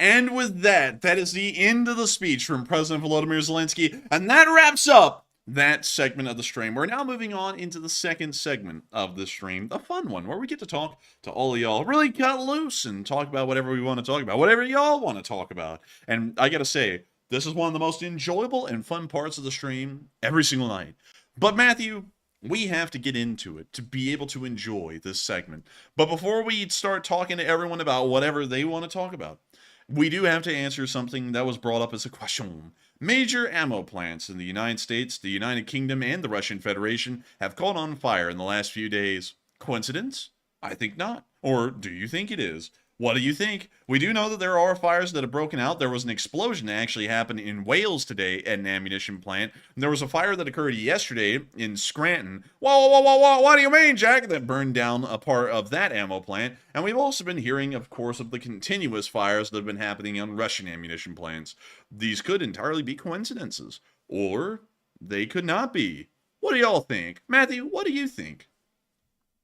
[SPEAKER 2] And with that, that is the end of the speech from President Volodymyr Zelenskyy, and that wraps up that segment of the stream. We're now moving on into the second segment of the stream, the fun one, where we get to talk to all of y'all, really cut loose and talk about whatever we want to talk about, whatever y'all want to talk about. And I gotta say, this is one of the most enjoyable and fun parts of the stream every single night. But Matthew, we have to get into it to be able to enjoy this segment. But before we start talking to everyone about whatever they want to talk about, we do have to answer something that was brought up as a question. Major ammo plants in the United States, the United Kingdom, and the Russian Federation have caught on fire in the last few days. Coincidence? I think not. Or do you think it is? What do you think? We do know that there are fires that have broken out. There was an explosion that actually happened in Wales today at an ammunition plant. And there was a fire that occurred yesterday in Scranton. Whoa, what do you mean, Jack? That burned down a part of that ammo plant. And we've also been hearing, of course, of the continuous fires that have been happening on Russian ammunition plants. These could entirely be coincidences. Or they could not be. What do y'all think? Matthew, what do you think?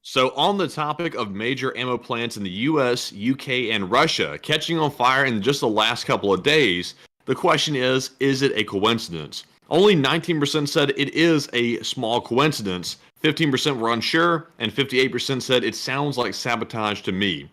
[SPEAKER 3] So on the topic of major ammo plants in the US, UK, and Russia catching on fire in just the last couple of days, the question is it a coincidence? Only 19% said it is a small coincidence, 15% were unsure, and 58% said it sounds like sabotage to me.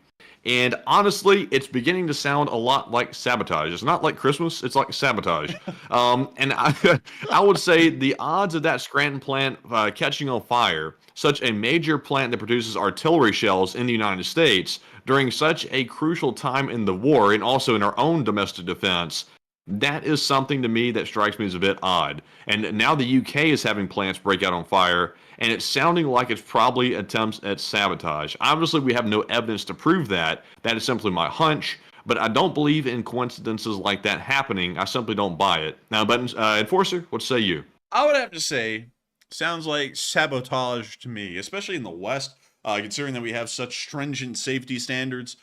[SPEAKER 3] And honestly, it's beginning to sound a lot like sabotage. It's not like Christmas, it's like sabotage. And I would say the odds of that Scranton plant catching on fire, such a major plant that produces artillery shells in the United States during such a crucial time in the war and also in our own domestic defense, that is something to me that strikes me as a bit odd. And now the UK is having plants break out on fire, and it's sounding like it's probably attempts at sabotage. Obviously, we have no evidence to prove that. That is simply my hunch, but I don't believe in coincidences like that happening. I simply don't buy it. Now, but Enforcer, what say you?
[SPEAKER 2] I would have to say, sounds like sabotage to me, especially in the West, considering that we have such stringent safety standards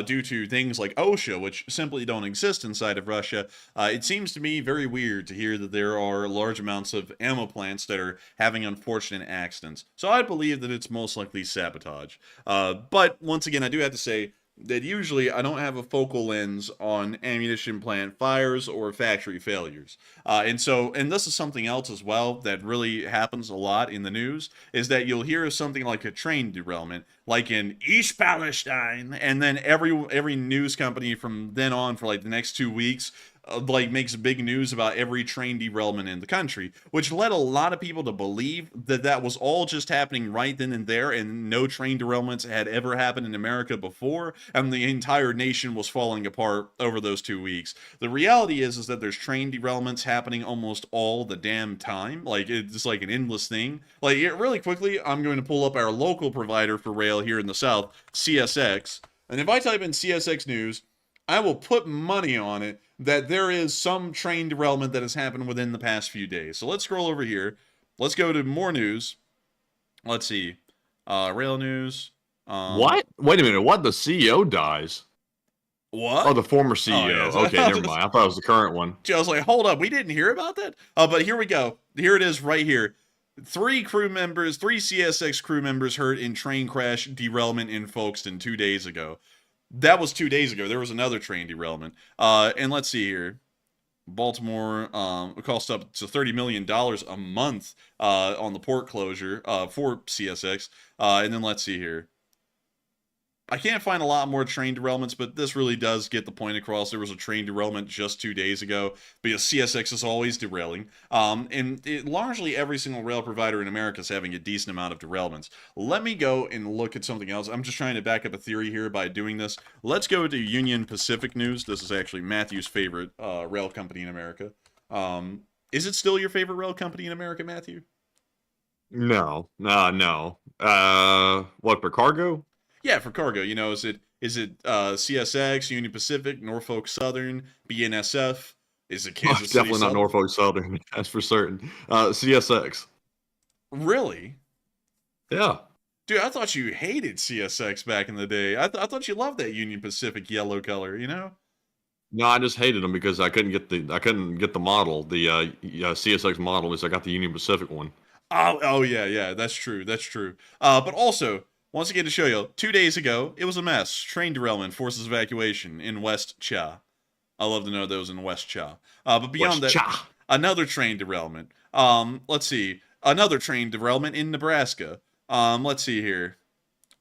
[SPEAKER 2] due to things like OSHA, which simply don't exist inside of Russia. It seems to me very weird to hear that there are large amounts of ammo plants that are having unfortunate accidents. So I believe that it's most likely sabotage. But once again, I do have to say that usually I don't have a focal lens on ammunition plant fires or factory failures. And this is something else as well that really happens a lot in the news, is that you'll hear something like a train derailment, like in East Palestine, and then every news company from then on for like the next 2 weeks like makes big news about every train derailment in the country, which led a lot of people to believe that that was all just happening right then and there, and no train derailments had ever happened in America before, and the entire nation was falling apart over those 2 weeks. The reality is that there's train derailments happening almost all the damn time. Like, it's like an endless thing. Like, really quickly, I'm going to pull up our local provider for rail here in the South, CSX, and if I type in CSX News, I will put money on it that there is some train derailment that has happened within the past few days. So let's scroll over here. Let's go to more news. Let's see. Rail news.
[SPEAKER 3] What? Wait a minute. What? The CEO dies?
[SPEAKER 2] What?
[SPEAKER 3] Oh, the former CEO.
[SPEAKER 2] yeah.
[SPEAKER 3] Okay, never mind. I thought it was the current one.
[SPEAKER 2] I was like, hold up. We didn't hear about that? But here we go. Here it is right here. 3 CSX crew members hurt in train crash derailment in Folkestone 2 days ago. That was 2 days ago. There was another train derailment. And let's see here. Baltimore cost up to $30 million a month on the port closure for CSX. And then let's see here. I can't find a lot more train derailments, but this really does get the point across. There was a train derailment just 2 days ago because CSX is always derailing. Largely every single rail provider in America is having a decent amount of derailments. Let me go and look at something else. I'm just trying to back up a theory here by doing this. Let's go to Union Pacific News. This is actually Matthew's favorite rail company in America. Is it still your favorite rail company in America, Matthew?
[SPEAKER 3] No. What, for cargo?
[SPEAKER 2] Yeah, for cargo, is it CSX, Union Pacific, Norfolk Southern, BNSF? Is it Kansas City
[SPEAKER 3] Definitely not Norfolk Southern, that's for certain. CSX.
[SPEAKER 2] Really?
[SPEAKER 3] Yeah.
[SPEAKER 2] Dude, I thought you hated CSX back in the day. I thought you loved that Union Pacific yellow color,
[SPEAKER 3] No, I just hated them because I couldn't get the model, the CSX model. At least I got the Union Pacific one.
[SPEAKER 2] Oh yeah, that's true. But also, once again, to show you, 2 days ago, it was a mess. Train derailment, forces evacuation in West Cha. I love to know that was in West Cha. But beyond that, another train derailment. Let's see. Another train derailment in Nebraska. Let's see here.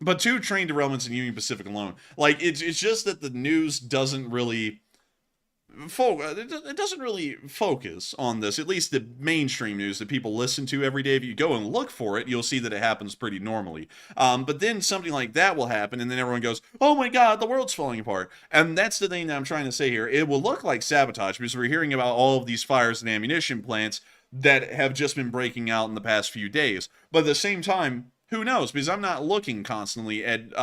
[SPEAKER 2] But 2 train derailments in Union Pacific alone. Like, it's just that the news doesn't really... It doesn't really focus on this, at least the mainstream news that people listen to every day. If you go and look for it, you'll see that it happens pretty normally. But then something like that will happen, and then everyone goes, oh my god, the world's falling apart. And that's the thing that I'm trying to say here. It will look like sabotage, because we're hearing about all of these fires in ammunition plants that have just been breaking out in the past few days. But at the same time, who knows? Because I'm not looking constantly at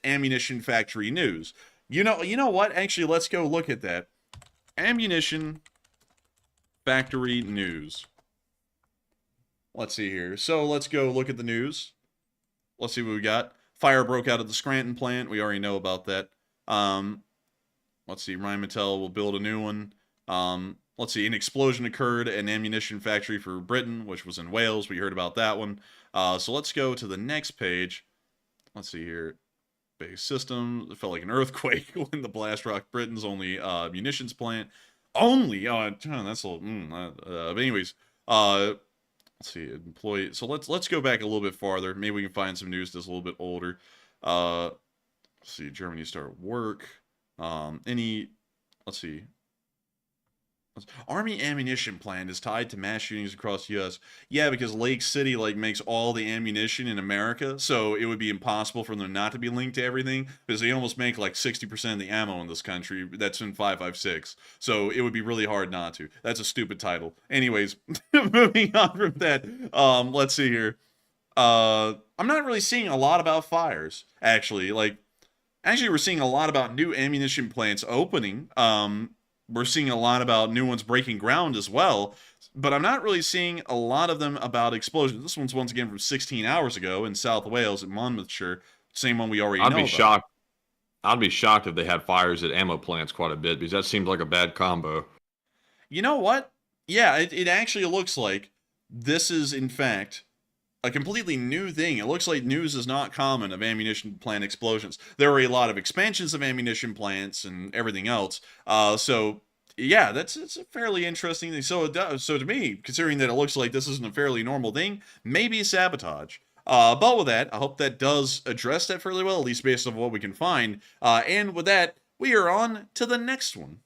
[SPEAKER 2] ammunition factory news. You know what? Actually, let's go look at that. Ammunition factory news. Let's see here. So let's go look at the news. Let's see what we got. Fire broke out at the Scranton plant. We already know about that. Let's see. Rheinmetall will build a new one. Let's see. An explosion occurred at an ammunition factory for Britain, which was in Wales. We heard about that one. So let's go to the next page. Let's see here. Base system. It felt like an earthquake when the blast rocked Britain's only munitions plant. Only? Oh, that's a little... but anyways, let's see. Employee. So let's go back a little bit farther. Maybe we can find some news that's a little bit older. Let's see. Germany start work. Let's see. Army ammunition plant is tied to mass shootings across the U.S. Yeah, because Lake City makes all the ammunition in America, so it would be impossible for them not to be linked to everything, because they almost make 60% of the ammo in this country that's in 5.56. So it would be really hard not to. That's a stupid title. Anyways, moving on from that, let's see here. I'm not really seeing a lot about fires, actually. Actually, we're seeing a lot about new ammunition plants opening. We're seeing a lot about new ones breaking ground as well, but I'm not really seeing a lot of them about explosions. This one's once again from 16 hours ago in South Wales at Monmouthshire, same one we already know about.
[SPEAKER 3] I'd be shocked if they had fires at ammo plants quite a bit, because that seems like a bad combo.
[SPEAKER 2] You know what? Yeah, it actually looks like this is, in fact, a completely new thing. It looks like news is not common of ammunition plant explosions. There are a lot of expansions of ammunition plants and everything else. So yeah, it's a fairly interesting thing. So to me, considering that it looks like this isn't a fairly normal thing, maybe sabotage. But with that, I hope that does address that fairly well, at least based on what we can find. And with that, we are on to the next one.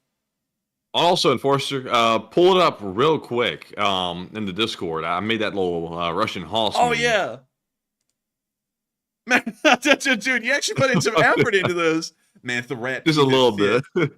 [SPEAKER 3] Also, Enforcer, pull it up real quick in the Discord. I made that little Russian Hoss
[SPEAKER 2] Oh,
[SPEAKER 3] meme.
[SPEAKER 2] yeah. Man, dude, you actually put in some effort into this. Man, if the rat
[SPEAKER 3] Just a
[SPEAKER 2] teeth
[SPEAKER 3] little
[SPEAKER 2] fit,
[SPEAKER 3] bit.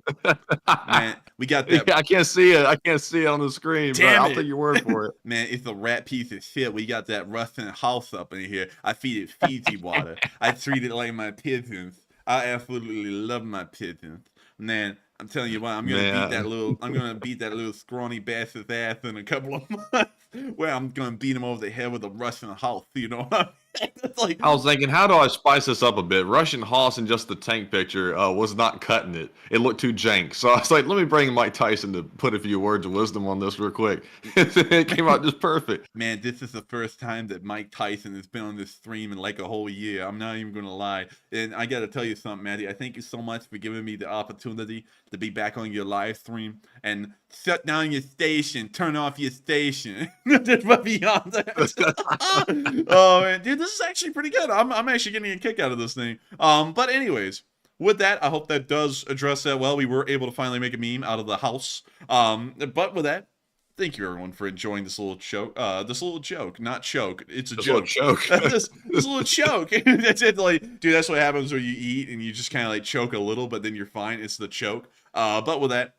[SPEAKER 2] man, we got that.
[SPEAKER 3] Yeah, I can't see it. I can't see it on the screen, but
[SPEAKER 2] Damn
[SPEAKER 3] I'll
[SPEAKER 2] it.
[SPEAKER 3] take your word for it.
[SPEAKER 2] Man, if the rat piece is fit, we got that Russian house up in here. I feed it Fiji water. I treat it like my pigeons. I absolutely love my pigeons. Man, I'm telling you what, I'm gonna beat that little scrawny bastard's ass in a couple of months. Where I'm gonna beat him over the head with a Russian house, you know? It's like,
[SPEAKER 3] I was thinking, how do I spice this up a bit? Russian Hoss in just the tank picture was not cutting it. It looked too jank. So I was like, let me bring Mike Tyson to put a few words of wisdom on this real quick. It came out just perfect.
[SPEAKER 2] man, this is the first time that Mike Tyson has been on this stream in like a whole year. I'm not even gonna lie. And I gotta tell you something, Maddie. I thank you so much for giving me the opportunity to be back on your live stream and shut down your station, turn off your station. But beyond that, oh man, dude, this is actually pretty good. I'm actually getting a kick out of this thing. But anyways, with that, I hope that does address that well. We were able to finally make a meme out of the house. But with that, thank you everyone for enjoying this little joke. This little joke, not choke. It's a joke. This little choke. That's it. Like, dude, that's what happens when you eat and you just kind of like choke a little, but then you're fine. It's the choke. But with that,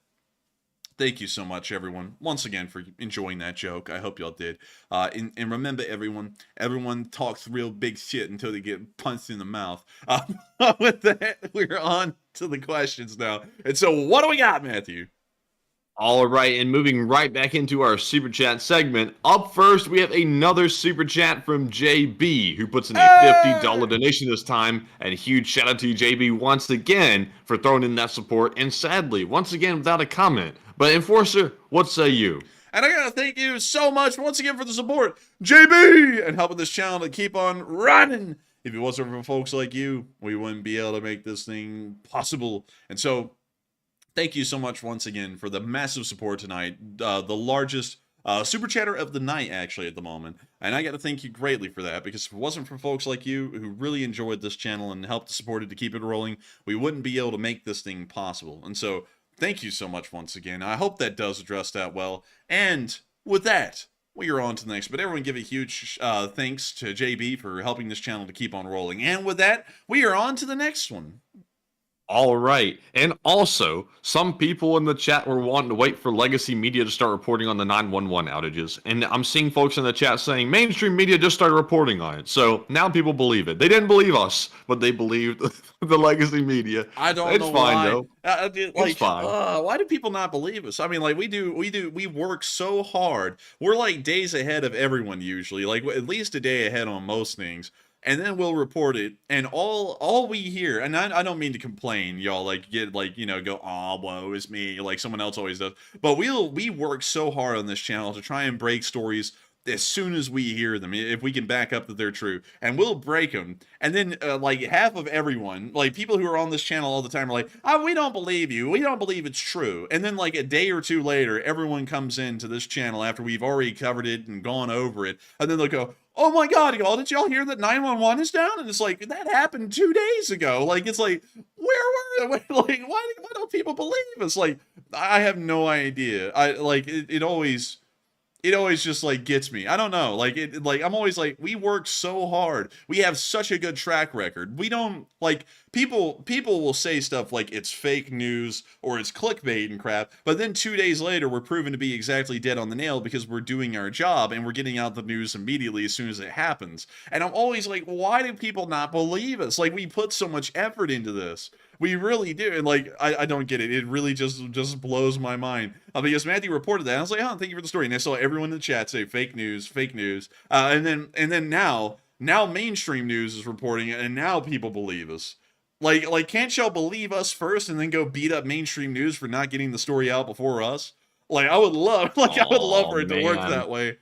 [SPEAKER 2] thank you so much, everyone, once again for enjoying that joke. I hope y'all did. And remember, everyone talks real big shit until they get punched in the mouth. With that, we're on to the questions now. And so, what do we got, Matthew?
[SPEAKER 3] All right, and moving right back into our super chat segment. Up first, we have another super chat from JB, who puts in a $50 donation this time. And huge shout out to you, JB, once again for throwing in that support. And sadly, once again, without a comment. But Enforcer, what say you?
[SPEAKER 2] And I gotta thank you so much once again for the support, JB, and helping this channel to keep on running. If it wasn't for folks like you, we wouldn't be able to make this thing possible. And so, thank you so much once again for the massive support tonight. The largest super chatter of the night, actually, at the moment. And I got to thank you greatly for that, because if it wasn't for folks like you who really enjoyed this channel and helped to support it to keep it rolling, we wouldn't be able to make this thing possible. And so, thank you so much once again. I hope that does address that well. And with that, we are on to the next. But everyone give a huge thanks to JB for helping this channel to keep on rolling. And with that, we are on to the next one.
[SPEAKER 3] All right. And also, some people in the chat were wanting to wait for legacy media to start reporting on the 911 outages. And I'm seeing folks in the chat saying mainstream media just started reporting on it. So now people believe it. They didn't believe us, but they believed the legacy media.
[SPEAKER 2] I don't know
[SPEAKER 3] fine,
[SPEAKER 2] why.
[SPEAKER 3] though.
[SPEAKER 2] It's
[SPEAKER 3] fine.
[SPEAKER 2] Why do people not believe us? I mean, like, we work so hard. We're like days ahead of everyone usually, like at least a day ahead on most things. And then we'll report it, and all we hear, and I don't mean to complain, y'all, like, get, like, you know, go, oh, woe is me, like someone else always does, but we work so hard on this channel to try and break stories as soon as we hear them, if we can back up that they're true, and we'll break them, and then, like, half of everyone, like, people who are on this channel all the time are like, oh, we don't believe you, we don't believe it's true, and then, like, a day or two later, everyone comes into this channel after we've already covered it and gone over it, and then they'll go, oh my god, y'all, did y'all hear that 911 is down? And it's like, that happened 2 days ago. Like, it's like, where were they? Like, why don't people believe us? Like, I have no idea. It always just, like, gets me. I don't know. Like, I'm always like, we work so hard. We have such a good track record. We don't, like, people will say stuff like it's fake news or it's clickbait and crap, but then 2 days later, we're proven to be exactly dead on the nail because we're doing our job and we're getting out the news immediately as soon as it happens. And I'm always like, why do people not believe us? Like, we put so much effort into this. We really do. And, like, I don't get it. It really just blows my mind. Because Matthew reported that. I was like, oh, thank you for the story. And I saw everyone in the chat say fake news, fake news. And then now mainstream news is reporting it, and now people believe us. Like, can't y'all believe us first and then go beat up mainstream news for not getting the story out before us? Like, I would love for it to work that way.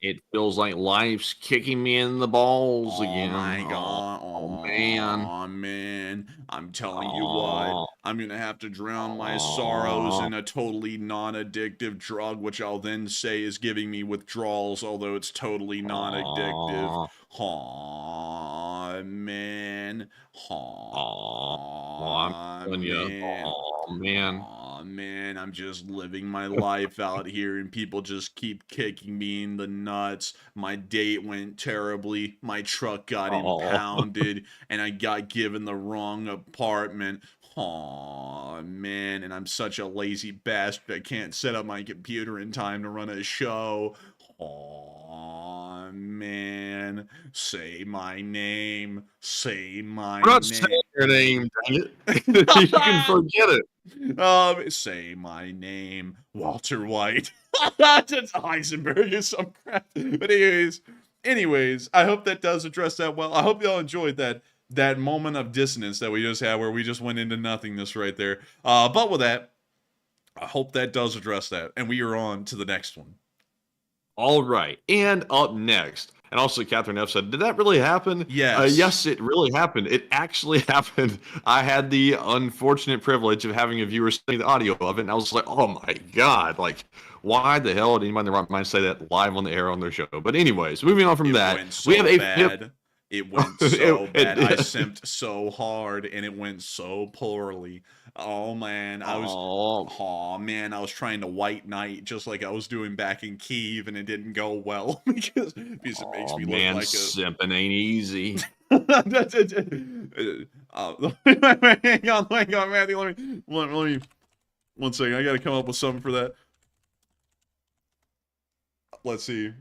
[SPEAKER 3] It feels like life's kicking me in the balls again.
[SPEAKER 2] Oh my god.
[SPEAKER 3] Oh man.
[SPEAKER 2] Oh man. I'm telling you what. I'm gonna have to drown my sorrows in a totally non-addictive drug, which I'll then say is giving me withdrawals, although it's totally non-addictive. Oh man.
[SPEAKER 3] I'm telling you. Oh man.
[SPEAKER 2] man, I'm just living my life out here and people just keep kicking me in the nuts. My date went terribly. My truck got
[SPEAKER 3] Oh,
[SPEAKER 2] impounded and I got given the wrong apartment. Aw, man, and I'm such a lazy bastard. I can't set up my computer in time to run a show. Aw, man. Say my name. Say my
[SPEAKER 3] we're not
[SPEAKER 2] name.
[SPEAKER 3] saying your name, dang it. You can forget it.
[SPEAKER 2] Say my name, Walter White. That's Heisenberg or some crap. But anyways, I hope that does address that well. I hope y'all enjoyed that moment of dissonance that we just had where we just went into nothingness right there. But with that, I hope that does address that. And we are on to the next one.
[SPEAKER 3] All right. And up next, and also Catherine F said, did that really happen?
[SPEAKER 2] Yes.
[SPEAKER 3] Yes, it really happened. It actually happened. I had the unfortunate privilege of having a viewer send me the audio of it, and I was like, oh my God, like, why the hell did anybody in the right mind say that live on the air on their show? But anyways, moving on from that,
[SPEAKER 2] Went so
[SPEAKER 3] we have a
[SPEAKER 2] bad. It went so bad. I
[SPEAKER 3] did.
[SPEAKER 2] simped so hard, and it went so poorly. Oh man, I was trying to white knight just like I was doing back in Kyiv, and it didn't go well because it makes
[SPEAKER 3] Oh
[SPEAKER 2] me
[SPEAKER 3] man,
[SPEAKER 2] look like a.
[SPEAKER 3] simping ain't easy.
[SPEAKER 2] Hang on, Matthew. Let me 1 second. I got to come up with something for that. Let's see.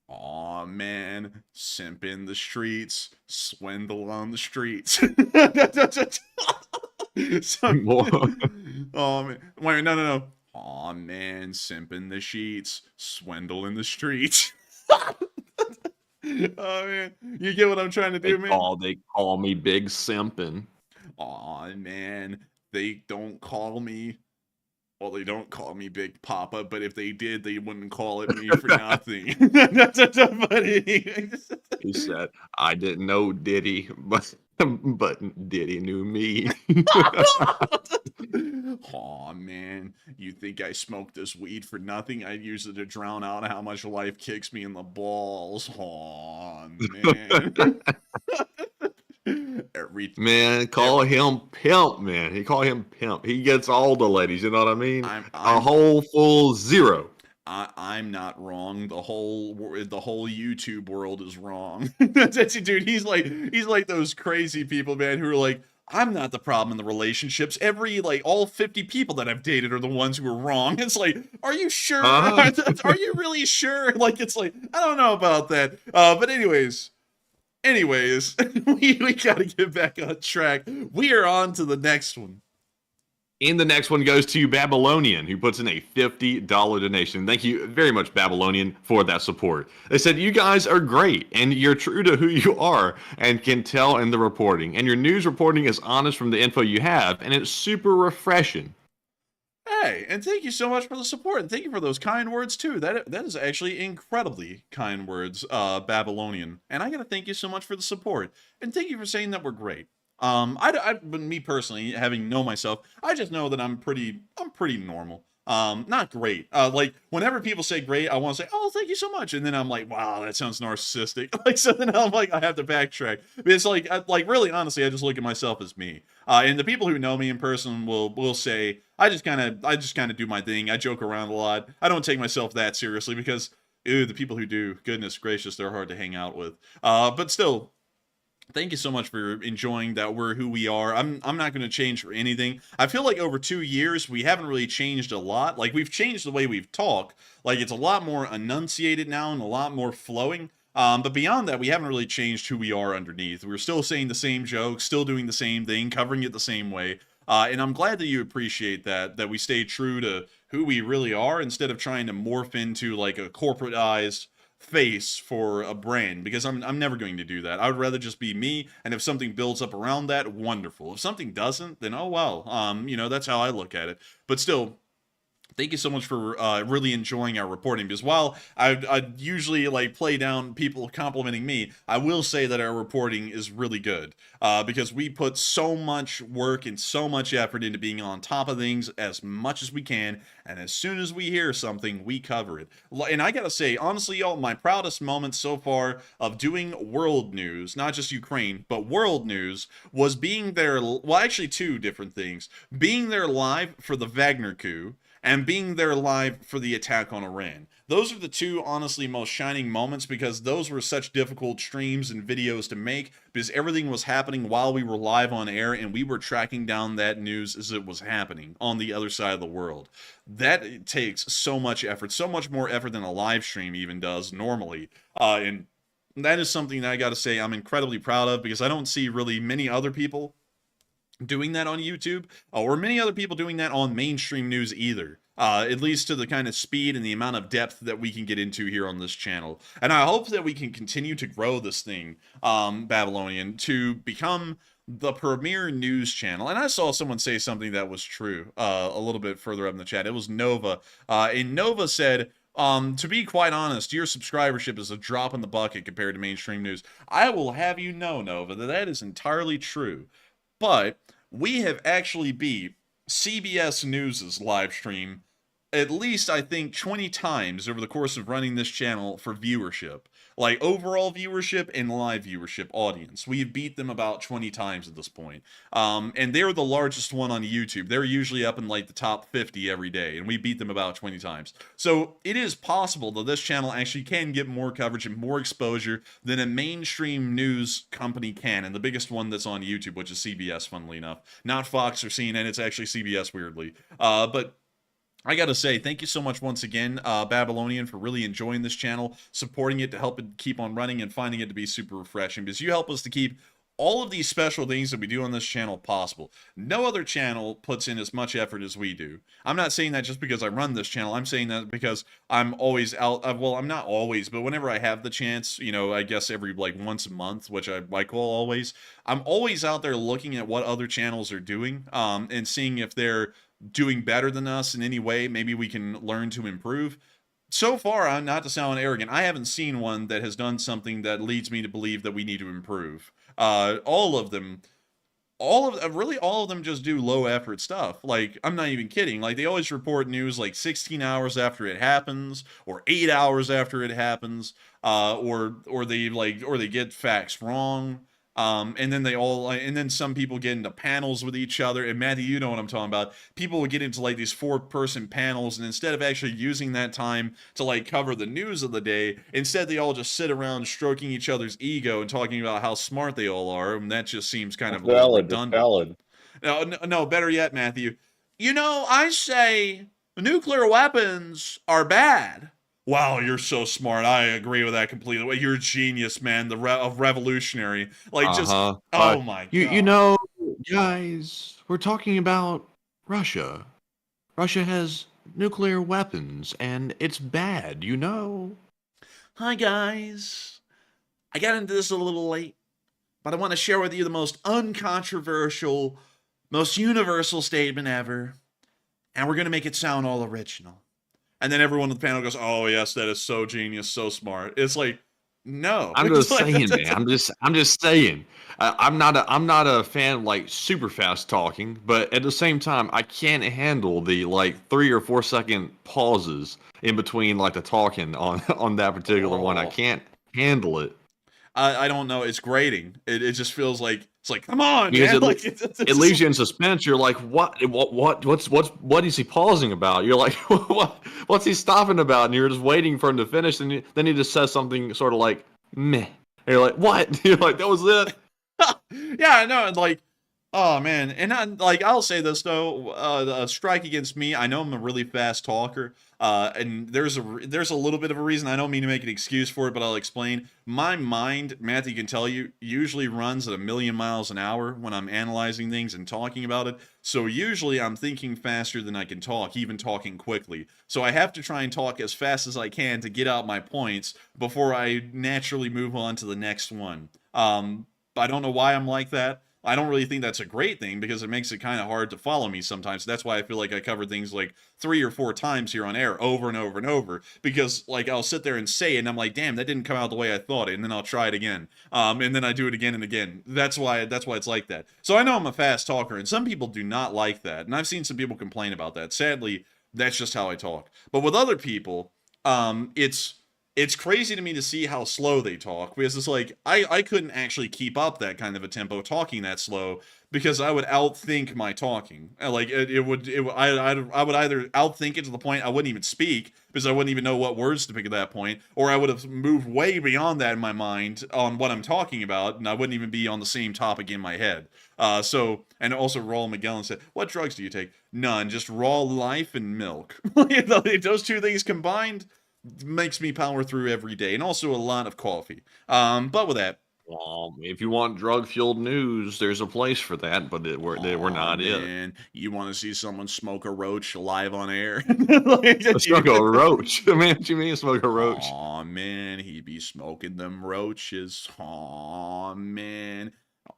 [SPEAKER 2] Aw, man. Simp in the streets. Swindle on the streets. Oh, man. Wait, no. Aw, man. Simp in the sheets. Swindle in the streets. Oh, man. You get what I'm trying to do, man?
[SPEAKER 3] They call me Big Simpin'.
[SPEAKER 2] Aw, man. They don't call me. Well, they don't call me Big Papa, but if they did, they wouldn't call it me for nothing.
[SPEAKER 3] He said, I didn't know Diddy, but Diddy knew me.
[SPEAKER 2] Aw, man. You think I smoked this weed for nothing? I'd use it to drown out how much life kicks me in the balls. Aw, man.
[SPEAKER 3] Man, call him pimp, man. He call him pimp. He gets all the ladies, you know what I mean? A whole full zero.
[SPEAKER 2] I'm not wrong. The whole YouTube world is wrong. Dude, he's like those crazy people, man, who are like, I'm not the problem in the relationships. All 50 people that I've dated are the ones who are wrong. It's like, are you sure? Are you really sure? Like, it's like, I don't know about that. But anyways, we gotta get back on track. We are on to the next one.
[SPEAKER 3] And the next one goes to Babylonian, who puts in a $50 donation. Thank you very much, Babylonian, for that support. They said, you guys are great, and you're true to who you are and can tell in the reporting. And your news reporting is honest from the info you have, and it's super refreshing.
[SPEAKER 2] Hey, and thank you so much for the support, and thank you for those kind words too. That is actually incredibly kind words, Babylonian. And I gotta thank you so much for the support, and thank you for saying that we're great. Me personally, having know myself, I just know that I'm pretty normal. Not great. Like whenever people say great, I want to say, oh, thank you so much, and then I'm like, wow, that sounds narcissistic. Like so, then I'm like, I have to backtrack. It's like, really, honestly, I just look at myself as me. And the people who know me in person will say, I just kind of do my thing. I joke around a lot. I don't take myself that seriously because, the people who do, goodness gracious, they're hard to hang out with. But still. Thank you so much for enjoying that we're who we are. I'm not going to change for anything. I feel like over 2 years, we haven't really changed a lot. Like, we've changed the way we've talked. Like, it's a lot more enunciated now and a lot more flowing. But beyond that, we haven't really changed who we are underneath. We're still saying the same jokes, still doing the same thing, covering it the same way. And I'm glad that you appreciate that we stay true to who we really are instead of trying to morph into, like, a corporatized face for a brand, because I'm never going to do that. I would rather just be me, and if something builds up around that, wonderful. If something doesn't, then oh well. That's how I look at it. But still, thank you so much for really enjoying our reporting, because while I usually like play down people complimenting me, I will say that our reporting is really good because we put so much work and so much effort into being on top of things as much as we can, and as soon as we hear something, we cover it. And I gotta say, honestly, y'all, my proudest moment so far of doing world news, not just Ukraine, but world news, was being there, well, actually two different things. Being there live for the Wagner coup, and being there live for the attack on Iran. Those are the two, honestly, most shining moments, because those were such difficult streams and videos to make, because everything was happening while we were live on air, and we were tracking down that news as it was happening on the other side of the world. That takes so much effort, so much more effort than a live stream even does normally. And that is something that I gotta say I'm incredibly proud of, because I don't see really many other people doing that on YouTube, or many other people doing that on mainstream news either. At least to the kind of speed and the amount of depth that we can get into here on this channel. And I hope that we can continue to grow this thing, Babylonian, to become the premier news channel. And I saw someone say something that was true a little bit further up in the chat. It was Nova. And Nova said, to be quite honest, your subscribership is a drop in the bucket compared to mainstream news. I will have you know, Nova, that that is entirely true. But we have actually beat CBS News' live stream at least, I think, 20 times over the course of running this channel for viewership. Like, overall viewership and live viewership audience. We've beat them about 20 times at this point. And they're the largest one on YouTube. They're usually up in, like, the top 50 every day, and we beat them about 20 times. So, it is possible that this channel actually can get more coverage and more exposure than a mainstream news company can, and the biggest one that's on YouTube, which is CBS, funnily enough. Not Fox or CNN, it's actually CBS, weirdly. But I gotta say, thank you so much once again, Babylonian, for really enjoying this channel, supporting it to help it keep on running, and finding it to be super refreshing, because you help us to keep all of these special things that we do on this channel possible. No other channel puts in as much effort as we do. I'm not saying that just because I run this channel. I'm saying that because I'm always out. Well, I'm not always, but whenever I have the chance, you know, I guess every like once a month, which I call always, I'm always out there looking at what other channels are doing, and seeing if they're doing better than us in any way. Maybe we can learn to improve. So far, I'm not to sound arrogant, I haven't seen one that has done something that leads me to believe that we need to improve. All of them just do low effort stuff. Like, I'm not even kidding. Like, they always report news like 16 hours after it happens, or 8 hours after it happens, or they get facts wrong. And then some people get into panels with each other. And Matthew, you know what I'm talking about. People will get into like these 4-person panels, and instead of actually using that time to like cover the news of the day, instead they all just sit around stroking each other's ego and talking about how smart they all are. And that just seems kind of a little redundant. No, better yet, Matthew. You know, I say nuclear weapons are bad. Wow, you're so smart. I agree with that completely. You're a genius, man. Revolutionary. Like, just, oh my God.
[SPEAKER 3] You know, guys, we're talking about Russia. Russia has nuclear weapons, and it's bad, you know?
[SPEAKER 2] Hi, guys. I got into this a little late, but I want to share with you the most uncontroversial, most universal statement ever, and we're going to make it sound all original. And then everyone on the panel goes, "Oh yes, that is so genius, so smart." It's like, no.
[SPEAKER 3] I'm just saying, man. I'm just saying. I'm not a fan of, like, super fast talking, but at the same time, I can't handle the like 3 or 4 second pauses in between like the talking on that particular one. I can't handle it.
[SPEAKER 2] I don't know. It's grating. It just feels like, it's like, come on,
[SPEAKER 3] because
[SPEAKER 2] man.
[SPEAKER 3] It leaves you in suspense. You're like, what is he pausing about? You're like, what's he stopping about? And you're just waiting for him to finish, and then he just says something sort of like, meh. And you're like, what? You're like, that was it.
[SPEAKER 2] Yeah, I know. Like, oh man. And I'll say this though, a strike against me. I know I'm a really fast talker. And there's a little bit of a reason. I don't mean to make an excuse for it, but I'll explain. My mind, Matthew can tell you, usually runs at 1,000,000 miles an hour when I'm analyzing things and talking about it. So usually I'm thinking faster than I can talk, even talking quickly. So I have to try and talk as fast as I can to get out my points before I naturally move on to the next one. I don't know why I'm like that. I don't really think that's a great thing because it makes it kind of hard to follow me sometimes. That's why I feel like I covered things like 3 or 4 times here on air over and over and over, because like I'll sit there and say it and I'm like, damn, that didn't come out the way I thought it, and then I'll try it again. And then I do it again and again. That's why it's like that. So I know I'm a fast talker, and some people do not like that. And I've seen some people complain about that. Sadly, that's just how I talk. But with other people, it's crazy to me to see how slow they talk, because it's like I couldn't actually keep up that kind of a tempo talking that slow, because I would outthink my talking. Like I would either outthink it to the point I wouldn't even speak because I wouldn't even know what words to pick at that point, or I would have moved way beyond that in my mind on what I'm talking about, and I wouldn't even be on the same topic in my head. And also Raul Magellan said, "What drugs do you take?" None, just raw life and milk. Those two things combined makes me power through every day, and also a lot of coffee. But with that,
[SPEAKER 3] if you want drug-fueled news, there's a place for that, but we're not it.
[SPEAKER 2] Man, you want to see someone smoke a roach live on air?
[SPEAKER 3] Smoke a roach? Man, what you mean smoke a roach?
[SPEAKER 2] Aw, man, he be smoking them roaches. Aw, man.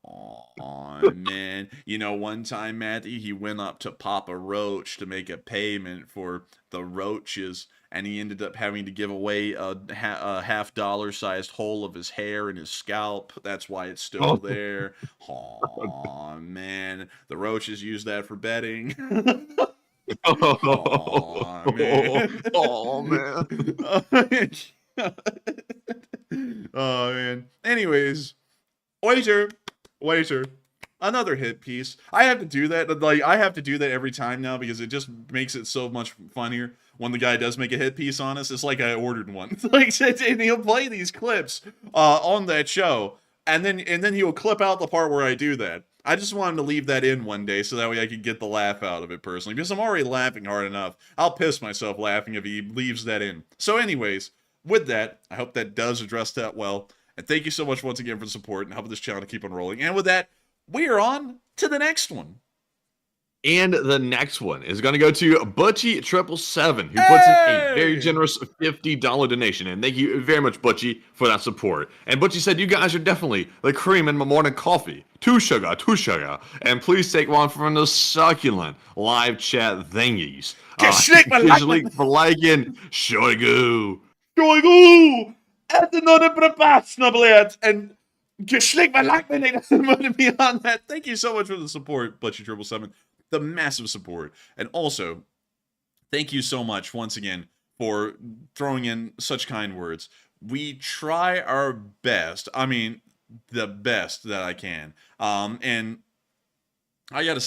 [SPEAKER 2] Aw, man. You know, one time, Matthew, he went up to Papa Roach to make a payment for the roaches, and he ended up having to give away a $50 sized hole of his hair and his scalp. That's why it's still there. Aw, man. The roaches use that for betting. Aw, man.
[SPEAKER 3] Oh, man.
[SPEAKER 2] Oh, man. Anyways, waiter. Another hit piece. I have to do that. Like, I have to do that every time now because it just makes it so much funnier when the guy does make a hit piece on us. It's like I ordered one. Like, and he'll play these clips on that show, and then he'll clip out the part where I do that. I just want him to leave that in one day so that way I can get the laugh out of it personally, because I'm already laughing hard enough. I'll piss myself laughing if he leaves that in. So anyways, with that, I hope that does address that well. And thank you so much once again for the support and helping this channel to keep on rolling. And with that, we are on to the next one.
[SPEAKER 3] And the next one is going to go to Butchie777, who puts in a very generous $50 donation. And thank you very much, Butchie, for that support. And Butchie said, "You guys are definitely the cream in my morning coffee. Two sugar. And please take one from the succulent live chat thingies. Link for liking Shoigu.
[SPEAKER 2] Äter någon prepassnablet and geschlägt my like beyond that. Thank you so much for the support, Butchie777. The massive support. And also, thank you so much once again for throwing in such kind words. We try our best. I mean, the best that I can. And I gotta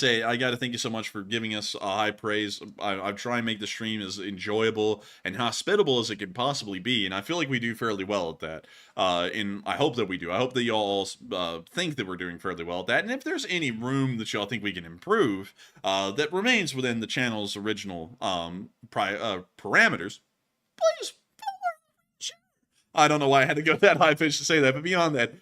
[SPEAKER 2] thank you so much for giving us a high praise. I try and make the stream as enjoyable and hospitable as it can possibly be, and I feel like we do fairly well at that. And I hope that we do. I hope that y'all think that we're doing fairly well at that. And if there's any room that y'all think we can improve, that remains within the channel's original parameters, please. I don't know why I had to go that high pitch to say that, but beyond that,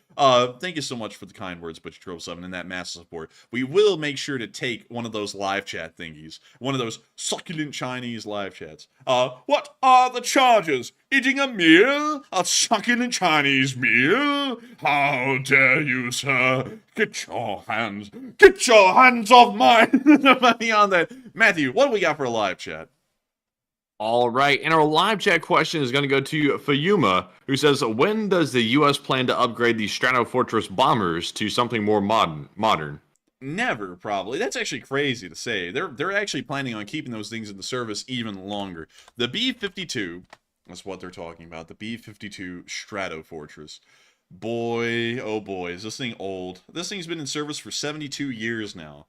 [SPEAKER 2] thank you so much for the kind words, Butchie777, and that massive support. We will make sure to take one of those live chat thingies, one of those succulent Chinese live chats. What are the charges? Eating a meal? A succulent Chinese meal? How dare you, sir? Get your hands off mine! Beyond that, Matthew, what do we got for a live chat?
[SPEAKER 3] All right, and our live chat question is going to go to Fayuma, who says, "When does the U.S. plan to upgrade the Stratofortress bombers to something more modern?"
[SPEAKER 2] Never, probably. That's actually crazy to say. They're actually planning on keeping those things in the service even longer. The B-52, that's what they're talking about, the B-52 Stratofortress. Boy, oh boy, is this thing old. This thing's been in service for 72 years now.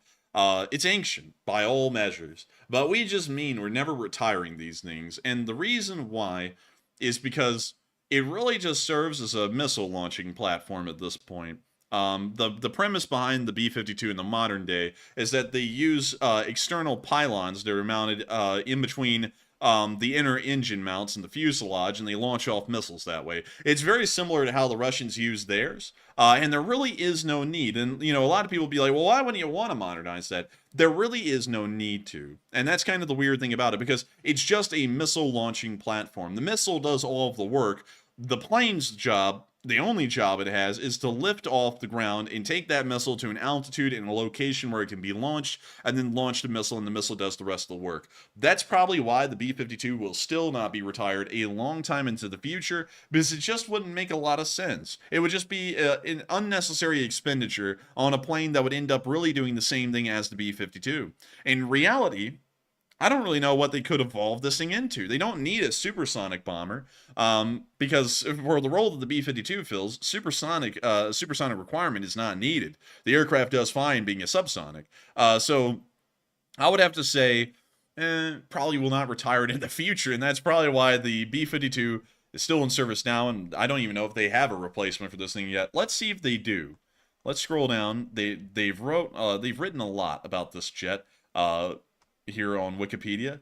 [SPEAKER 2] It's ancient by all measures, but we just mean we're never retiring these things, and the reason why is because it really just serves as a missile launching platform at this point. The premise behind the B-52 in the modern day is that they use external pylons that are mounted in between the inner engine mounts and the fuselage, and they launch off missiles that way. It's very similar to how the Russians use theirs, and there really is no need. And, you know, a lot of people be like, well, why wouldn't you want to modernize that? There really is no need to. And that's kind of the weird thing about it, because it's just a missile launching platform. The missile does all of the work. The plane's job the only job it has is to lift off the ground and take that missile to an altitude and a location where it can be launched, and then launch the missile, and the missile does the rest of the work. That's probably why the B-52 will still not be retired a long time into the future, because it just wouldn't make a lot of sense. It would just be an unnecessary expenditure on a plane that would end up really doing the same thing as the B-52. In reality, I don't really know what they could evolve this thing into. They don't need a supersonic bomber, because for the role that the B-52 fills, supersonic requirement is not needed. The aircraft does fine being a subsonic. So I would have to say, probably will not retire it in the future, and that's probably why the B-52 is still in service now, and I don't even know if they have a replacement for this thing yet. Let's see if they do. Let's scroll down. They've written a lot about this jet. Here on Wikipedia,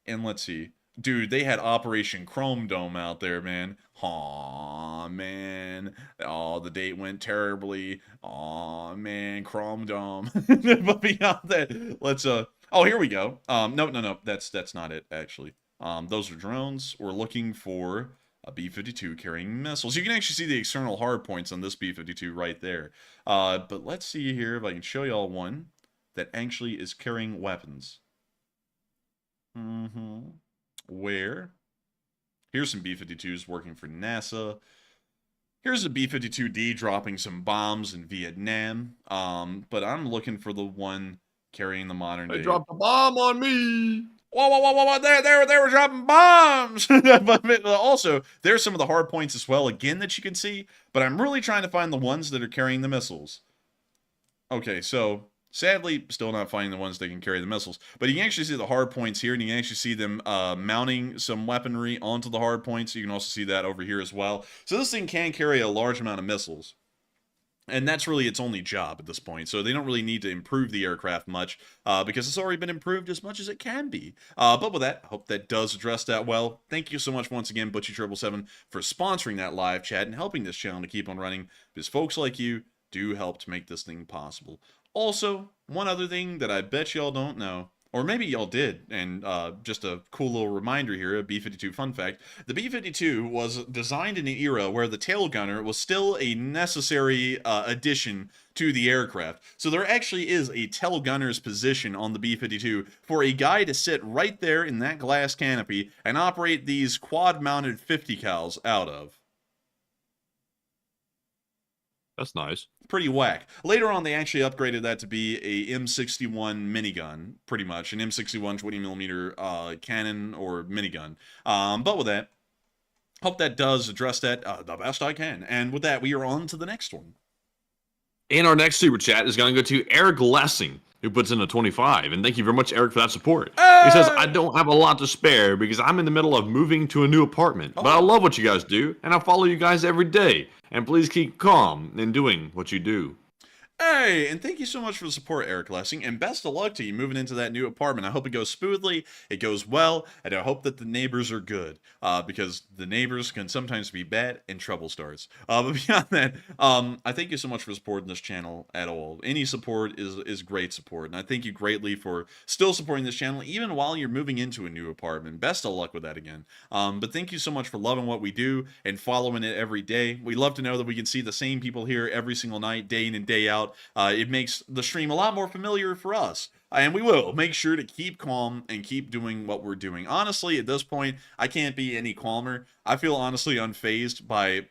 [SPEAKER 2] and let's see, dude, they had Operation Chrome Dome out there, man. Aw, man. Oh, the date went terribly. Aw, man, Chrome Dome. But beyond that, let's oh, here we go. No, that's not it, actually. Those are drones. We're looking for a B-52 carrying missiles. You can actually see the external hard points on this B-52 right there. But let's see here if I can show y'all one that actually is carrying weapons. Where? Here's some B-52s working for NASA. Here's a B-52D dropping some bombs in Vietnam. But I'm looking for the one carrying the modern day.
[SPEAKER 3] They dropped a bomb on me.
[SPEAKER 2] Whoa! They were dropping bombs. But also, there's some of the hard points as well, again, that you can see. But I'm really trying to find the ones that are carrying the missiles. Okay, so sadly, still not finding the ones that can carry the missiles. But you can actually see the hard points here, and you can actually see them mounting some weaponry onto the hard points. You can also see that over here as well. So this thing can carry a large amount of missiles. And that's really its only job at this point. So they don't really need to improve the aircraft much, because it's already been improved as much as it can be. But with that, I hope that does address that well. Thank you so much once again, Butchie777, for sponsoring that live chat and helping this channel to keep on running, because folks like you do help to make this thing possible. Also, one other thing that I bet y'all don't know, or maybe y'all did, and just a cool little reminder here, a B-52 fun fact. The B-52 was designed in an era where the tail gunner was still a necessary addition to the aircraft. So there actually is a tail gunner's position on the B-52 for a guy to sit right there in that glass canopy and operate these quad-mounted 50 cals out of.
[SPEAKER 3] That's nice.
[SPEAKER 2] Pretty whack. Later on, they actually upgraded that to be a M61 minigun, pretty much. An M61 20mm cannon or minigun. But with that, hope that does address that the best I can. And with that, we are on to the next one.
[SPEAKER 3] And our next super chat is going to go to Eric Lessing, who puts in a 25. And thank you very much, Eric, for that support. He says, I don't have a lot to spare because I'm in the middle of moving to a new apartment. But I love what you guys do, and I follow you guys every day. And please keep calm in doing what you do.
[SPEAKER 2] Hey, and thank you so much for the support, Eric Lessing, and best of luck to you moving into that new apartment. I hope it goes smoothly, it goes well, and I hope that the neighbors are good, because the neighbors can sometimes be bad and trouble starts. But beyond that, I thank you so much for supporting this channel at all. Any support is great support, and I thank you greatly for still supporting this channel, even while you're moving into a new apartment. Best of luck with that again. But thank you so much for loving what we do and following it every day. We love to know that we can see the same people here every single night, day in and day out. It makes the stream a lot more familiar for us. And we will make sure to keep calm and keep doing what we're doing. Honestly, at this point, I can't be any calmer. I feel honestly unfazed by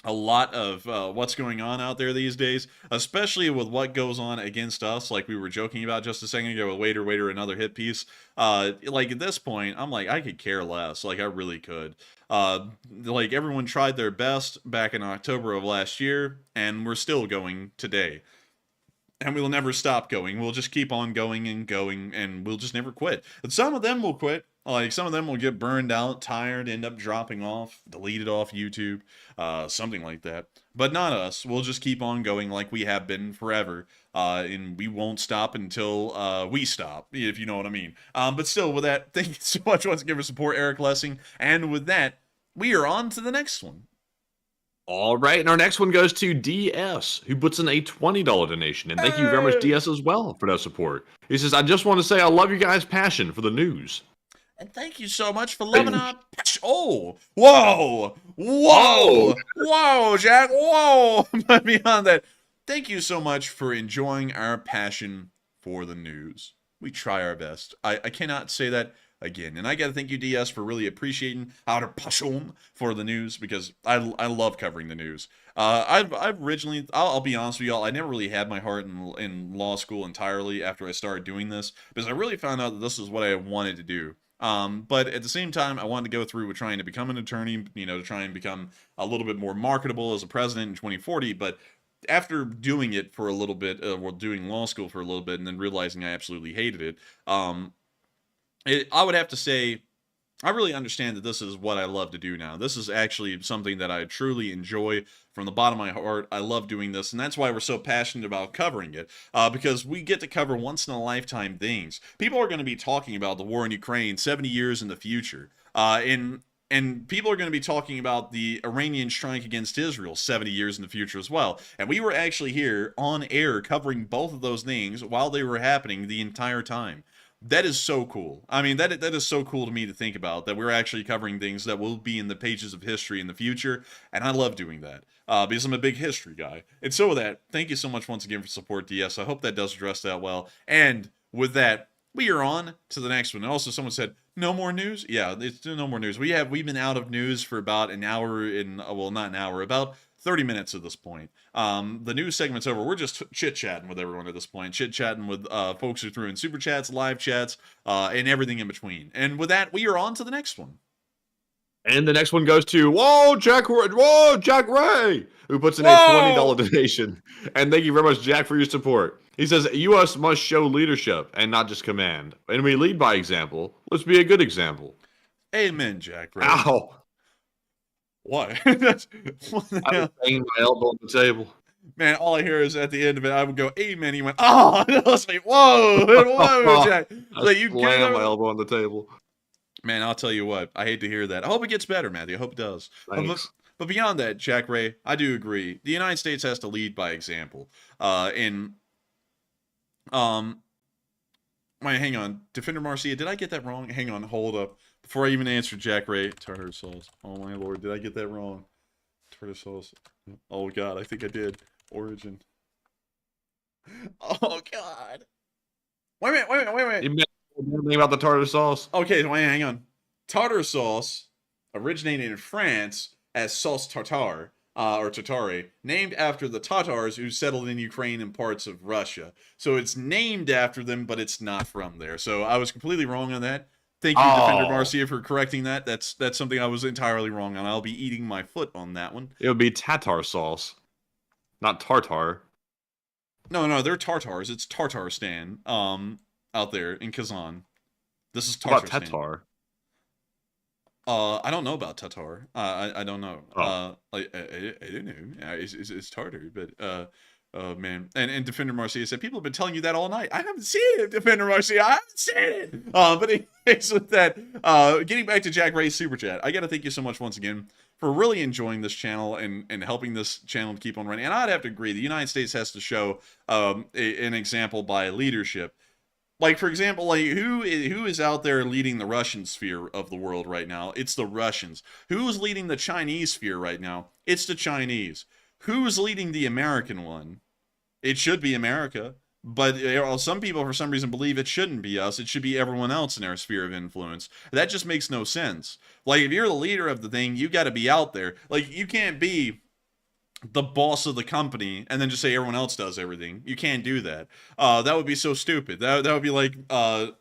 [SPEAKER 2] a lot of what's going on out there these days, especially with what goes on against us, like we were joking about just a second ago with Waiter, another hit piece. Like at this point, I'm like, I could care less. Like I really could. Like everyone tried their best back in October of last year, and we're still going today. And we'll never stop going. We'll just keep on going, and we'll just never quit. And some of them will quit. Like, some of them will get burned out, tired, end up dropping off, deleted off YouTube, something like that. But not us. We'll just keep on going like we have been forever. And we won't stop until we stop, if you know what I mean. But still, with that, thank you so much once again for support, Eric Lessing. And with that, we are on to the next one.
[SPEAKER 3] All right, and our next one goes to DS, who puts in a $20 donation. And thank you very much, DS, as well, for that support. He says, I just want to say I love you guys' passion for the news.
[SPEAKER 2] And thank you so much for loving our passion. Oh, whoa, Jack, whoa. But beyond that, thank you so much for enjoying our passion for the news. We try our best. I cannot say that again. And I got to thank you, DS, for really appreciating our passion for the news, because I love covering the news. I've originally, I'll be honest with y'all, I never really had my heart in law school entirely after I started doing this, because I really found out that this is what I wanted to do. But at the same time, I wanted to go through with trying to become an attorney, you know, to try and become a little bit more marketable as a president in 2040. But after doing it for a little bit, well, doing law school for a little bit, and then realizing I absolutely hated it, I would have to say, I really understand that this is what I love to do now. This is actually something that I truly enjoy from the bottom of my heart. I love doing this, and that's why we're so passionate about covering it, because we get to cover once-in-a-lifetime things. People are going to be talking about the war in Ukraine 70 years in the future, and people are going to be talking about the Iranian strike against Israel 70 years in the future as well. And we were actually here on air covering both of those things while they were happening the entire time. That is so cool. I mean, that is so cool to me to think about, that we're actually covering things that will be in the pages of history in the future, and I love doing that, because I'm a big history guy. And so with that, thank you so much once again for support, DS. I hope that does address that well. And with that, we are on to the next one. And also, someone said, no more news? Yeah, it's no more news. We've been out of news for about an hour, well, not an hour, about 30 minutes at this point. The news segment's over. We're just chit-chatting with everyone at this point. Chit-chatting with folks who threw in super chats, live chats, and everything in between. And with that, we are on to the next one.
[SPEAKER 3] And the next one goes to, Jack Ray, who puts in a $20 donation. And thank you very much, Jack, for your support. He says, U.S. must show leadership and not just command. And we lead by example. Let's be a good example.
[SPEAKER 2] Amen, Jack Ray.
[SPEAKER 3] Ow.
[SPEAKER 2] What?
[SPEAKER 3] I was banging my elbow on the table.
[SPEAKER 2] Man, all I hear is at the end of it, I would go, amen. He went, oh, and I was like, whoa, Jack.
[SPEAKER 3] Like, you slammed my elbow on the table.
[SPEAKER 2] Man, I'll tell you what, I hate to hear that. I hope it gets better, Matthew. I hope it does. But beyond that, Jack Ray, I do agree. The United States has to lead by example. Wait, hang on. Defender Marcia, did I get that wrong? Hang on, hold up. Before I even answer Jack Ray, tartar sauce. Oh my lord, did I get that wrong? Tartar sauce. Oh god, I think I did. Origin. Oh god. Wait a minute.
[SPEAKER 3] You meant anything about the tartar sauce?
[SPEAKER 2] Okay, wait, hang on. Tartar sauce originated in France as sauce tartare, or tartare, named after the Tatars who settled in Ukraine and parts of Russia. So it's named after them, but it's not from there. So I was completely wrong on that. Thank you, Defender Marcia, for correcting that. That's something I was entirely wrong on. I'll be eating my foot on that one.
[SPEAKER 3] It would be tatar sauce, not tartar.
[SPEAKER 2] No, they're Tartars. It's Tartarstan, out there in Kazan. This is Tartarstan.
[SPEAKER 3] About Tatar?
[SPEAKER 2] I don't know about Tatar. I don't know. I don't know. It's Tartar, but man. And Defender Marcia said, people have been telling you that all night. I haven't seen it, Defender Marcia. I haven't seen it. But anyways, with that, getting back to Jack Ray's Super Chat, I got to thank you so much once again for really enjoying this channel and helping this channel to keep on running. And I'd have to agree, the United States has to show an example by leadership. Like, for example, like who is out there leading the Russian sphere of the world right now? It's the Russians. Who's leading the Chinese sphere right now? It's the Chinese. Who's leading the American one? It should be America. But some people, for some reason, believe it shouldn't be us. It should be everyone else in our sphere of influence. That just makes no sense. Like, if you're the leader of the thing, you got to be out there. Like, you can't be the boss of the company and then just say everyone else does everything. You can't do that. That would be so stupid. That would be like, let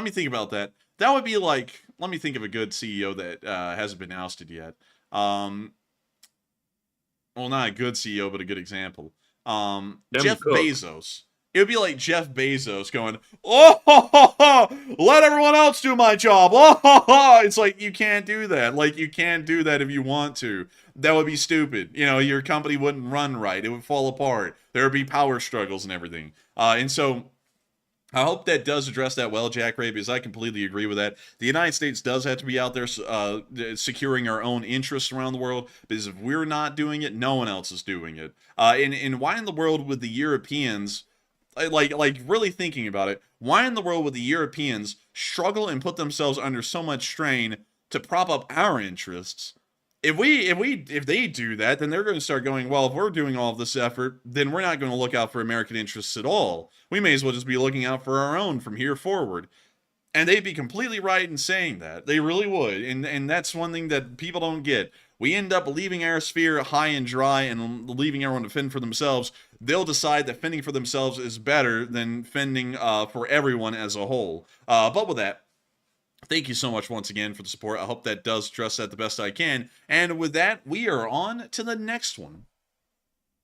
[SPEAKER 2] me think about that. That would be like, let me think of a good CEO that hasn't been ousted yet. Well, not a good CEO, but a good example. Jeff Bezos. It would be like Jeff Bezos going, let everyone else do my job. It's like, you can't do that. Like, you can't do that if you want to. That would be stupid. You know, your company wouldn't run right. It would fall apart. There would be power struggles and everything. And so I hope that does address that well, Jack Ray, because I completely agree with that. The United States does have to be out there securing our own interests around the world, because if we're not doing it, no one else is doing it. And why in the world would the Europeans, like really thinking about it, why in the world would the Europeans struggle and put themselves under so much strain to prop up our interests. If they do that, then they're going to start going, well, if we're doing all of this effort, then we're not going to look out for American interests at all. We may as well just be looking out for our own from here forward. And they'd be completely right in saying that. They really would. And that's one thing that people don't get. We end up leaving our sphere high and dry and leaving everyone to fend for themselves. They'll decide that fending for themselves is better than fending for everyone as a whole. But with that, thank you so much once again for the support. I hope that does address that the best I can. And with that, we are on to the next one.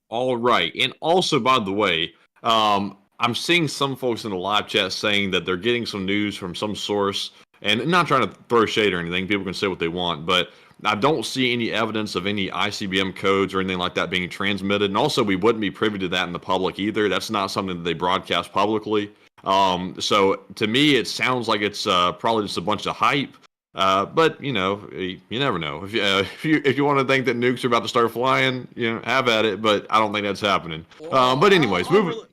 [SPEAKER 3] All right. And also, by the way, I'm seeing some folks in the live chat saying that they're getting some news from some source, and not trying to throw shade or anything. People can say what they want, but I don't see any evidence of any ICBM codes or anything like that being transmitted. And also, we wouldn't be privy to that in the public either. That's not something that they broadcast publicly. So to me, it sounds like it's probably just a bunch of hype. But you know, you never know. If you want to think that nukes are about to start flying, you know, have at it. But I don't think that's happening. But anyways,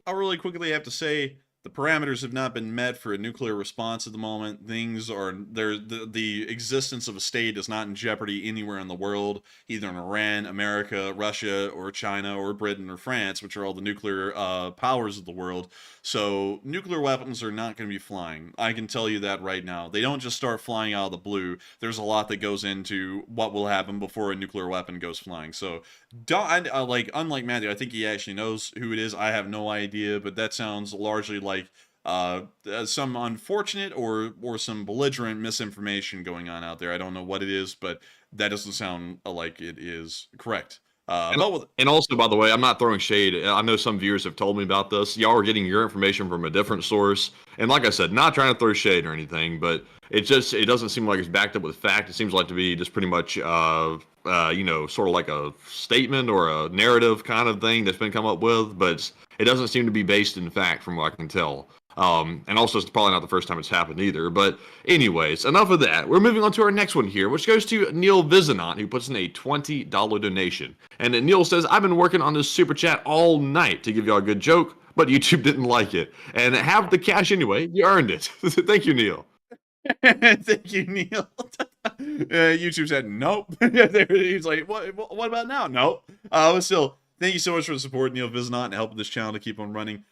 [SPEAKER 2] I'll really quickly have to say the parameters have not been met for a nuclear response at the moment. Things are there. The existence of a state is not in jeopardy anywhere in the world, either in Iran, America, Russia, or China, or Britain, or France, which are all the nuclear powers of the world. So nuclear weapons are not going to be flying. I can tell you that right now. They don't just start flying out of the blue. There's a lot that goes into what will happen before a nuclear weapon goes flying. So, unlike Matthew, I think he actually knows who it is. I have no idea, but that sounds largely like some unfortunate or some belligerent misinformation going on out there. I don't know what it is, but that doesn't sound like it is correct.
[SPEAKER 3] And also, by the way, I'm not throwing shade. I know some viewers have told me about this. Y'all are getting your information from a different source. And like I said, not trying to throw shade or anything, but it doesn't seem like it's backed up with fact. It seems like to be just pretty much, sort of like a statement or a narrative kind of thing that's been come up with, but it doesn't seem to be based in fact from what I can tell. And also, it's probably not the first time it's happened either. But anyways, enough of that. We're moving on to our next one here, which goes to Neil Vizanant, who puts in a $20 donation. And Neil says, I've been working on this super chat all night to give y'all a good joke, but YouTube didn't like it. And have the cash anyway. You earned it. Thank you, Neil.
[SPEAKER 2] Thank you, Neil. YouTube said, nope. He's like, what about now? Nope. But still, thank you so much for the support, Neil Vizanant, and helping this channel to keep on running.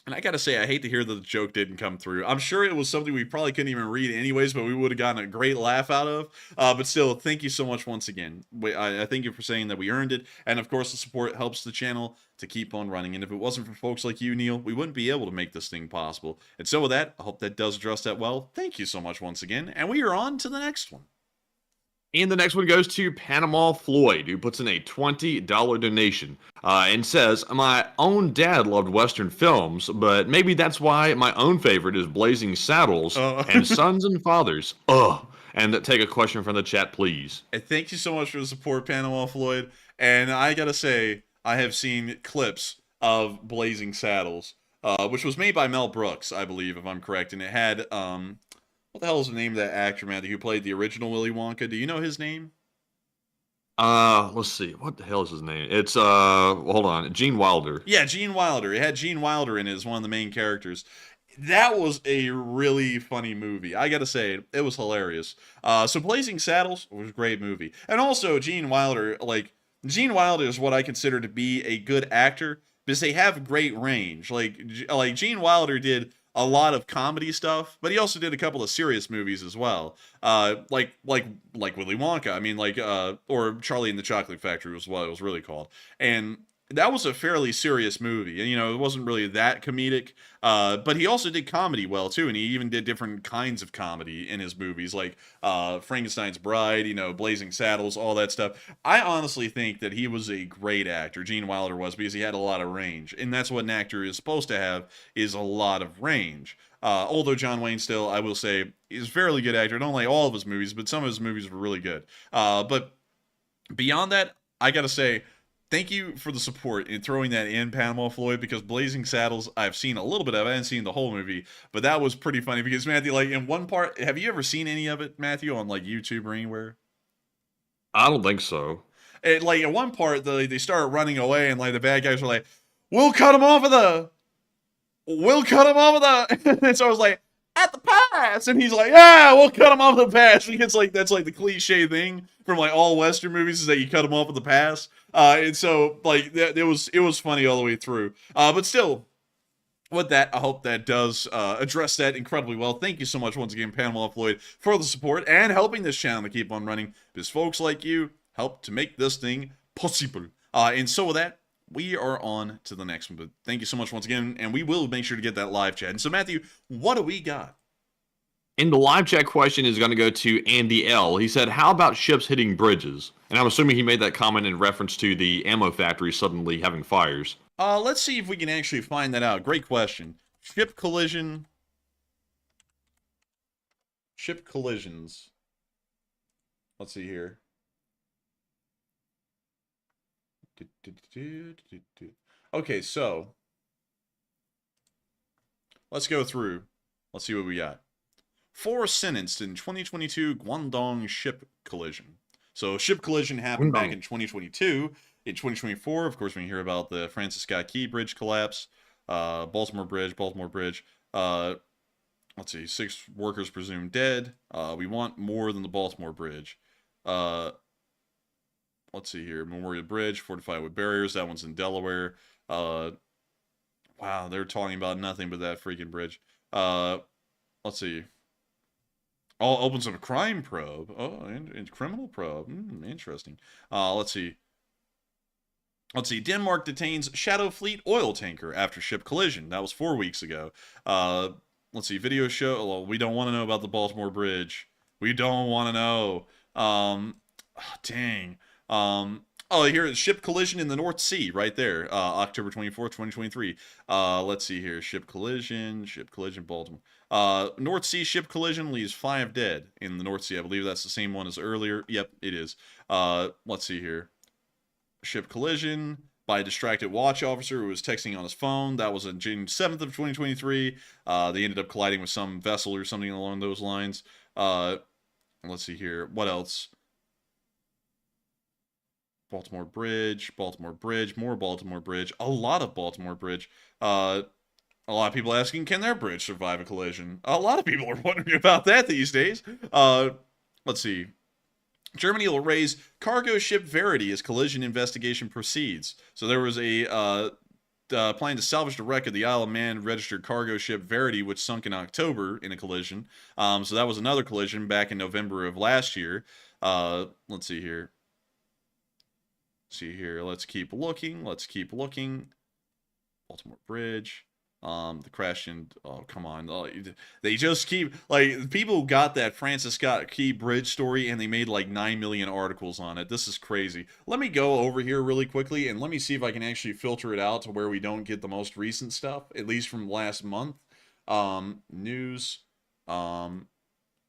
[SPEAKER 2] And I gotta say, I hate to hear that the joke didn't come through. I'm sure it was something we probably couldn't even read anyways, but we would have gotten a great laugh out of. But still, thank you so much once again. I thank you for saying that we earned it. And of course, the support helps the channel to keep on running. And if it wasn't for folks like you, Neil, we wouldn't be able to make this thing possible. And so with that, I hope that does address that well. Thank you so much once again. And we are on to the next one.
[SPEAKER 3] And the next one goes to Panama Floyd, who puts in a $20 donation and says, my own dad loved Western films, but maybe that's why my own favorite is Blazing Saddles and Sons and Fathers. And take a question from the chat, please.
[SPEAKER 2] And thank you so much for the support, Panama Floyd. And I gotta say, I have seen clips of Blazing Saddles, which was made by Mel Brooks, I believe, if I'm correct. And it had... what the hell is the name of that actor, Matthew, who played the original Willy Wonka? Do you know his name?
[SPEAKER 3] Let's see. What the hell is his name? It's, hold on. Gene Wilder.
[SPEAKER 2] Yeah, Gene Wilder. It had Gene Wilder in it as one of the main characters. That was a really funny movie. I gotta say, it was hilarious. So Blazing Saddles was a great movie. And also, Gene Wilder is what I consider to be a good actor, because they have great range. Like Gene Wilder did a lot of comedy stuff, but he also did a couple of serious movies as well. Like Willy Wonka. I mean, or Charlie and the Chocolate Factory was what it was really called. And that was a fairly serious movie. And, it wasn't really that comedic. But he also did comedy well, too. And he even did different kinds of comedy in his movies, like Frankenstein's Bride, Blazing Saddles, all that stuff. I honestly think that he was a great actor, Gene Wilder was, because he had a lot of range. And that's what an actor is supposed to have, is a lot of range. Although John Wayne still, I will say, is a fairly good actor. I don't like all of his movies, but some of his movies were really good. But beyond that, I gotta say, thank you for the support in throwing that in, Panama Floyd, because Blazing Saddles, I've seen a little bit of. I haven't seen the whole movie, but that was pretty funny because, Matthew, in one part, have you ever seen any of it, Matthew, on, YouTube or anywhere?
[SPEAKER 3] I don't think so.
[SPEAKER 2] In one part, they started running away, and, the bad guys were like, we'll cut him off of the... And so I was like, at the pass, and he's like, yeah, we'll cut him off at the pass. And it's like, that's like the cliche thing from like all Western movies is that you cut him off at the pass. And so like it was funny all the way through. But still, with that, I hope that does address that incredibly well. Thank you so much once again, Pamela Floyd, for the support and helping this channel to keep on running, because folks like you help to make this thing possible. And so with that, we are on to the next one. But thank you so much once again, and we will make sure to get that live chat. And so, Matthew, what do we got?
[SPEAKER 3] And the live chat question is going to go to Andy L. He said, how about ships hitting bridges? And I'm assuming he made that comment in reference to the ammo factory suddenly having fires.
[SPEAKER 2] Let's see if we can actually find that out. Great question. Ship collision. Ship collisions. Let's see here. Okay, so let's go through. Let's see what we got. 4 sentenced in 2022 Guangdong ship collision. So ship collision happened back in 2022. In 2024, of course, we hear about the Francis Scott Key Bridge collapse, Baltimore Bridge. Let's see, 6 workers presumed dead. We want more than the Baltimore Bridge. Let's see here, Memorial Bridge, fortified with barriers. That one's in Delaware. Wow, they're talking about nothing but that freaking bridge. Let's see. All opens up a crime probe. Oh, and criminal probe. Interesting. Let's see. Denmark detains Shadow Fleet oil tanker after ship collision. That was 4 weeks ago. Let's see. Video show. Well, we don't want to know about the Baltimore Bridge. We don't want to know. Dang. Oh, here is ship collision in the North Sea, right there. October 24th, 2023. Let's see here. Ship collision, Baltimore. North Sea ship collision leaves 5 dead in the North Sea. I believe that's the same one as earlier. Yep, it is. Let's see here. Ship collision by a distracted watch officer who was texting on his phone. That was on June 7th of 2023. They ended up colliding with some vessel or something along those lines. Let's see here. What else? Baltimore Bridge, more Baltimore Bridge, a lot of Baltimore Bridge. A lot of people asking, can their bridge survive a collision? A lot of people are wondering about that these days. Let's see. Germany will raise cargo ship Verity as collision investigation proceeds. So there was a plan to salvage the wreck of the Isle of Man registered cargo ship Verity, which sunk in October in a collision. So that was another collision back in November of last year. Let's see here. Let's keep looking. Baltimore Bridge. The crash in, oh, come on. They just keep, like, people got that Francis Scott Key Bridge story and they made like 9 million articles on it. This is crazy. Let me go over here really quickly and let me see if I can actually filter it out to where we don't get the most recent stuff, at least from last month. News. Let's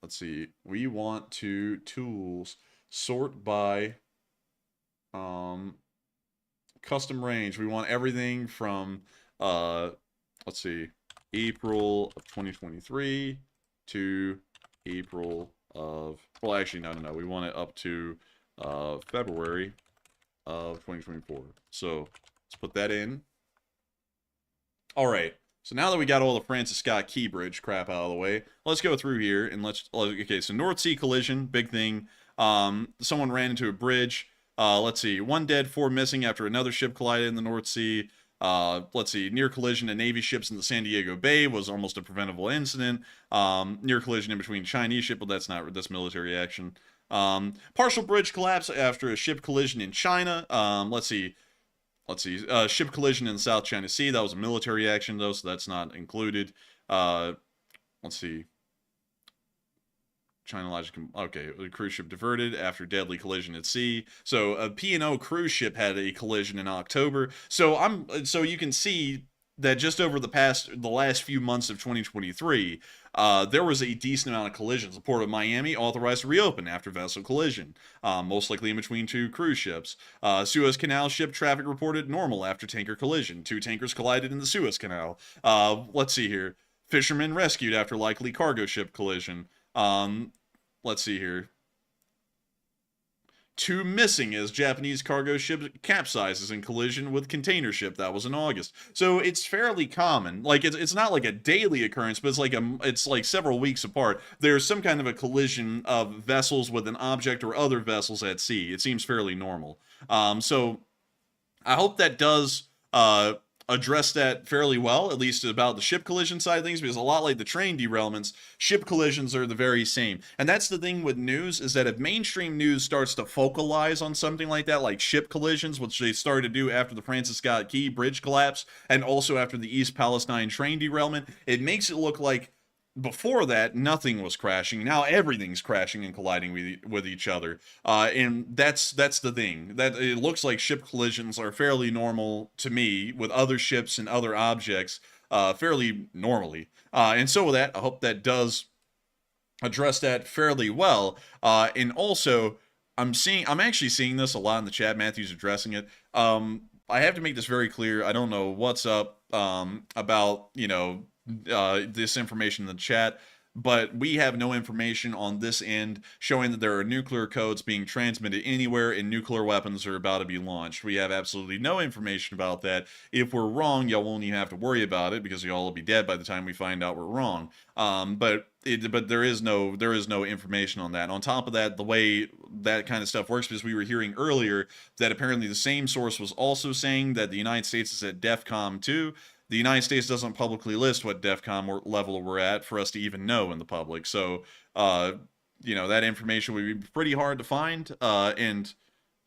[SPEAKER 2] see. We want to tools sort by custom range. We want everything from let's see, April of 2023 to April of, well, actually no, we want it up to February of 2024. So let's put that in. All right, so now that we got all the Francis Scott Key Bridge crap out of the way, let's go through here and okay, so North Sea collision, big thing. Someone ran into a bridge. Let's see, 1 dead, 4 missing after another ship collided in the North Sea. Let's see, near collision of Navy ships in the San Diego Bay was almost a preventable incident. Near collision in between Chinese ship, well, that's military action. Partial bridge collapse after a ship collision in China. Let's see, ship collision in the South China Sea. That was a military action though, so that's not included. Let's see. China Logic, okay, the cruise ship diverted after deadly collision at sea. So a P&O cruise ship had a collision in October. So you can see that just over the last few months of 2023, there was a decent amount of collisions. The Port of Miami authorized to reopen after vessel collision, most likely in between 2 cruise ships. Suez Canal ship traffic reported normal after tanker collision. 2 tankers collided in the Suez Canal. Let's see here. Fishermen rescued after likely cargo ship collision. Let's see here. 2 missing as Japanese cargo ship capsizes in collision with container ship. That was in August. So it's fairly common. Like it's not like a daily occurrence, but it's like several weeks apart. There's some kind of a collision of vessels with an object or other vessels at sea. It seems fairly normal. So I hope that does address that fairly well, at least about the ship collision side of things, because a lot like the train derailments, ship collisions are the very same. And that's the thing with news, is that if mainstream news starts to focalize on something like that, like ship collisions, which they started to do after the Francis Scott Key bridge collapse, and also after the East Palestine train derailment, it makes it look like before that, nothing was crashing. Now everything's crashing and colliding with each other. And that's the thing. That it looks like ship collisions are fairly normal to me with other ships and other objects, fairly normally. And so with that, I hope that does address that fairly well. And also, I'm actually seeing this a lot in the chat. Matthew's addressing it. I have to make this very clear. I don't know what's up about, this information in the chat, but we have no information on this end showing that there are nuclear codes being transmitted anywhere and nuclear weapons are about to be launched. We have absolutely no information about that. If we're wrong, y'all won't even have to worry about it because y'all will be dead by the time we find out we're wrong. But there is no information on that. And on top of that, the way that kind of stuff works, because we were hearing earlier that apparently the same source was also saying that the United States is at DEFCON 2. The United States doesn't publicly list what DEFCON level we're at for us to even know in the public. So, that information would be pretty hard to find. And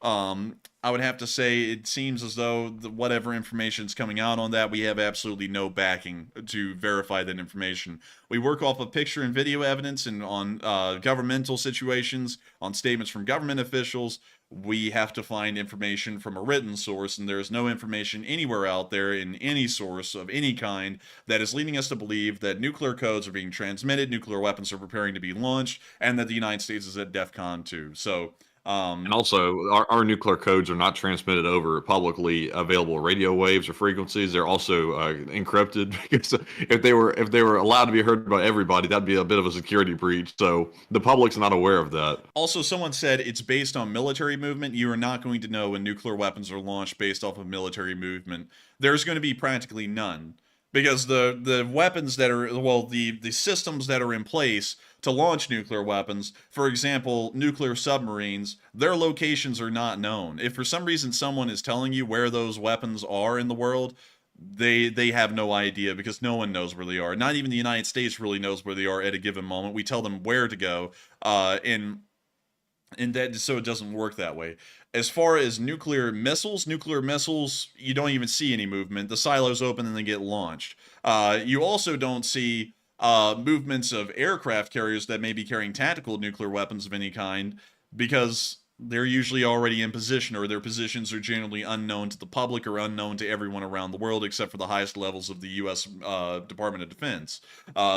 [SPEAKER 2] I would have to say it seems as though whatever information is coming out on that, we have absolutely no backing to verify that information. We work off of picture and video evidence, and on governmental situations, on statements from government officials, we have to find information from a written source, and there is no information anywhere out there in any source of any kind that is leading us to believe that nuclear codes are being transmitted, nuclear weapons are preparing to be launched, and that the United States is at DEFCON 2. So,
[SPEAKER 3] and also, our nuclear codes are not transmitted over publicly available radio waves or frequencies. They're also encrypted, because if they were allowed to be heard by everybody, that'd be a bit of a security breach. So the public's not aware of that.
[SPEAKER 2] Also, someone said it's based on military movement. You are not going to know when nuclear weapons are launched based off of military movement. There's going to be practically none. Because the weapons that are, the systems that are in place to launch nuclear weapons, for example, nuclear submarines, their locations are not known. If for some reason someone is telling you where those weapons are in the world, they have no idea, because no one knows where they are. Not even the United States really knows where they are at a given moment. We tell them where to go, and that, so it doesn't work that way. As far as nuclear missiles, you don't even see any movement. The silos open and they get launched. You also don't see movements of aircraft carriers that may be carrying tactical nuclear weapons of any kind, because they're usually already in position, or their positions are generally unknown to the public or unknown to everyone around the world, except for the highest levels of the U.S. Department of Defense.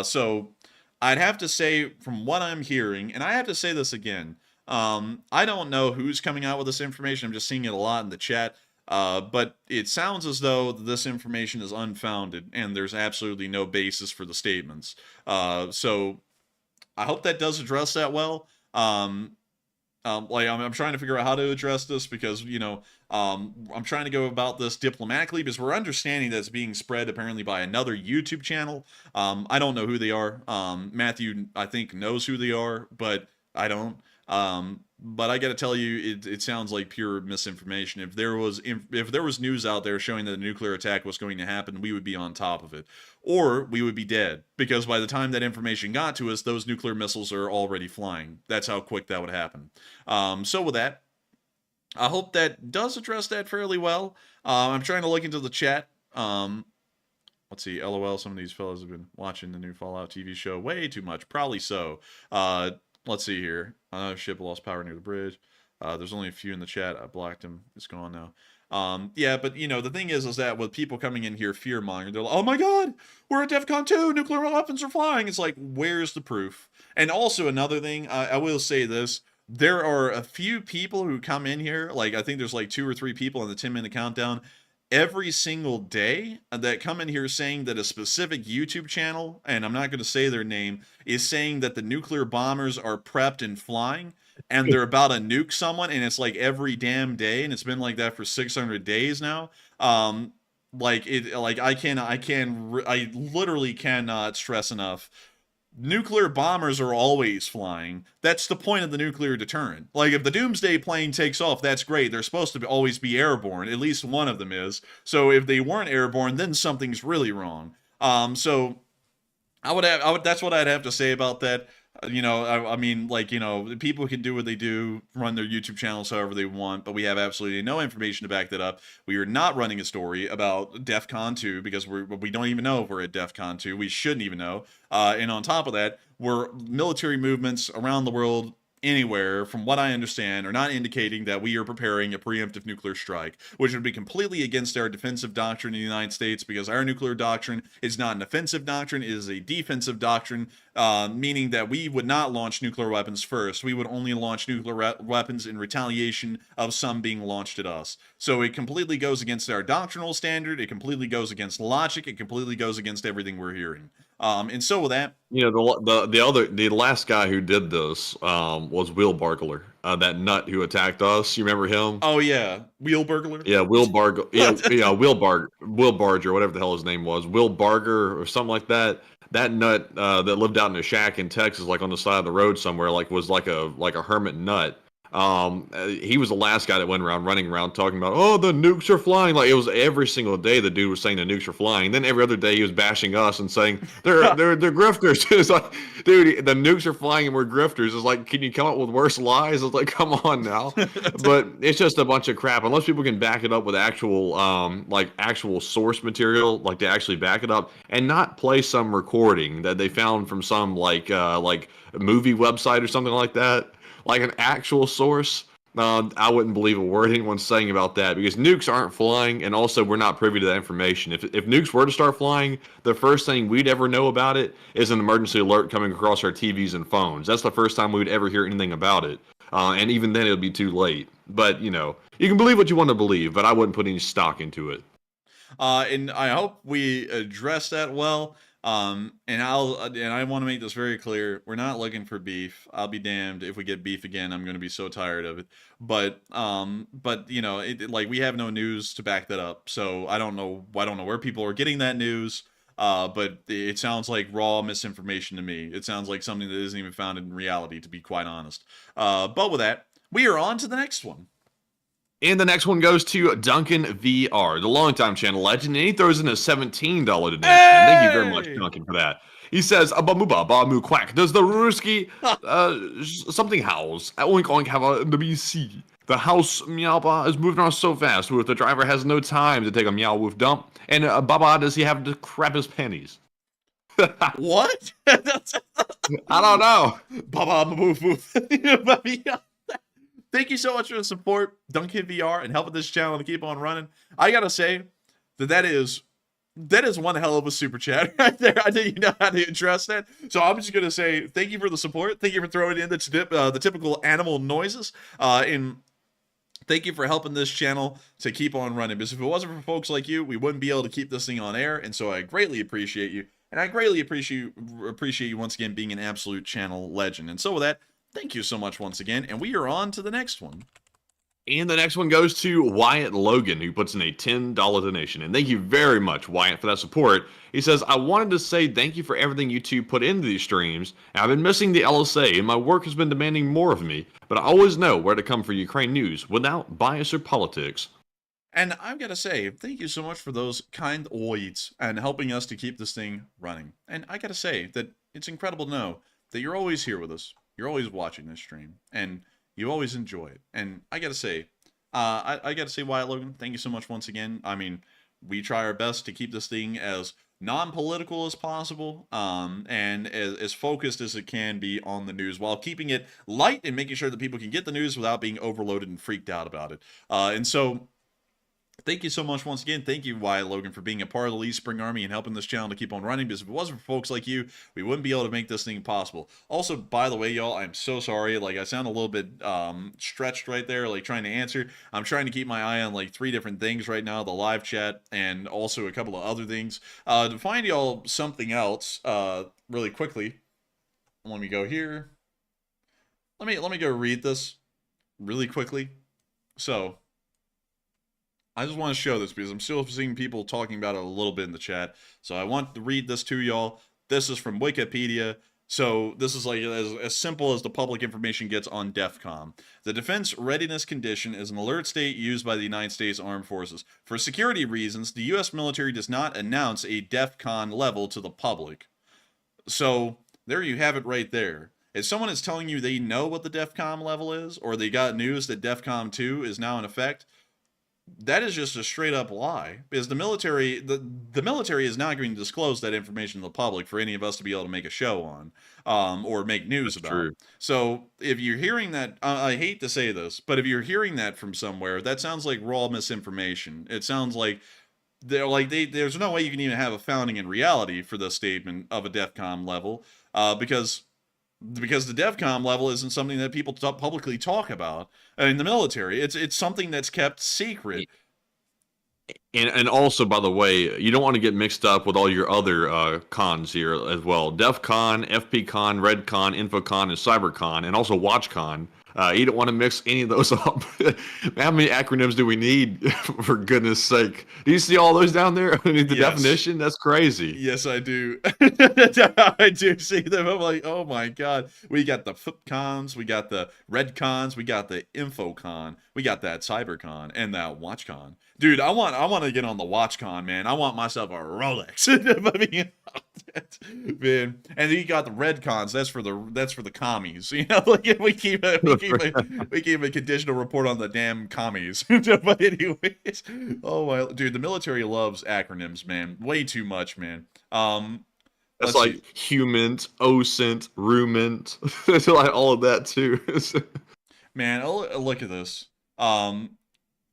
[SPEAKER 2] So I'd have to say, from what I'm hearing, and I have to say this again, I don't know who's coming out with this information. I'm just seeing it a lot in the chat. But it sounds as though this information is unfounded and there's absolutely no basis for the statements. So I hope that does address that well. I'm trying to figure out how to address this, because, I'm trying to go about this diplomatically, because we're understanding that it's being spread apparently by another YouTube channel. I don't know who they are. Matthew, I think, knows who they are, but I don't. But I got to tell you, it sounds like pure misinformation. If there was news out there showing that a nuclear attack was going to happen, we would be on top of it, or we would be dead, because by the time that information got to us, those nuclear missiles are already flying. That's how quick that would happen. So with that, I hope that does address that fairly well. I'm trying to look into the chat. Let's see. LOL. Some of these fellas have been watching the new Fallout TV show way too much. Probably so. Let's see here. Another ship lost power near the bridge. There's only a few in the chat. I blocked him. It's gone now. Yeah, but the thing is that with people coming in here fear-mongering, they're like, oh my god, we're at DEFCON 2, nuclear weapons are flying. It's like, where's the proof? And also another thing, I will say this, there are a few people who come in here, like I think there's like 2 or 3 people in the 10-minute countdown every single day that come in here saying that a specific YouTube channel, and I'm not going to say their name, is saying that the nuclear bombers are prepped and flying. and they're about to nuke someone, and it's like every damn day, and it's been like that for 600 days now. I literally cannot stress enough. Nuclear bombers are always flying. That's the point of the nuclear deterrent. Like, if the Doomsday plane takes off, that's great. They're supposed to always be airborne. At least one of them is. So if they weren't airborne, then something's really wrong. So that's what I'd have to say about that. I mean, like, people can do what they do, run their YouTube channels however they want, but we have absolutely no information to back that up. We are not running a story about DEF CON 2 because we don't even know if we're at DEF CON 2. We shouldn't even know. And on top of that, we're military movements around the world anywhere, from what I understand, are not indicating that we are preparing a preemptive nuclear strike, which would be completely against our defensive doctrine in the United States, because our nuclear doctrine is not an offensive doctrine, it is a defensive doctrine, meaning that we would not launch nuclear weapons first. We would only launch nuclear weapons in retaliation of some being launched at us. So it completely goes against our doctrinal standard, it completely goes against logic, it completely goes against everything we're hearing. And so with that,
[SPEAKER 3] the last guy who did this was Will Bargler, that nut who attacked us. You remember him?
[SPEAKER 2] Oh yeah, Wheel Burglar.
[SPEAKER 3] Yeah, Will Barger, Will Barger, whatever the hell his name was, Will Barger or something like that. That nut that lived out in a shack in Texas, like on the side of the road somewhere, was like a hermit nut. He was the last guy that went around running around talking about, oh, the nukes are flying. Like, it was every single day the dude was saying the nukes are flying. Then every other day he was bashing us and saying they're grifters. It's like, dude, the nukes are flying and we're grifters. It's like, can you come up with worse lies? It's like, come on now. But it's just a bunch of crap. Unless people can back it up with actual source material, like to actually back it up, and not play some recording that they found from some like movie website or something like that. Like an actual source, I wouldn't believe a word anyone's saying about that, because nukes aren't flying, and also we're not privy to that information. If nukes were to start flying, the first thing we'd ever know about it is an emergency alert coming across our TVs and phones. That's the first time we'd ever hear anything about it. And even then, it would be too late. But, you can believe what you want to believe, but I wouldn't put any stock into it.
[SPEAKER 2] And I hope we address that well. And I want to make this very clear. We're not looking for beef. I'll be damned if we get beef again. I'm going to be so tired of it. But we have no news to back that up. So I don't know where people are getting that news. But it sounds like raw misinformation to me. It sounds like something that isn't even founded in reality, to be quite honest. But with that, we are on to the next one.
[SPEAKER 3] And the next one goes to Duncan VR, the longtime channel legend, and he throws in a $17 donation.
[SPEAKER 2] Hey!
[SPEAKER 3] Thank you very much, Duncan, for that. He says, "Abamuba quack. Does the Ruski something house? Oink oink have a WC. The house meowba is moving on so fast. With the driver has no time to take a meow woof dump. And Baba, does he have to crap his pennies?"
[SPEAKER 2] What?
[SPEAKER 3] I don't know.
[SPEAKER 2] Baba woof woof. Thank you so much for the support, Duncan VR, and helping this channel to keep on running. I gotta say that is one hell of a super chat right there. I think you know how to address that. So I'm just gonna say thank you for the support. Thank you for throwing in the typical animal noises. And thank you for helping this channel to keep on running. Because if it wasn't for folks like you, we wouldn't be able to keep this thing on air. And so I greatly appreciate you. And I greatly appreciate you once again being an absolute channel legend. And so with that, thank you so much once again, and we are on to the next one.
[SPEAKER 3] And the next one goes to Wyatt Logan, who puts in a $10 donation. And thank you very much, Wyatt, for that support. He says, "I wanted to say thank you for everything you two put into these streams. I've been missing the LSA, and my work has been demanding more of me, but I always know where to come for Ukraine news without bias or politics."
[SPEAKER 2] And I've got to say, thank you so much for those kind words and helping us to keep this thing running. And I got to say that it's incredible to know that you're always here with us. You're always watching this stream, and you always enjoy it. And I gotta say, Wyatt Logan, thank you so much once again. I mean, we try our best to keep this thing as non-political as possible, and as focused as it can be on the news, while keeping it light and making sure that people can get the news without being overloaded and freaked out about it. And so, thank you so much once again. Thank you, Wyatt Logan, for being a part of the Lee Spring Army and helping this channel to keep on running, because if it wasn't for folks like you, we wouldn't be able to make this thing possible. Also, by the way, y'all, I'm so sorry. Like, I sound a little bit stretched right there, like trying to answer. I'm trying to keep my eye on like 3 different things right now, the live chat and also a couple of other things. To find y'all something else really quickly, let me go here. let me go read this really quickly. So I just want to show this because I'm still seeing people talking about it a little bit in the chat. So I want to read this to y'all. This is from Wikipedia. So this is like as simple as the public information gets on DEFCON. The Defense Readiness Condition is an alert state used by the United States Armed Forces. For security reasons, the U.S. military does not announce a DEFCON level to the public. So there you have it right there. If someone is telling you they know what the DEFCON level is, or they got news that DEFCON 2 is now in effect, that is just a straight up lie, because the military is not going to disclose that information to the public for any of us to be able to make a show on, or make news
[SPEAKER 3] That's
[SPEAKER 2] about.
[SPEAKER 3] true.
[SPEAKER 2] So if you're hearing that, I hate to say this, but if you're hearing that from somewhere, that sounds like raw misinformation. It sounds like there's no way you can even have a founding in reality for the statement of a DEFCON level, because the DEFCON level isn't something that people publicly talk about in the military. It's something that's kept secret.
[SPEAKER 3] And also, by the way, you don't want to get mixed up with all your other cons here as well. DEFCON, FPCon, RedCon, InfoCon, and CyberCon, and also WatchCon. You don't want to mix any of those up. How many acronyms do we need, for goodness sake? Do you see all those down there? I mean, the definition? That's crazy.
[SPEAKER 2] Yes, I do. I do see them. I'm like, oh my god. We got the FIPCons, we got the RedCons, we got the InfoCon, we got that CyberCon, and that WatchCon. Dude, I want to get on the WatchCon, man. I want myself a Rolex. I mean, man. And then you got the RedCons. That's for the commies. You know, like we keep a conditional report on the damn commies. But anyways, oh my dude, the military loves acronyms, man. Way too much, man.
[SPEAKER 3] That's like humant, ocent, rumant. It's like all of that too.
[SPEAKER 2] Man, look at this.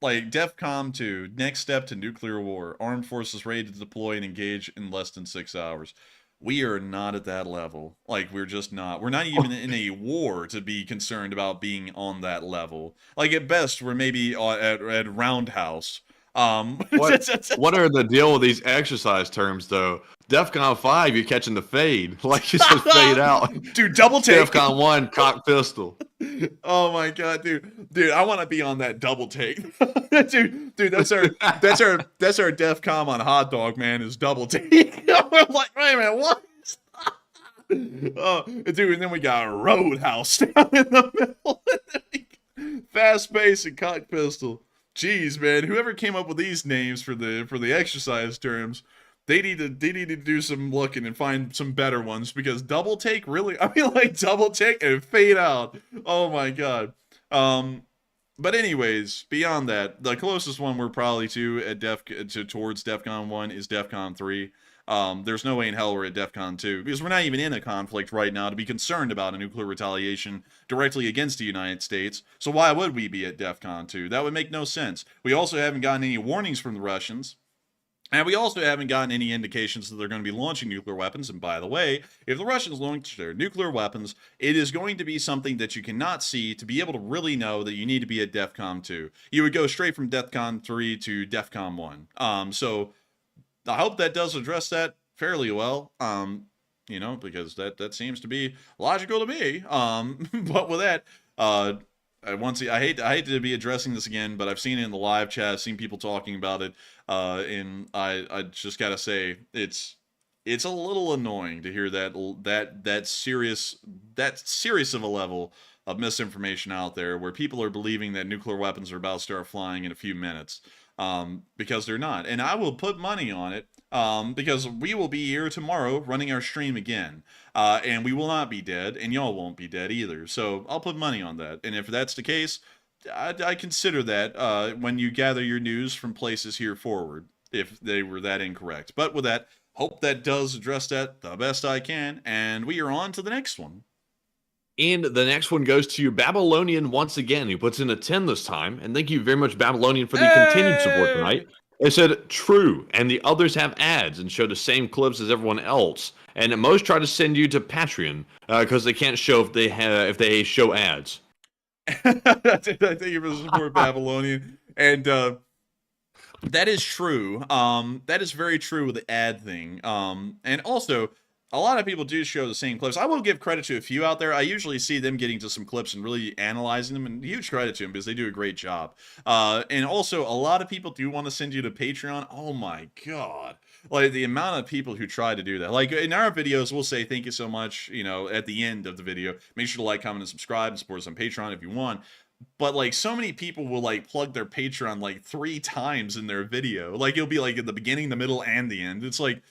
[SPEAKER 2] Like DEFCON 2, next step to nuclear war. Armed forces ready to deploy and engage in less than 6 hours. We are not at that level. Like, we're just not. We're not even in a war to be concerned about being on that level. Like, at best, we're maybe at Roundhouse.
[SPEAKER 3] What are the deal with these exercise terms, though? DEFCON 5, you're catching the fade. Like, you just fade out.
[SPEAKER 2] Dude, double take.
[SPEAKER 3] DEFCON 1, cock pistol.
[SPEAKER 2] Oh my god, dude, I want to be on that double take. dude, that's our DEFCON on hot dog, man, is double take. We're like, wait a minute, what? Oh, dude, and then we got a Roadhouse down in the middle. Fast pace and cock pistol. Jeez, man, whoever came up with these names for the exercise terms, they need to do some looking and find some better ones, because double take, really? I mean, like, double take and fade out. Oh my god. But anyways, beyond that, the closest one we're probably towards DEFCON 1 is DEFCON 3. There's no way in hell we're at DEFCON 2, because we're not even in a conflict right now to be concerned about a nuclear retaliation directly against the United States. So why would we be at DEFCON 2? That would make no sense. We also haven't gotten any warnings from the Russians. And we also haven't gotten any indications that they're going to be launching nuclear weapons. And by the way, if the Russians launch their nuclear weapons, it is going to be something that you cannot see to be able to really know that you need to be at DEFCON 2. You would go straight from DEFCON 3 to DEFCON 1. So I hope that does address that fairly well. You know, because that seems to be logical to me. But with that, I hate to be addressing this again, but I've seen it in the live chat. I've seen people talking about it, and I just gotta say it's a little annoying to hear that serious of a level of misinformation out there, where people are believing that nuclear weapons are about to start flying in a few minutes, because they're not. And I will put money on it, because we will be here tomorrow running our stream again, and we will not be dead, and y'all won't be dead either. So I'll put money on that. And if that's the case, I consider that when you gather your news from places here forward, if they were that incorrect. But with that, hope that does address that the best I can, and we are on to the next one.
[SPEAKER 3] And the next one goes to Babylonian once again, who puts in a 10 this time. And thank you very much, Babylonian, for the continued support tonight. It said, true, and the others have ads and show the same clips as everyone else. And most try to send you to Patreon because they can't show if they show ads.
[SPEAKER 2] Thank you for the support, Babylonian. And that is true. That is very true with the ad thing. And also, a lot of people do show the same clips. I will give credit to a few out there. I usually see them getting to some clips and really analyzing them, and huge credit to them because they do a great job. And also, a lot of people do want to send you to Patreon. Oh my god. Like, the amount of people who try to do that. Like, in our videos, we'll say thank you so much, you know, at the end of the video. Make sure to like, comment, and subscribe, and support us on Patreon if you want. But, like, so many people will, like, plug their Patreon, like, 3 times in their video. Like, it'll be, like, at the beginning, the middle, and the end. It's like,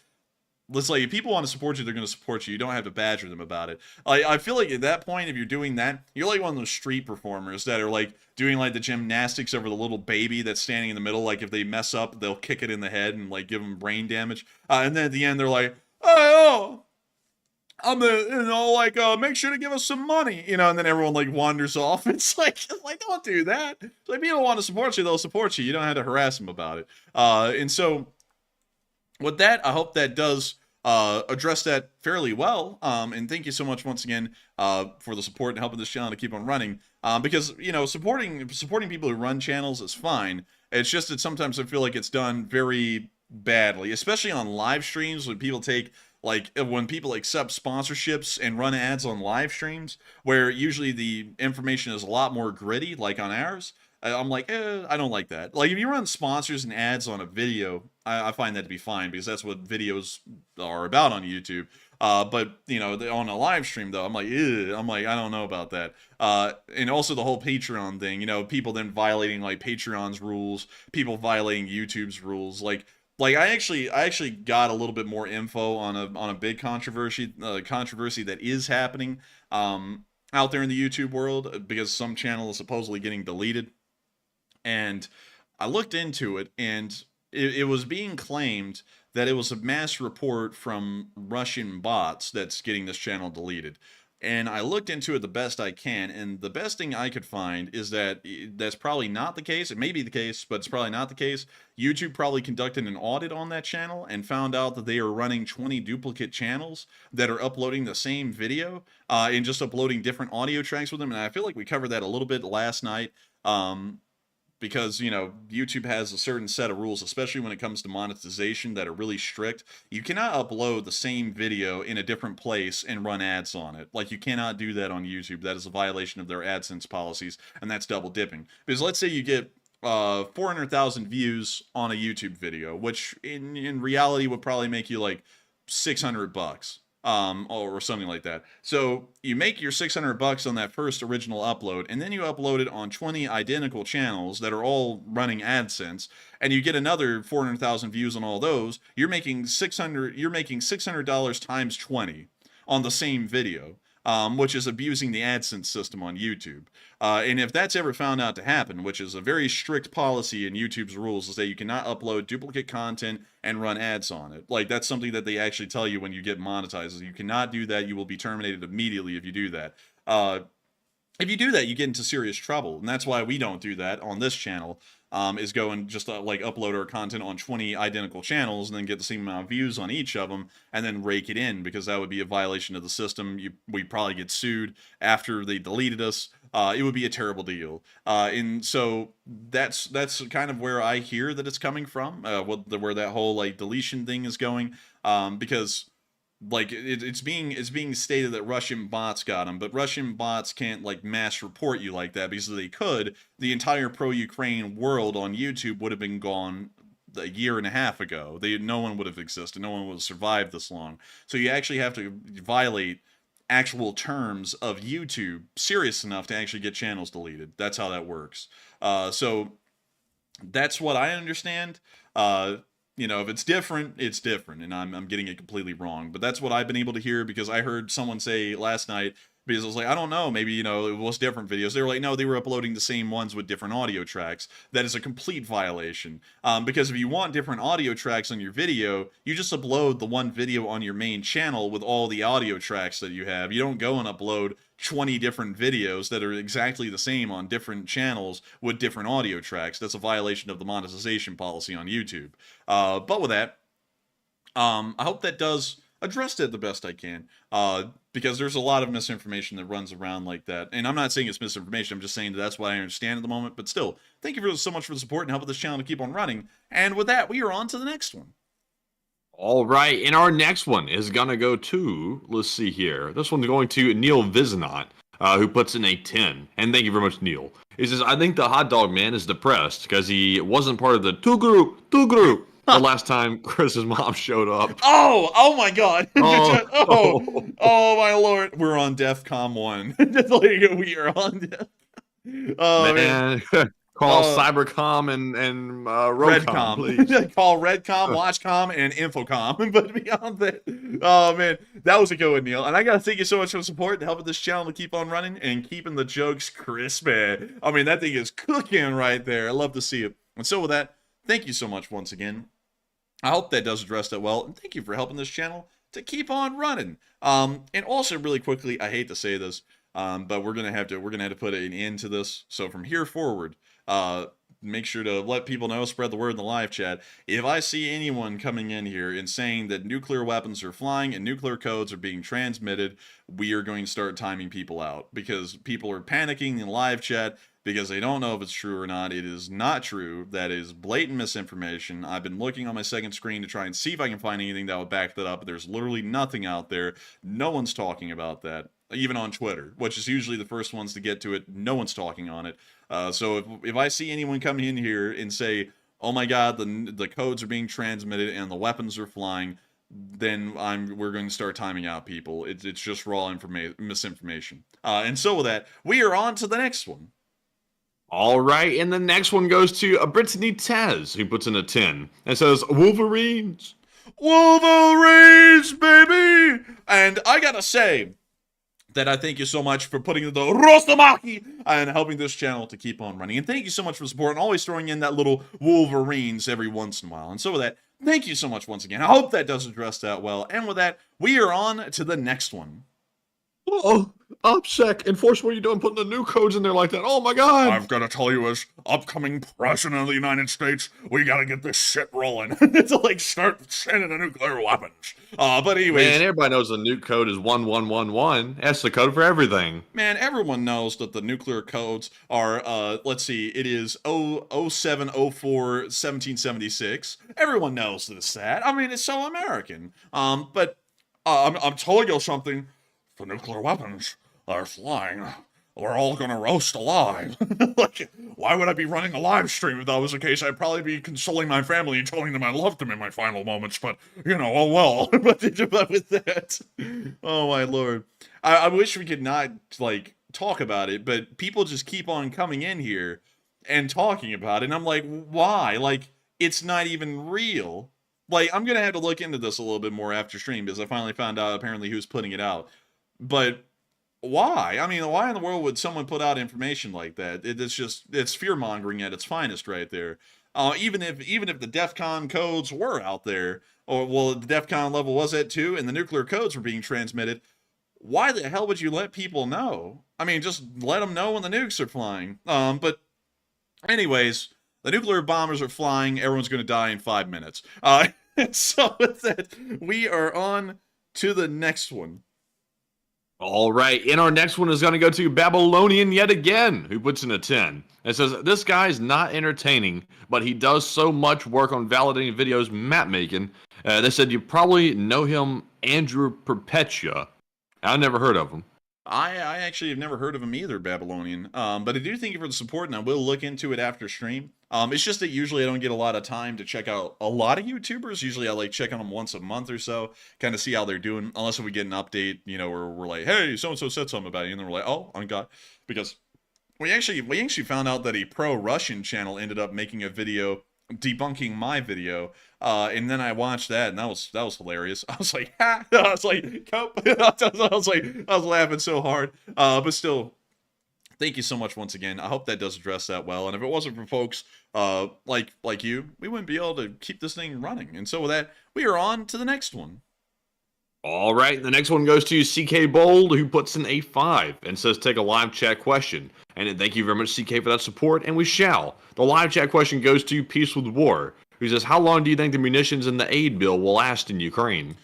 [SPEAKER 2] if people want to support you, they're going to support you. You don't have to badger them about it. I feel like at that point, if you're doing that, you're like one of those street performers that are like doing like the gymnastics over the little baby that's standing in the middle. Like if they mess up, they'll kick it in the head and like give them brain damage. And then at the end, they're like, oh, I'm the, you know, like, make sure to give us some money, you know, and then everyone like wanders off. It's like don't do that. It's like, people want to support you, they'll support you. You don't have to harass them about it. And so with that, I hope that does address that fairly well. And thank you so much once again for the support and helping this channel to keep on running. Because, you know, supporting people who run channels is fine. It's just that sometimes I feel like it's done very badly, especially on live streams when people take, like, when people accept sponsorships and run ads on live streams, where usually the information is a lot more gritty, like on ours. I'm like, I don't like that. Like, if you run sponsors and ads on a video, I find that to be fine, because that's what videos are about on YouTube. But, you know, on a live stream, though, I'm like, I don't know about that. And also the whole Patreon thing, you know, people then violating, like, Patreon's rules, people violating YouTube's rules. Like I actually got a little bit more info on a big controversy that is happening out there in the YouTube world, because some channel is supposedly getting deleted. And I looked into it, and it was being claimed that it was a mass report from Russian bots that's getting this channel deleted. And I looked into it the best I can, and the best thing I could find is that that's probably not the case. It may be the case, but it's probably not the case. YouTube probably conducted an audit on that channel and found out that they are running 20 duplicate channels that are uploading the same video and just uploading different audio tracks with them. And I feel like we covered that a little bit last night. Because, you know, YouTube has a certain set of rules, especially when it comes to monetization, that are really strict. You cannot upload the same video in a different place and run ads on it. Like, you cannot do that on YouTube. That is a violation of their AdSense policies, and that's double dipping. Because let's say you get 400,000 views on a YouTube video, which in reality would probably make you like $600. Or something like that. So you make your $600 on that first original upload, and then you upload it on 20 identical channels that are all running AdSense, and you get another 400,000 views on all those. You're making $600 times 20 on the same video, which is abusing the AdSense system on YouTube. And if that's ever found out to happen, which is a very strict policy in YouTube's rules, is that you cannot upload duplicate content and run ads on it. Like, that's something that they actually tell you when you get monetized. You cannot do that. You will be terminated immediately if you do that. If you do that, you get into serious trouble, and that's why we don't do that on this channel. Is go and just like upload our content on 20 identical channels and then get the same amount of views on each of them and then rake it in, because that would be a violation of the system. We'd probably get sued after they deleted us. It would be a terrible deal. And so that's kind of where I hear that it's coming from, where that whole like deletion thing is going, because like it's being stated that Russian bots got them, but Russian bots can't like mass report you like that, because if they could, the entire pro-Ukraine world on YouTube would have been gone a year and a half ago. No one would have existed. No one would have survived this long. So you actually have to violate actual terms of YouTube serious enough to actually get channels deleted. That's how that works. So that's what I understand. You know, if it's different, it's different, and I'm getting it completely wrong. But that's what I've been able to hear, because I heard someone say last night, because I was like, I don't know, maybe, you know, it was different videos. They were like, no, they were uploading the same ones with different audio tracks. That is a complete violation. Because if you want different audio tracks on your video, you just upload the one video on your main channel with all the audio tracks that you have. You don't go and upload 20 different videos that are exactly the same on different channels with different audio tracks. That's a violation of the monetization policy on YouTube. But with that, I hope that does address it the best I can, because there's a lot of misinformation that runs around like that. And I'm not saying it's misinformation, I'm just saying that's what I understand at the moment. But still, thank you so much for the support and helping this channel to keep on running. And with that, we are on to the next one.
[SPEAKER 3] All right, and our next one is gonna go to, let's see here. This one's going to Neil Vizinot, who puts in a 10. And thank you very much, Neil. He says, I think the hot dog man is depressed because he wasn't part of the two group the last time Chris's mom showed up.
[SPEAKER 2] Oh my God.
[SPEAKER 3] Oh,
[SPEAKER 2] oh my Lord. We're on DEFCON 1. Like, we are on Oh man.
[SPEAKER 3] Call Cybercom and Rocom, please.
[SPEAKER 2] Call Redcom, Watchcom, and Infocom. But beyond that, oh man, that was a good one, Neil. And I gotta thank you so much for the support and helping this channel to keep on running and keeping the jokes crispy. I mean, that thing is cooking right there. I love to see it. And so with that, thank you so much once again. I hope that does address that well, and thank you for helping this channel to keep on running. And also, really quickly, I hate to say this, but we're gonna have to put an end to this. So from here forward, make sure to let people know, spread the word in the live chat. If I see anyone coming in here and saying that nuclear weapons are flying and nuclear codes are being transmitted, we are going to start timing people out because people are panicking in live chat because they don't know if it's true or not. It is not true. That is blatant misinformation. I've been looking on my second screen to try and see if I can find anything that would back that up. There's literally nothing out there. No one's talking about that. Even on Twitter, which is usually the first ones to get to it, no one's talking on it. So if I see anyone coming in here and say, oh my God, the codes are being transmitted and the weapons are flying, then we're going to start timing out people. It's just raw misinformation. And so with that, we are on to the next one.
[SPEAKER 3] All right, and the next one goes to Brittany Taz, who puts in a 10 and says, Wolverines.
[SPEAKER 2] Wolverines, baby! And I gotta say that I thank you so much for putting the Rostamaki and helping this channel to keep on running. And thank you so much for the support and always throwing in that little Wolverines every once in a while. And so with that, thank you so much once again. I hope that does address that well. And with that, we are on to the next one.
[SPEAKER 3] Oh, OPSEC, Enforce, what are you doing putting the new codes in there like that? Oh my God.
[SPEAKER 2] I've got to tell you, as upcoming president of the United States, we got to get this shit rolling to like start sending the nuclear weapons. But anyways.
[SPEAKER 3] Man, everybody knows the nuke code is 1111. That's the code for everything.
[SPEAKER 2] Man, everyone knows that the nuclear codes are, let's see, it is 0704 1776. Everyone knows this, that. I mean, it's so American. But I'm telling you something. The nuclear weapons are flying. We're all gonna roast alive. Like, why would I be running a live stream if that was the case? I'd probably be consoling my family and telling them I loved them in my final moments, but, you know, oh well. But with that, oh my Lord. I wish we could not, like, talk about it, but people just keep on coming in here and talking about it, and I'm like, why? Like, it's not even real. Like, I'm gonna have to look into this a little bit more after stream, because I finally found out apparently who's putting it out. But why? I mean, why in the world would someone put out information like that? It's fear-mongering at its finest right there. Even if the DEFCON codes were out there, or, well, the DEFCON level was at 2, and the nuclear codes were being transmitted, why the hell would you let people know? I mean, just let them know when the nukes are flying. But anyways, the nuclear bombers are flying, everyone's going to die in 5 minutes. So with that, we are on to the next one.
[SPEAKER 3] All right, and our next one is going to go to Babylonian yet again, who puts in a 10. It says, this guy's not entertaining, but he does so much work on validating videos, map making. They said you probably know him, Andrew Perpetua. I've never heard of him.
[SPEAKER 2] I actually have never heard of him either, Babylonian. But I do thank you for the support, and I will look into it after stream. It's just that usually I don't get a lot of time to check out a lot of YouTubers. Usually I like check on them once a month or so, kind of see how they're doing. Unless we get an update, you know, where we're like, hey, so-and-so said something about you. And then we're like, oh, on God. Because we actually found out that a pro-Russian channel ended up making a video debunking my video, and then I watched that, and that was hilarious. I was like, ha! I was like, cope. I was laughing so hard. But still, thank you so much once again. I hope that does address that well. And if it wasn't for folks like you, we wouldn't be able to keep this thing running. And so with that, we are on to the next one.
[SPEAKER 3] All right, the next one goes to CK Bold, who puts in a 5 and says, take a live chat question. And thank you very much, CK, for that support, and we shall. The live chat question goes to Peace with War, who says, how long do you think the munitions in the aid bill will last in Ukraine?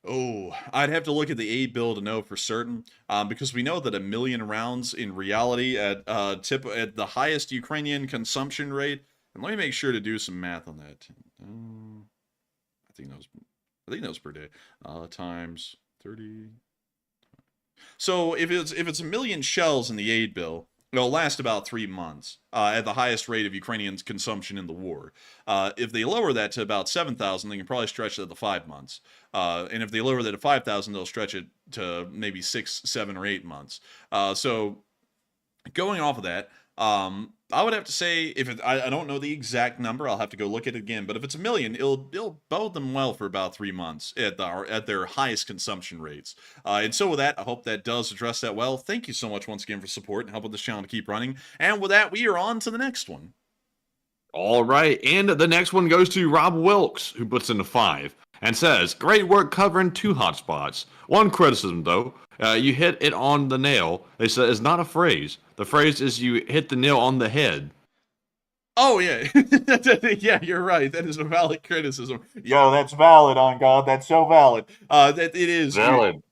[SPEAKER 2] Oh, I'd have to look at the aid bill to know for certain, because we know that 1 million rounds in reality at the highest Ukrainian consumption rate. And let me make sure to do some math on that. I think that was I think that was per day. Times 30. So if it's a million shells in the aid bill, it'll last about 3 months at the highest rate of Ukrainian consumption in the war. If they lower that to about 7,000, they can probably stretch it to 5 months. And if they lower that to 5,000, they'll stretch it to maybe 6, 7, or 8 months. So going off of that, I would have to say I don't know the exact number. I'll have to go look at it again. But if it's a million, it'll bode them well for about 3 months at their highest consumption rates. And so with that, I hope that does address that well. Thank you so much once again for support and helping this channel to keep running. And with that, we are on to the next one.
[SPEAKER 3] All right, and the next one goes to Rob Wilkes, who puts in a 5 and says, "Great work covering 2 hotspots. One criticism though, you hit it on the nail. They said it's not a phrase. The phrase is you hit the nail on the head."
[SPEAKER 2] Oh yeah, yeah, you're right. That is a valid criticism.
[SPEAKER 8] Yo, that's valid, on God. That's so valid.
[SPEAKER 2] That it is
[SPEAKER 8] Valid.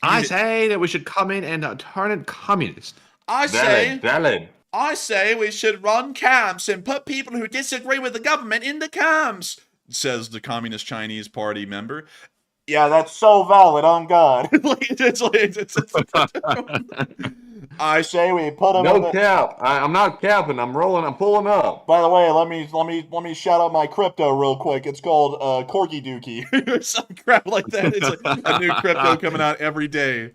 [SPEAKER 3] I say that we should come in and turn it communist.
[SPEAKER 8] Valid.
[SPEAKER 2] I say we should run camps and put people who disagree with the government into camps, says the Communist Chinese Party member.
[SPEAKER 8] Yeah, that's so valid, on God. I say we put them.
[SPEAKER 9] No cap. I'm not capping. I'm rolling. I'm pulling up.
[SPEAKER 8] By the way, let me shout out my crypto real quick. It's called Corgi Dookie
[SPEAKER 2] or some crap like that. It's like a new crypto coming out every day.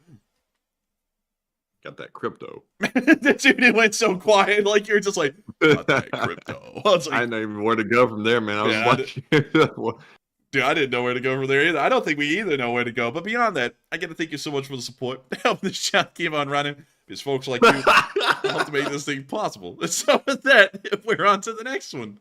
[SPEAKER 3] Got that crypto.
[SPEAKER 2] Dude, it went so quiet. Like you're just like, got that crypto. I
[SPEAKER 3] didn't know even where to go from there, man. I was watching.
[SPEAKER 2] Dude, I didn't know where to go from there either. I don't think we either know where to go. But beyond that, I got to thank you so much for the support. Helping this channel keep on running. Because folks like you help to make this thing possible. And so with that, we're on to the next one.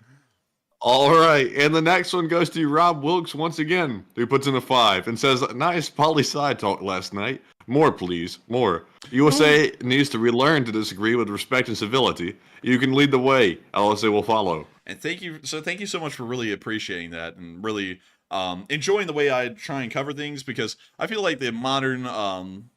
[SPEAKER 3] All right, and the next one goes to Rob Wilkes once again, who puts in a 5 and says, "Nice poli-sci talk last night. More, please, more. USA needs to relearn to disagree with respect and civility. You can lead the way. LSA will follow."
[SPEAKER 2] And thank you so much for really appreciating that and really enjoying the way I try and cover things, because I feel like the modern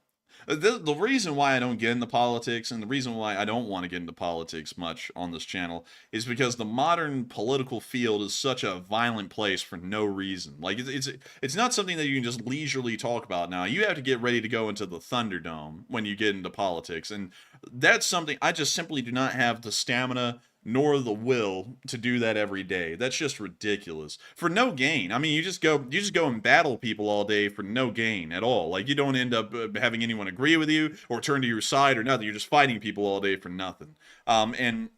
[SPEAKER 2] the reason why I don't get into politics, and the reason why I don't want to get into politics much on this channel, is because the modern political field is such a violent place for no reason. Like it's not something that you can just leisurely talk about now. You have to get ready to go into the Thunderdome when you get into politics, and that's something I just simply do not have the stamina nor the will to do that every day. That's just ridiculous. For no gain. I mean, you just go and battle people all day for no gain at all. Like, you don't end up having anyone agree with you or turn to your side or nothing. You're just fighting people all day for nothing. And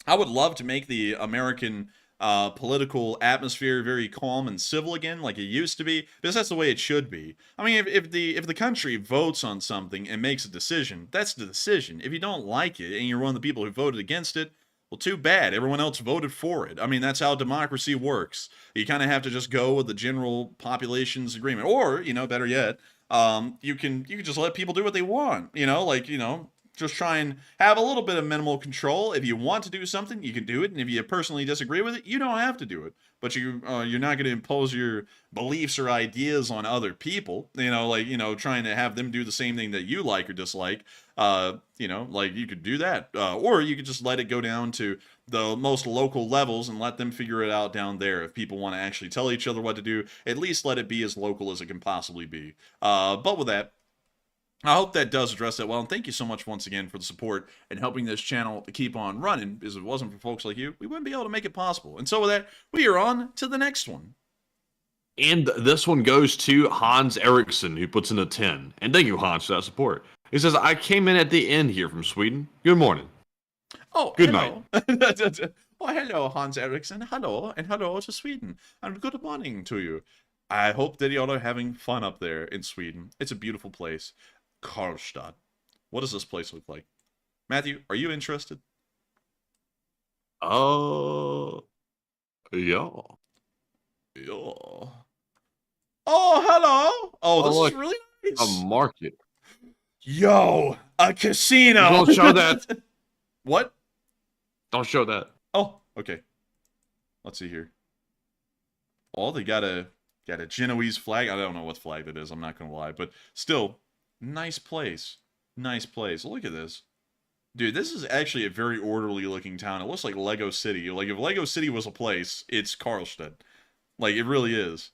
[SPEAKER 2] I would love to make the American political atmosphere very calm and civil again, like it used to be, because that's the way it should be. I mean, if the country votes on something and makes a decision, that's the decision. If you don't like it and you're one of the people who voted against it, well, too bad. Everyone else voted for it. I mean, that's how democracy works. You kind of have to just go with the general population's agreement. Or, better yet, you can just let people do what they want. Just try and have a little bit of minimal control. If you want to do something, you can do it. And if you personally disagree with it, you don't have to do it. But you're not going to impose your beliefs or ideas on other people. Trying to have them do the same thing that you like or dislike. You could do that. Or you could just let it go down to the most local levels and let them figure it out down there. If people want to actually tell each other what to do, at least let it be as local as it can possibly be. But with that, I hope that does address that well, and thank you so much once again for the support and helping this channel to keep on running, because if it wasn't for folks like you, we wouldn't be able to make it possible. And so with that, we are on to the next one.
[SPEAKER 3] And this one goes to Hans Eriksson, who puts in a 10. And thank you, Hans, for that support. He says, "I came in at the end here from Sweden. Good morning."
[SPEAKER 2] Oh,
[SPEAKER 3] good
[SPEAKER 2] hello.
[SPEAKER 3] night.
[SPEAKER 2] Oh, hello, Hans Eriksson. Hello, and hello to Sweden. And good morning to you. I hope that y'all are having fun up there in Sweden. It's a beautiful place. Karlstad. What does this place look like? Matthew, are you interested?
[SPEAKER 3] Yeah.
[SPEAKER 2] Yeah. Oh, hello. Oh, this is really nice.
[SPEAKER 3] A market.
[SPEAKER 2] Yo, a casino.
[SPEAKER 3] Don't show that.
[SPEAKER 2] What?
[SPEAKER 3] Don't show that.
[SPEAKER 2] Oh, okay. Let's see here. Oh, they got a Genoese flag. I don't know what flag that is. I'm not gonna lie, but still, nice place. Nice place. Look at this. Dude, this is actually a very orderly looking town. It looks like Lego City. Like, if Lego City was a place, it's Karlstad. Like, it really is.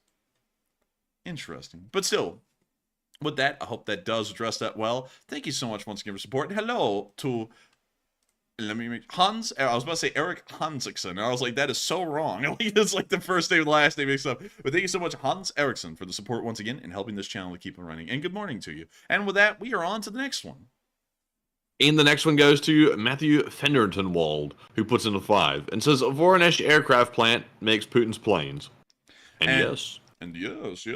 [SPEAKER 2] Interesting. But still, with that, I hope that does address that well. Thank you so much once again for support. And hello to, let me make, Hans, I was about to say Eric Hansikson. I was like, that is so wrong. It's like the first name and last name mixed up. But thank you so much, Hans Eriksson, for the support once again and helping this channel to keep on running. And good morning to you. And with that, we are on to the next one.
[SPEAKER 3] And the next one goes to Matthew Fendertonwald, who puts in a 5 and says, Voronezh aircraft plant makes Putin's planes. And yes.
[SPEAKER 2] And yes.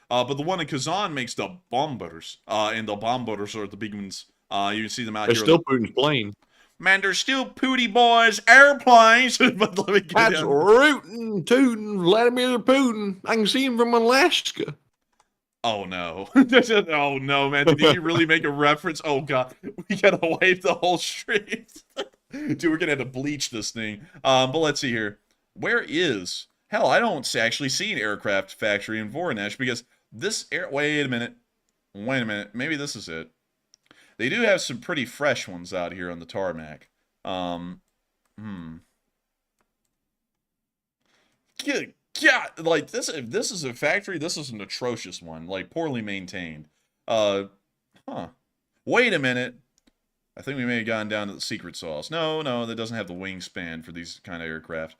[SPEAKER 2] But the one in Kazan makes the bombers. And the bombers are the big ones. You can see them out
[SPEAKER 3] They're
[SPEAKER 2] here.
[SPEAKER 3] Still Putin's plane.
[SPEAKER 2] Man, there's still Pooty Boys airplanes. But let me get
[SPEAKER 3] That's
[SPEAKER 2] down.
[SPEAKER 3] rootin' tootin' Vladimir Putin. I can see him from Alaska.
[SPEAKER 2] Oh no. Oh no, man. Did you really make a reference? Oh god. We gotta wipe the whole street. Dude, we're gonna have to bleach this thing. But let's see here. Where is... Hell, I don't actually see an aircraft factory in Voronezh because this air... Wait a minute. Maybe this is it. They do have some pretty fresh ones out here on the tarmac. Yeah, like this. If this is a factory, this is an atrocious one. Like poorly maintained. Wait a minute. I think we may have gone down to the secret sauce. No, that doesn't have the wingspan for these kind of aircraft.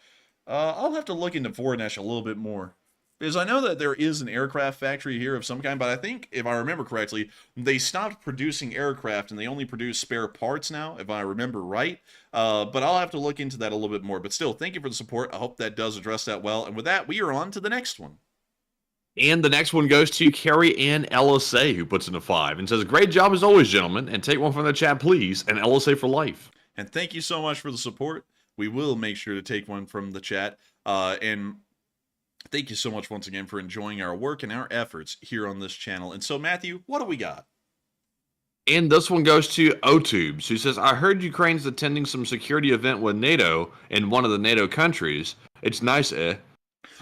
[SPEAKER 2] I'll have to look into Voronezh a little bit more. Because I know that there is an aircraft factory here of some kind, but I think, if I remember correctly, they stopped producing aircraft and they only produce spare parts now, if I remember right. But I'll have to look into that a little bit more. But still, thank you for the support. I hope that does address that well. And with that, we are on to the next one.
[SPEAKER 3] And the next one goes to Carrie Ann LSA, who puts in a 5 and says, great job as always, gentlemen. And take one from the chat, please. And LSA for life.
[SPEAKER 2] And thank you so much for the support. We will make sure to take one from the chat. And thank you so much once again for enjoying our work and our efforts here on this channel. And so, Matthew, what do we got?
[SPEAKER 3] And this one goes to Otubes, who says, I heard Ukraine's attending some security event with NATO in one of the NATO countries. It's nice,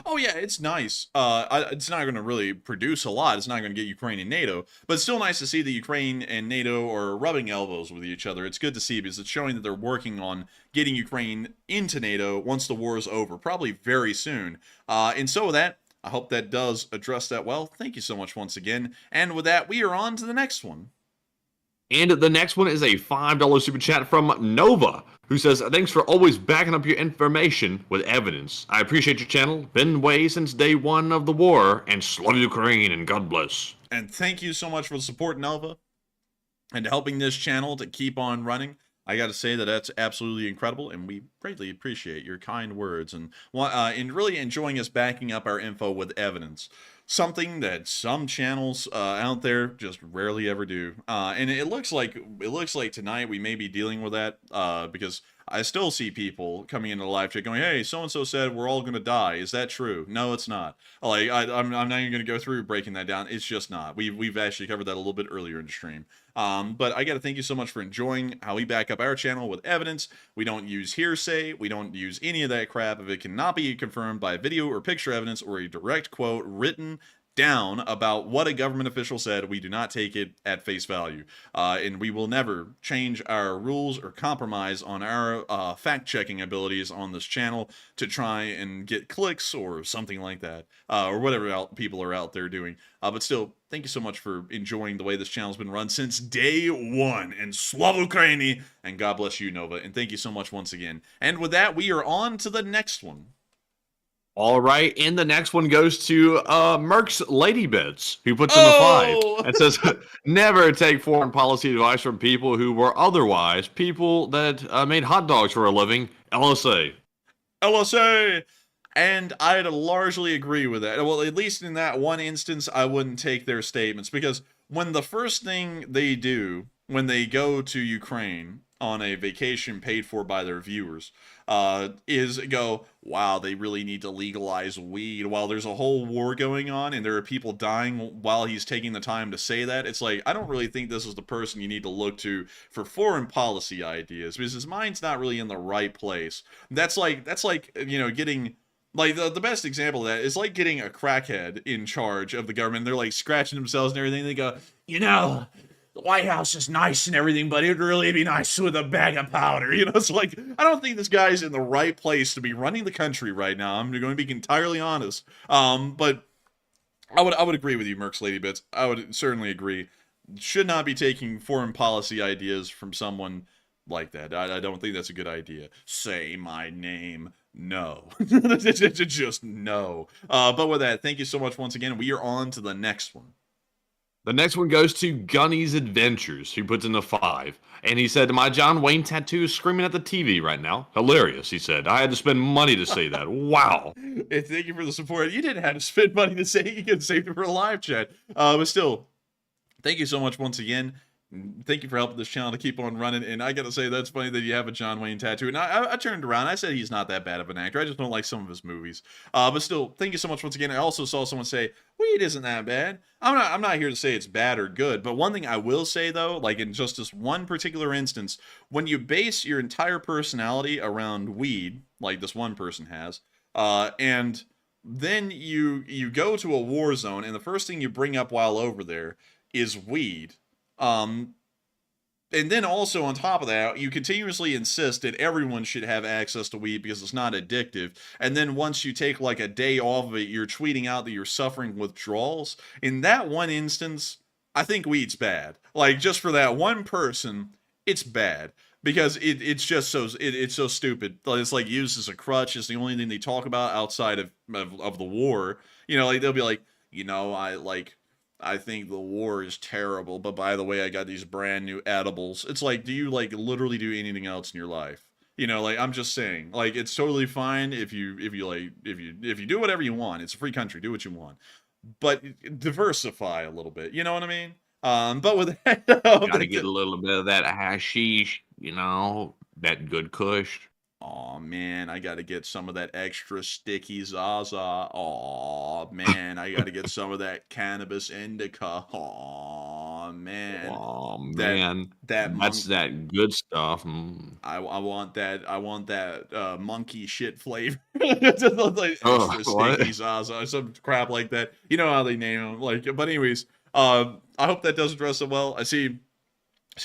[SPEAKER 2] Oh yeah, it's nice. It's not going to really produce a lot. It's not going to get Ukraine and NATO, but it's still nice to see that Ukraine and NATO are rubbing elbows with each other. It's good to see because it's showing that they're working on getting Ukraine into NATO once the war is over, probably very soon. And so with that, I hope that does address that well. Thank you so much once again. And with that, we are on to the next one.
[SPEAKER 3] And the next one is a $5 super chat from Nova, who says, thanks for always backing up your information with evidence. I appreciate your channel. Been way since day one of the war, and love Ukraine, and God bless.
[SPEAKER 2] And thank you so much for the support, Nova, and helping this channel to keep on running. I got to say that that's absolutely incredible, and we greatly appreciate your kind words and really enjoying us backing up our info with evidence. Something that some channels out there just rarely ever do, and it looks like tonight we may be dealing with that because I still see people coming into the live chat going, "Hey, so and so said we're all gonna die. Is that true?" No, it's not. Like I'm not even gonna go through breaking that down. It's just not. We've actually covered that a little bit earlier in the stream. But I got to thank you so much for enjoying how we back up our channel with evidence. We don't use hearsay. We don't use any of that crap if it cannot be confirmed by video or picture evidence or a direct quote written down about what a government official said. We do not take it at face value, and we will never change our rules or compromise on our fact-checking abilities on this channel to try and get clicks or something like that, or whatever people are out there doing. But still, thank you so much for enjoying the way this channel's been run since day one. And Slava Ukraini, and God bless you, Nova, and thank you so much once again. And with that, we are on to the next one.
[SPEAKER 3] All right, and the next one goes to Merck's Ladybits, who puts in a 5 and says, never take foreign policy advice from people who were otherwise people that made hot dogs for a living. LSA.
[SPEAKER 2] LSA! And I'd largely agree with that. Well, at least in that one instance, I wouldn't take their statements, because when the first thing they do when they go to Ukraine on a vacation paid for by their viewers is go, wow, they really need to legalize weed, while there's a whole war going on and there are people dying while he's taking the time to say that. It's like, I don't really think this is the person you need to look to for foreign policy ideas, because his mind's not really in the right place. That's like, you know, getting... Like, the best example of that is like getting a crackhead in charge of the government. They're like scratching themselves and everything. They go, you know, the White House is nice and everything, but it'd really be nice with a bag of powder. You know, it's like, I don't think this guy's in the right place to be running the country right now. I'm going to be entirely honest. But I would agree with you, Mercs Lady Bits. I would certainly agree. Should not be taking foreign policy ideas from someone like that. I don't think that's a good idea. Say my name. No. Just no. But with that, thank you so much once again. We are on to the next one.
[SPEAKER 3] The next one goes to Gunny's Adventures, who puts in a 5. And he said, my John Wayne tattoo is screaming at the TV right now. Hilarious, he said. I had to spend money to say that. Wow.
[SPEAKER 2] Hey, thank you for the support. You didn't have to spend money to say it. You could have saved it for a live chat. But still, thank you so much once again. Thank you for helping this channel to keep on running. And I gotta say, that's funny that you have a John Wayne tattoo. And I turned around. I said he's not that bad of an actor. I just don't like some of his movies. But still, thank you so much once again. I also saw someone say, weed isn't that bad. I'm not here to say it's bad or good. But one thing I will say, though, like in just this one particular instance, when you base your entire personality around weed, like this one person has, and then you go to a war zone, and the first thing you bring up while over there is weed. And then also on top of that, you continuously insist that everyone should have access to weed because it's not addictive. And then once you take like a day off of it, you're tweeting out that you're suffering withdrawals. In that one instance, I think weed's bad. Like just for that one person, it's bad because it's just it's so stupid. It's like used as a crutch. It's the only thing they talk about outside of the war. You know, like they'll be like, you know, I think the war is terrible, but by the way, I got these brand new edibles. It's like, do you like literally do anything else in your life? You know, like I'm just saying, like it's totally fine if you do whatever you want. It's a free country, do what you want, but diversify a little bit. You know what I mean? But with that,
[SPEAKER 3] Gotta get a little bit of that hashish, you know, that good kush.
[SPEAKER 2] Oh man, I gotta get some of that extra sticky Zaza. Oh man, I gotta get some of that cannabis indica. Oh man.
[SPEAKER 3] Oh man, that's that good stuff. Mm.
[SPEAKER 2] I want that monkey shit flavor. Like extra sticky Zaza, some crap like that. You know how they name them. Like, but anyways, I hope that does address it well. I see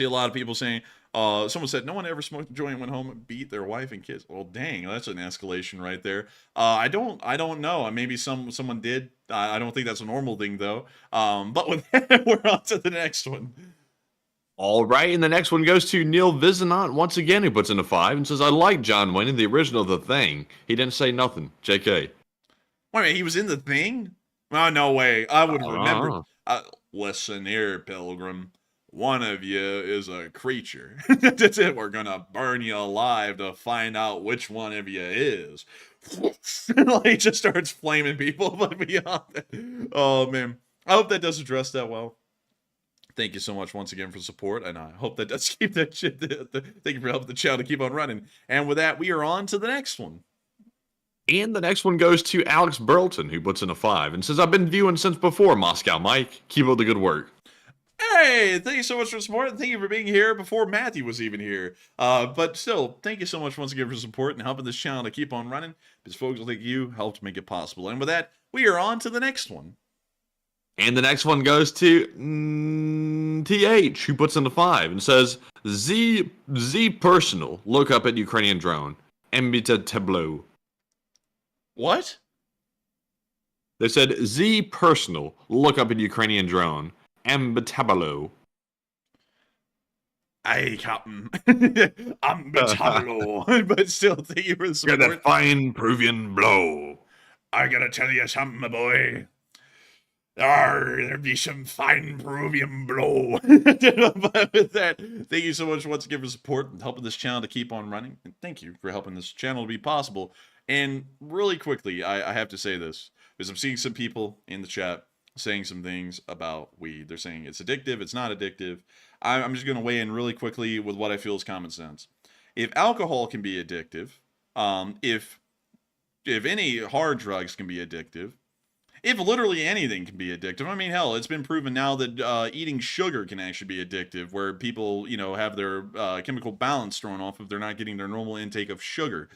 [SPEAKER 2] a lot of people saying. Someone said no one ever smoked a joint and went home and beat their wife and kids. Well, dang, that's an escalation right there. I don't know. Maybe someone did. I don't think that's a normal thing though. But with that, we're on to the next one.
[SPEAKER 3] All right, and the next one goes to Neil Vizanant once again. He puts in a 5 and says, "I like John Wayne in the original The Thing. He didn't say nothing." JK.
[SPEAKER 2] Wait a minute, he was in The Thing? Oh no way! I would remember. Listen here, Pilgrim. One of you is a creature. That's it. We're gonna burn you alive to find out which one of you is. Like, he just starts flaming people, but beyond that. Oh man. I hope that does address that well. Thank you so much once again for support, and I hope that does keep that shit. Thank you for helping the channel to keep on running. And with that, we are on to the next one.
[SPEAKER 3] And the next one goes to Alex Burleton, who puts in a 5 and says, "I've been viewing since before Moscow Mike. Keep up the good work."
[SPEAKER 2] Hey, thank you so much for support, and thank you for being here before Matthew was even here. But still, thank you so much once again for support and helping this channel to keep on running, because folks like you helped make it possible. And with that, we are on to the next one.
[SPEAKER 3] And the next one goes to TH, who puts in a 5 and says, Z personal, look up at Ukrainian drone. Embita tableau.
[SPEAKER 2] What?
[SPEAKER 3] They said, Z personal, look up at Ukrainian drone. Ambitabalo.
[SPEAKER 2] Aye, Captain. Ambitabalo. But still, thank you for the support.
[SPEAKER 3] Got that fine Peruvian blow.
[SPEAKER 2] I gotta tell you something, my boy. There'd be some fine Peruvian blow. But with that, thank you so much once again for support and helping this channel to keep on running. And thank you for helping this channel to be possible. And really quickly, I have to say this, because I'm seeing some people in the chat saying some things about weed. They're saying it's addictive, it's not addictive. I'm just going to weigh in really quickly with what I feel is common sense. If alcohol can be addictive, if any hard drugs can be addictive, if literally anything can be addictive. I mean, hell, it's been proven now that eating sugar can actually be addictive, where people, you know, have their chemical balance thrown off if they're not getting their normal intake of sugar.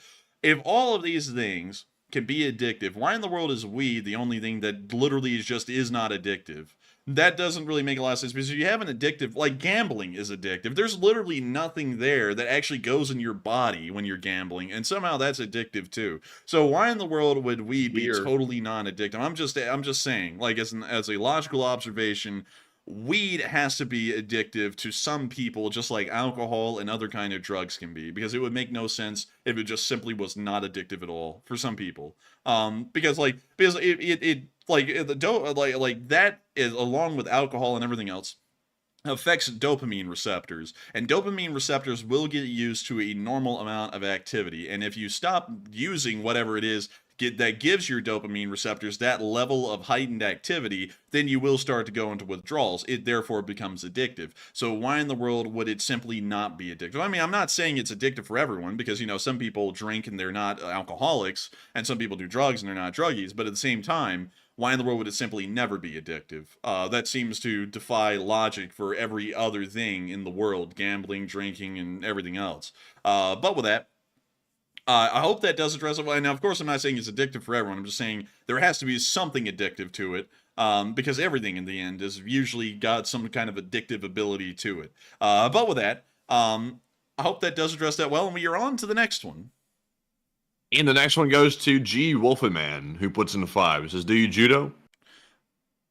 [SPEAKER 2] If all of these things can be addictive, why in the world is weed the only thing that literally is not addictive? That doesn't really make a lot of sense, because you have an addictive, like gambling is addictive. There's literally nothing there that actually goes in your body when you're gambling, and somehow that's addictive too. So why in the world would weed be totally non-addictive? I'm just saying, like, as a logical observation, weed has to be addictive to some people, just like alcohol and other kind of drugs can be, because it would make no sense if it just simply was not addictive at all for some people. Because the dope, like that is, along with alcohol and everything else, affects dopamine receptors, and dopamine receptors will get used to a normal amount of activity, and if you stop using whatever it is that gives your dopamine receptors that level of heightened activity, then you will start to go into withdrawals. It therefore becomes addictive. So why in the world would it simply not be addictive? I mean, I'm not saying it's addictive for everyone, because, you know, some people drink and they're not alcoholics, and some people do drugs and they're not druggies, but at the same time, why in the world would it simply never be addictive? That seems to defy logic for every other thing in the world, gambling, drinking, and everything else. But with that, I hope that does address it. Well, now, of course, I'm not saying it's addictive for everyone. I'm just saying there has to be something addictive to it, because everything in the end has usually got some kind of addictive ability to it. But with that, I hope that does address that well, and we are on to the next one.
[SPEAKER 3] And the next one goes to G. Wolfman, who puts in the 5. It says, do you judo?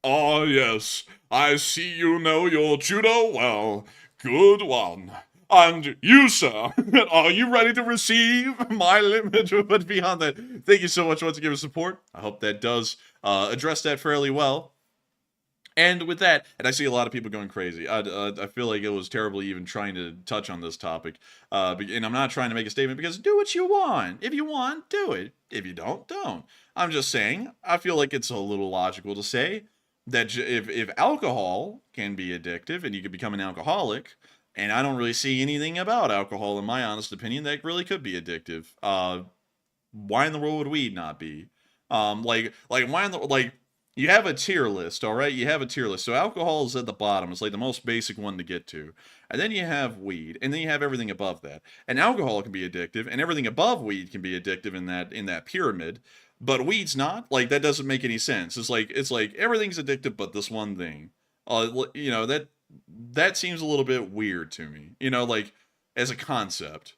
[SPEAKER 2] Oh, yes. I see you know your judo well. Good one. And you, sir, are you ready to receive my limit? But beyond that, thank you so much once again for support. I hope that does address that fairly well. And with that, and I see a lot of people going crazy. I feel like it was terrible even trying to touch on this topic. And I'm not trying to make a statement, because do what you want. If you want, do it. If you don't, don't. I'm just saying, I feel like it's a little logical to say that if alcohol can be addictive and you can become an alcoholic, and I don't really see anything about alcohol, in my honest opinion, that really could be addictive. Why in the world would weed not be? You have a tier list, all right? You have a tier list. So alcohol is at the bottom. It's like the most basic one to get to. And then you have weed, and then you have everything above that. And alcohol can be addictive, and everything above weed can be addictive in that pyramid. But weed's not. Like, that doesn't make any sense. It's like everything's addictive but this one thing. You know, that seems a little bit weird to me, you know, like, as a concept.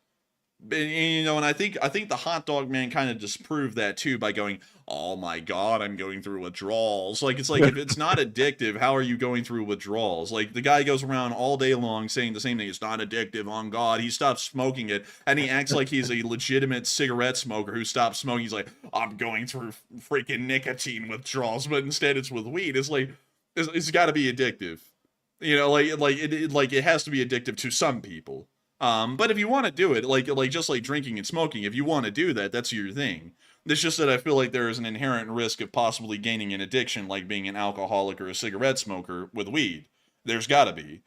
[SPEAKER 2] And, you know, and I think the hot dog man kind of disproved that too by going, oh my god, I'm going through withdrawals. Like, it's like, if it's not addictive, how are you going through withdrawals? Like, the guy goes around all day long saying the same thing. It's not addictive, on God. He stops smoking it, and he acts like he's a legitimate cigarette smoker who stops smoking. He's like, I'm going through freaking nicotine withdrawals, but instead it's with weed. It's like, it's got to be addictive. You know, it has to be addictive to some people. But if you want to do it, like just like drinking and smoking, if you want to do that, that's your thing. It's just that I feel like there is an inherent risk of possibly gaining an addiction, like being an alcoholic or a cigarette smoker with weed. There's got to be.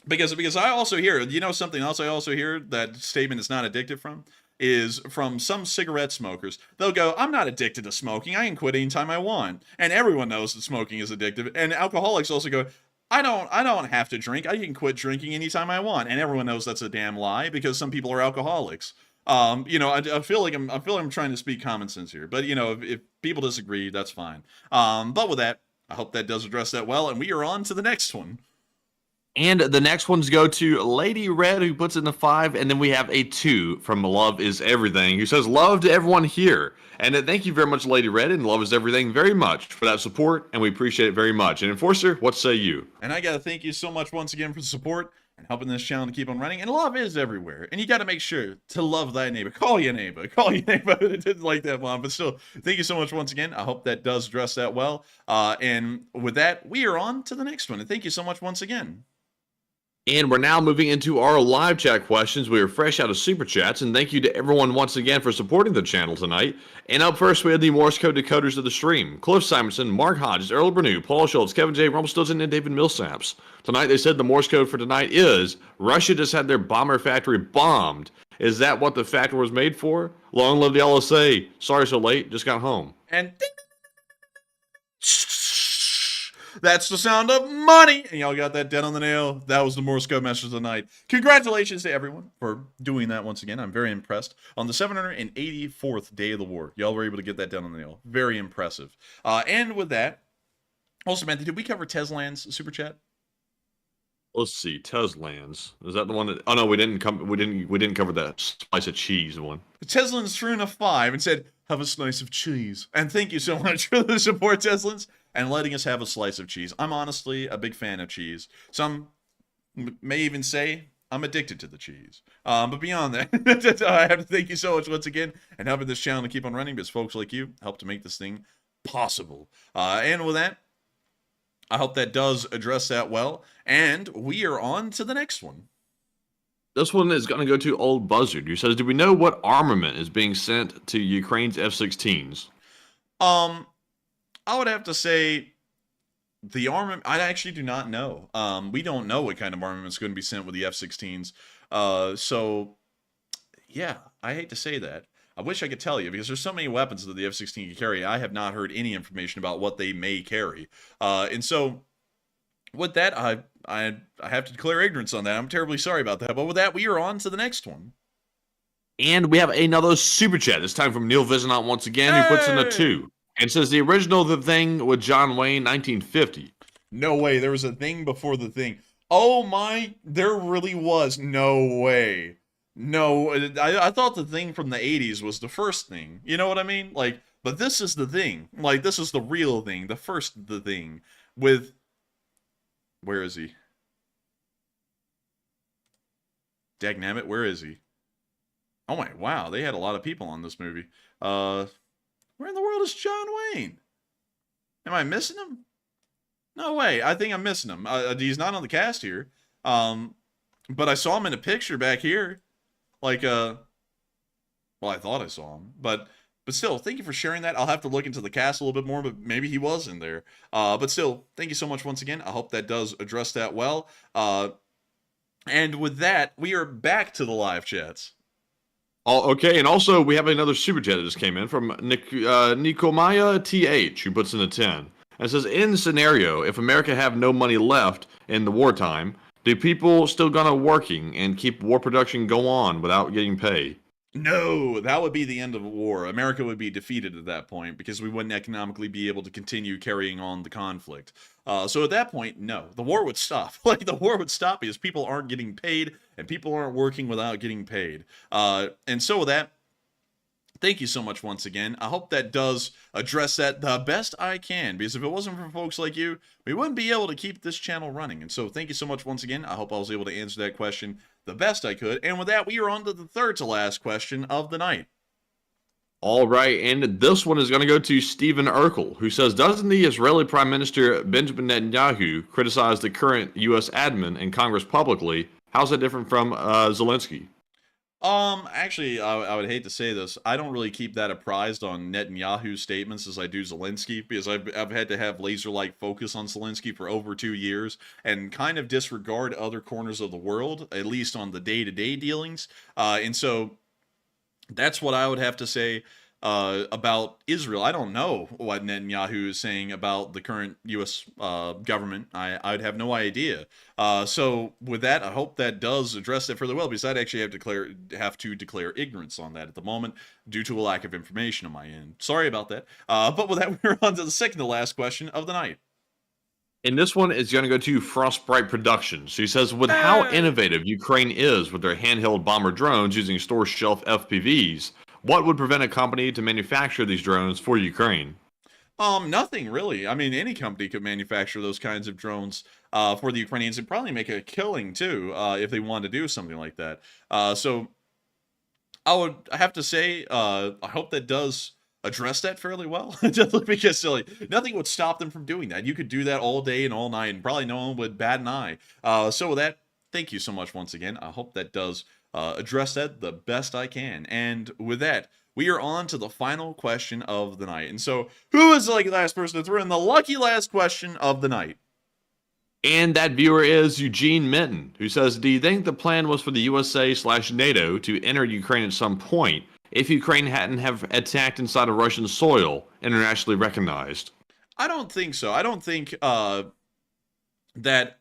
[SPEAKER 2] Because I also hear, you know, something else I also hear that statement is not addictive from? Is from some cigarette smokers. They'll go, I'm not addicted to smoking. I can quit anytime I want. And everyone knows that smoking is addictive. And alcoholics also go, I don't have to drink. I can quit drinking anytime I want. And everyone knows that's a damn lie, because some people are alcoholics. You know, I feel like I'm trying to speak common sense here. But, you know, if people disagree, that's fine. But with that, I hope that does address that well. And we are on to the next one.
[SPEAKER 3] And the next ones go to Lady Red, who puts in the 5, and then we have a 2 from Love Is Everything, who says, love to everyone here. And thank you very much, Lady Red, and Love Is Everything very much for that support, and we appreciate it very much. And Enforcer, what say you?
[SPEAKER 2] And I gotta thank you so much once again for the support and helping this channel to keep on running. And love is everywhere. And you gotta make sure to love thy neighbor. Call your neighbor. Call your neighbor. It didn't like that one, but still, thank you so much once again. I hope that does address that well. And with that, we are on to the next one. And thank you so much once again.
[SPEAKER 3] And we're now moving into our live chat questions. We are fresh out of Super Chats, and thank you to everyone once again for supporting the channel tonight. And up first, we have the Morse code decoders of the stream. Cliff Simonson, Mark Hodges, Earl Bernew, Paul Schultz, Kevin J. Rumpelstiltskin, and David Millsaps. Tonight, they said the Morse code for tonight is, Russia just had their bomber factory bombed. Is that what the factory was made for? Long live the LSA. Sorry so late, just got home.
[SPEAKER 2] And That's the sound of money. And y'all got that dead on the nail. That was the Morse code message of the night. Congratulations to everyone for doing that once again. I'm very impressed. On the 784th day of the war, y'all were able to get that down on the nail. Very impressive. And with that, also, Matthew, did we cover Teslan's super chat?
[SPEAKER 3] Let's see, Teslan's. Is that the one that? Oh no, we didn't cover that slice of cheese one.
[SPEAKER 2] Teslan's threw in a 5 and said, "Have a slice of cheese." And thank you so much for the support, Teslan's, and letting us have a slice of cheese. I'm honestly a big fan of cheese. Some may even say I'm addicted to the cheese. But beyond that, I have to thank you so much once again and helping this channel to keep on running because folks like you help to make this thing possible. And with that, I hope that does address that well. And we are on to the next one.
[SPEAKER 3] This one is going to go to Old Buzzard, who says, do we know what armament is being sent to Ukraine's F-16s?
[SPEAKER 2] I would have to say the armament, I actually do not know. We don't know what kind of armament is going to be sent with the F-16s. So, yeah, I hate to say that. I wish I could tell you, because there's so many weapons that the F-16 can carry. I have not heard any information about what they may carry. And so, with that, I have to declare ignorance on that. I'm terribly sorry about that. But with that, we are on to the next one.
[SPEAKER 3] And we have another super chat, this time from Neil Visionant once again, who puts in a 2. And says, the original The Thing with John Wayne, 1950.
[SPEAKER 2] No way, there was a thing before The Thing. Oh my, there really was. No way. No, I thought The Thing from the 80s was the first thing. You know what I mean? Like, but this is The Thing. Like, this is the real thing. The first The Thing. With... Where is he? Dagnabbit, where is he? Oh my, wow, they had a lot of people on this movie. Where in the world is John Wayne? Am I missing him? No way, I think I'm missing him. He's not on the cast here. But I saw him in a picture back here. Like, well, I thought I saw him. But still, thank you for sharing that. I'll have to look into the cast a little bit more, but maybe he was in there. But still, thank you so much once again. I hope that does address that well. And with that, we are back to the live chats.
[SPEAKER 3] Oh, okay, and also we have another super chat that just came in from Nikomaya TH, who puts in a 10. And says, in the scenario, if America have no money left in the wartime, do people still gonna working and keep war production go on without getting paid?
[SPEAKER 2] No, that would be the end of the war. America would be defeated at that point because we wouldn't economically be able to continue carrying on the conflict. So at that point, no, the war would stop. Like, the war would stop because people aren't getting paid and people aren't working without getting paid. And so with that, thank you so much once again. I hope that does address that the best I can, because if it wasn't for folks like you, we wouldn't be able to keep this channel running. And so thank you so much once again. I hope I was able to answer that question the best I could. And with that, we are on to the third to last question of the night.
[SPEAKER 3] All right, and this one is going to go to Stephen Urkel, who says, doesn't the Israeli Prime Minister Benjamin Netanyahu criticize the current U.S. admin in Congress publicly? How's that different from Zelenskyy?
[SPEAKER 2] Actually, I would hate to say this. I don't really keep that apprised on Netanyahu's statements as I do Zelenskyy, because I've had to have laser-like focus on Zelenskyy for over 2 years and kind of disregard other corners of the world, at least on the day-to-day dealings. And so that's what I would have to say about Israel. I don't know what Netanyahu is saying about the current U.S. Government. I'd have no idea. So with that, I hope that does address that further well, because I'd actually have to declare ignorance on that at the moment due to a lack of information on my end. Sorry about that. But with that, we're on to the second to last question of the night.
[SPEAKER 3] And this one is going to go to Frostbright Productions. He says, with how innovative Ukraine is with their handheld bomber drones using store shelf FPVs, what would prevent a company to manufacture these drones for Ukraine?
[SPEAKER 2] Nothing really. I mean, any company could manufacture those kinds of drones for the Ukrainians and probably make a killing too if they wanted to do something like that. So I have to say, I hope that does address that fairly well, just because silly. Nothing would stop them from doing that. You could do that all day and all night, and probably no one would bat an eye. So with that, thank you so much once again. I hope that does address that the best I can. And with that, we are on to the final question of the night. And so, who is the lucky last person to throw in the lucky last question of the night?
[SPEAKER 3] And that viewer is Eugene Minton, who says, do you think the plan was for the USA/NATO to enter Ukraine at some point if Ukraine hadn't have attacked inside of Russian soil, internationally recognized?
[SPEAKER 2] I don't think so. I don't think that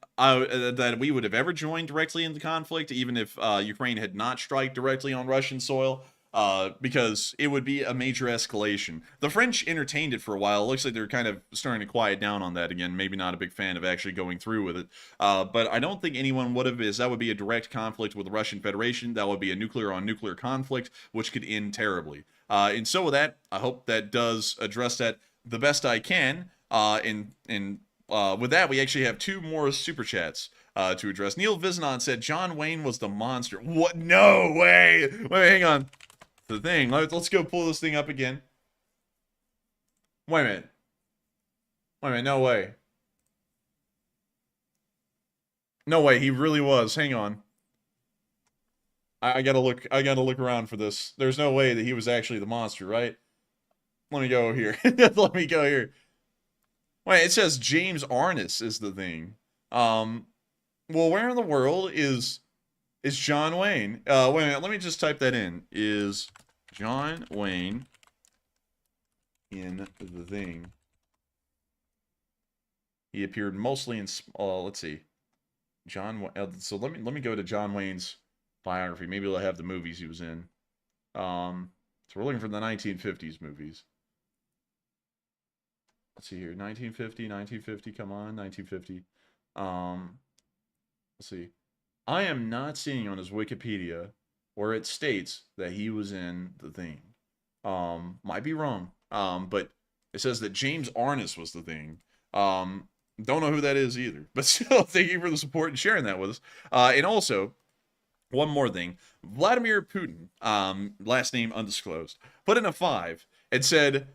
[SPEAKER 2] we would have ever joined directly in the conflict, even if Ukraine had not struck directly on Russian soil, because it would be a major escalation. The French entertained it for a while. It looks like they're kind of starting to quiet down on that again. Maybe not a big fan of actually going through with it. But I don't think anyone would have, as that would be a direct conflict with the Russian Federation. That would be a nuclear-on-nuclear conflict, which could end terribly. And so with that, I hope that does address that the best I can. With that, we actually have two more super chats to address. Neil Vizanon said John Wayne was the monster. What? No way. Wait, hang on. The thing. Let's go pull this thing up again. Wait a minute. Wait a minute. No way. No way. He really was. Hang on. I gotta look. I gotta look around for this. There's no way that he was actually the monster, right? Let me go here. Let me go here. Wait, it says James Arness is the thing. Well, where in the world is John Wayne? Wait a minute, let me just type that in. Is John Wayne in the thing? He appeared mostly in. Let's see. So let me go to John Wayne's biography. Maybe they'll have the movies he was in. So we're looking for the 1950s movies. Let's see here. 1950, come on, 1950. Let's see. I am not seeing on his Wikipedia where it states that he was in the thing. Might be wrong. But it says that James Arness was the thing. Don't know who that is either. But still, thank you for the support and sharing that with us. And also, one more thing. Vladimir Putin, last name undisclosed, put in a 5 and said,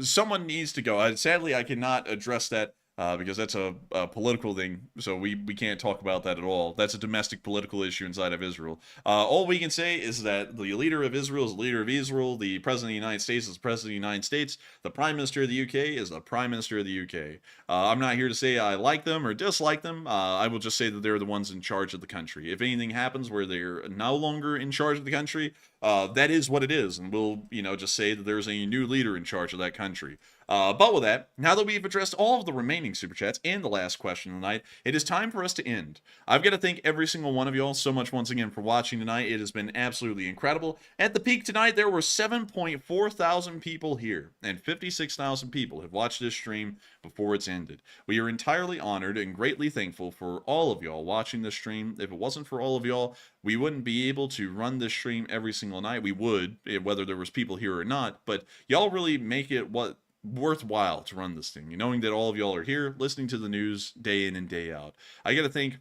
[SPEAKER 2] someone needs to go. Sadly, I cannot address that because that's a political thing, so we can't talk about that at all. That's a domestic political issue inside of Israel. All we can say is that the leader of Israel is the leader of Israel, the president of the United States is the president of the United States, the prime minister of the UK is the prime minister of the UK. I'm not here to say I like them or dislike them. I will just say that they're the ones in charge of the country. If anything happens where they're no longer in charge of the country, that is what it is, and we'll, just say that there's a new leader in charge of that country. But with that, now that we've addressed all of the remaining super chats and the last question of the night, it is time for us to end. I've got to thank every single one of y'all so much once again for watching tonight. It has been absolutely incredible. At the peak tonight, there were 7.4 thousand people here, and 56,000 people have watched this stream before it's ended. We are entirely honored and greatly thankful for all of y'all watching this stream. If it wasn't for all of y'all, we wouldn't be able to run this stream every single night. We would, whether there was people here or not, but y'all really make it worthwhile to run this thing, knowing that all of y'all are here listening to the news day in and day out. I gotta thank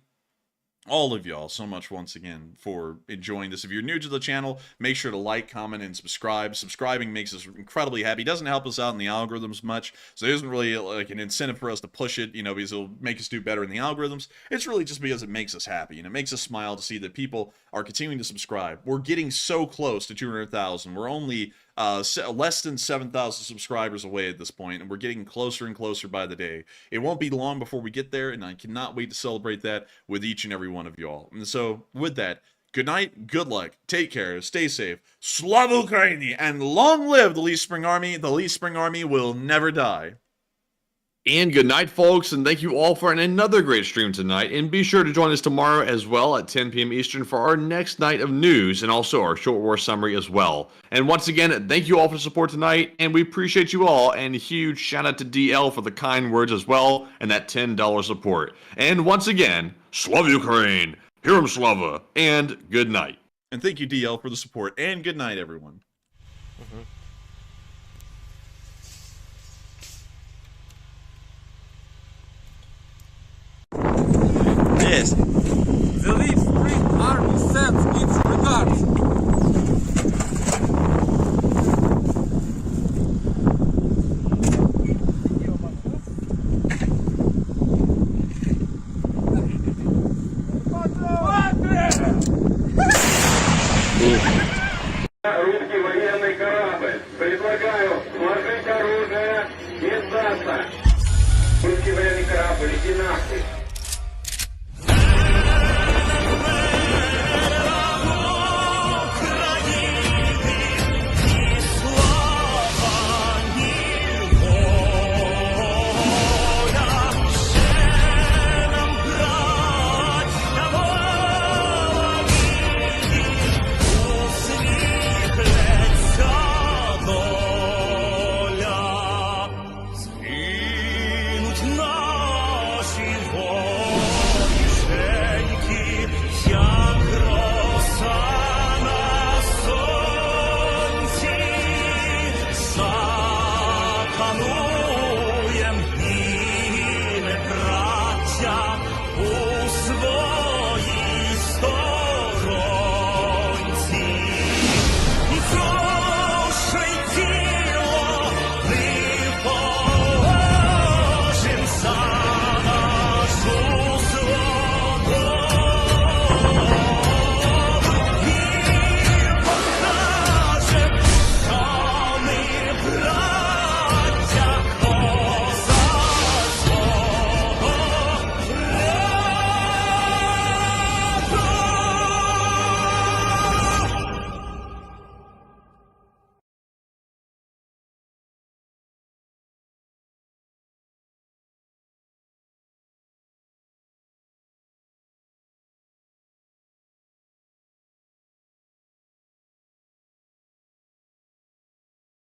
[SPEAKER 2] all of y'all so much once again for enjoying this. If you're new to the channel, make sure to like, comment, and subscribe. Subscribing makes us incredibly happy. It doesn't help us out in the algorithms much, so there isn't really like an incentive for us to push it, because it'll make us do better in the algorithms. It's really just because it makes us happy, and it makes us smile to see that people are continuing to subscribe. We're getting so close to 200,000. We're only less than 7,000 subscribers away at this point, and we're getting closer and closer by the day. It won't be long before we get there, and I cannot wait to celebrate that with each and every one of y'all. And so, with that, good night, good luck, take care, stay safe, Slava Ukraini, and long live the Lee Spring Army. The Lee Spring Army will never die.
[SPEAKER 3] And good night, folks, and thank you all for another great stream tonight. And be sure to join us tomorrow as well at 10 p.m. Eastern for our next night of news and also our short war summary as well. And once again, thank you all for the support tonight, and we appreciate you all. And a huge shout out to DL for the kind words as well and that $10 support. And once again, Slava Ukraine, Heroem Slava, and good night.
[SPEAKER 2] And thank you, DL, for the support, and good night, everyone.
[SPEAKER 6] Yes. The Lee Spring Army sends its regards.
[SPEAKER 7] Русский военный корабль. Предлагаю сложить оружие и сдаться. Русский военный корабль, иди нахуй.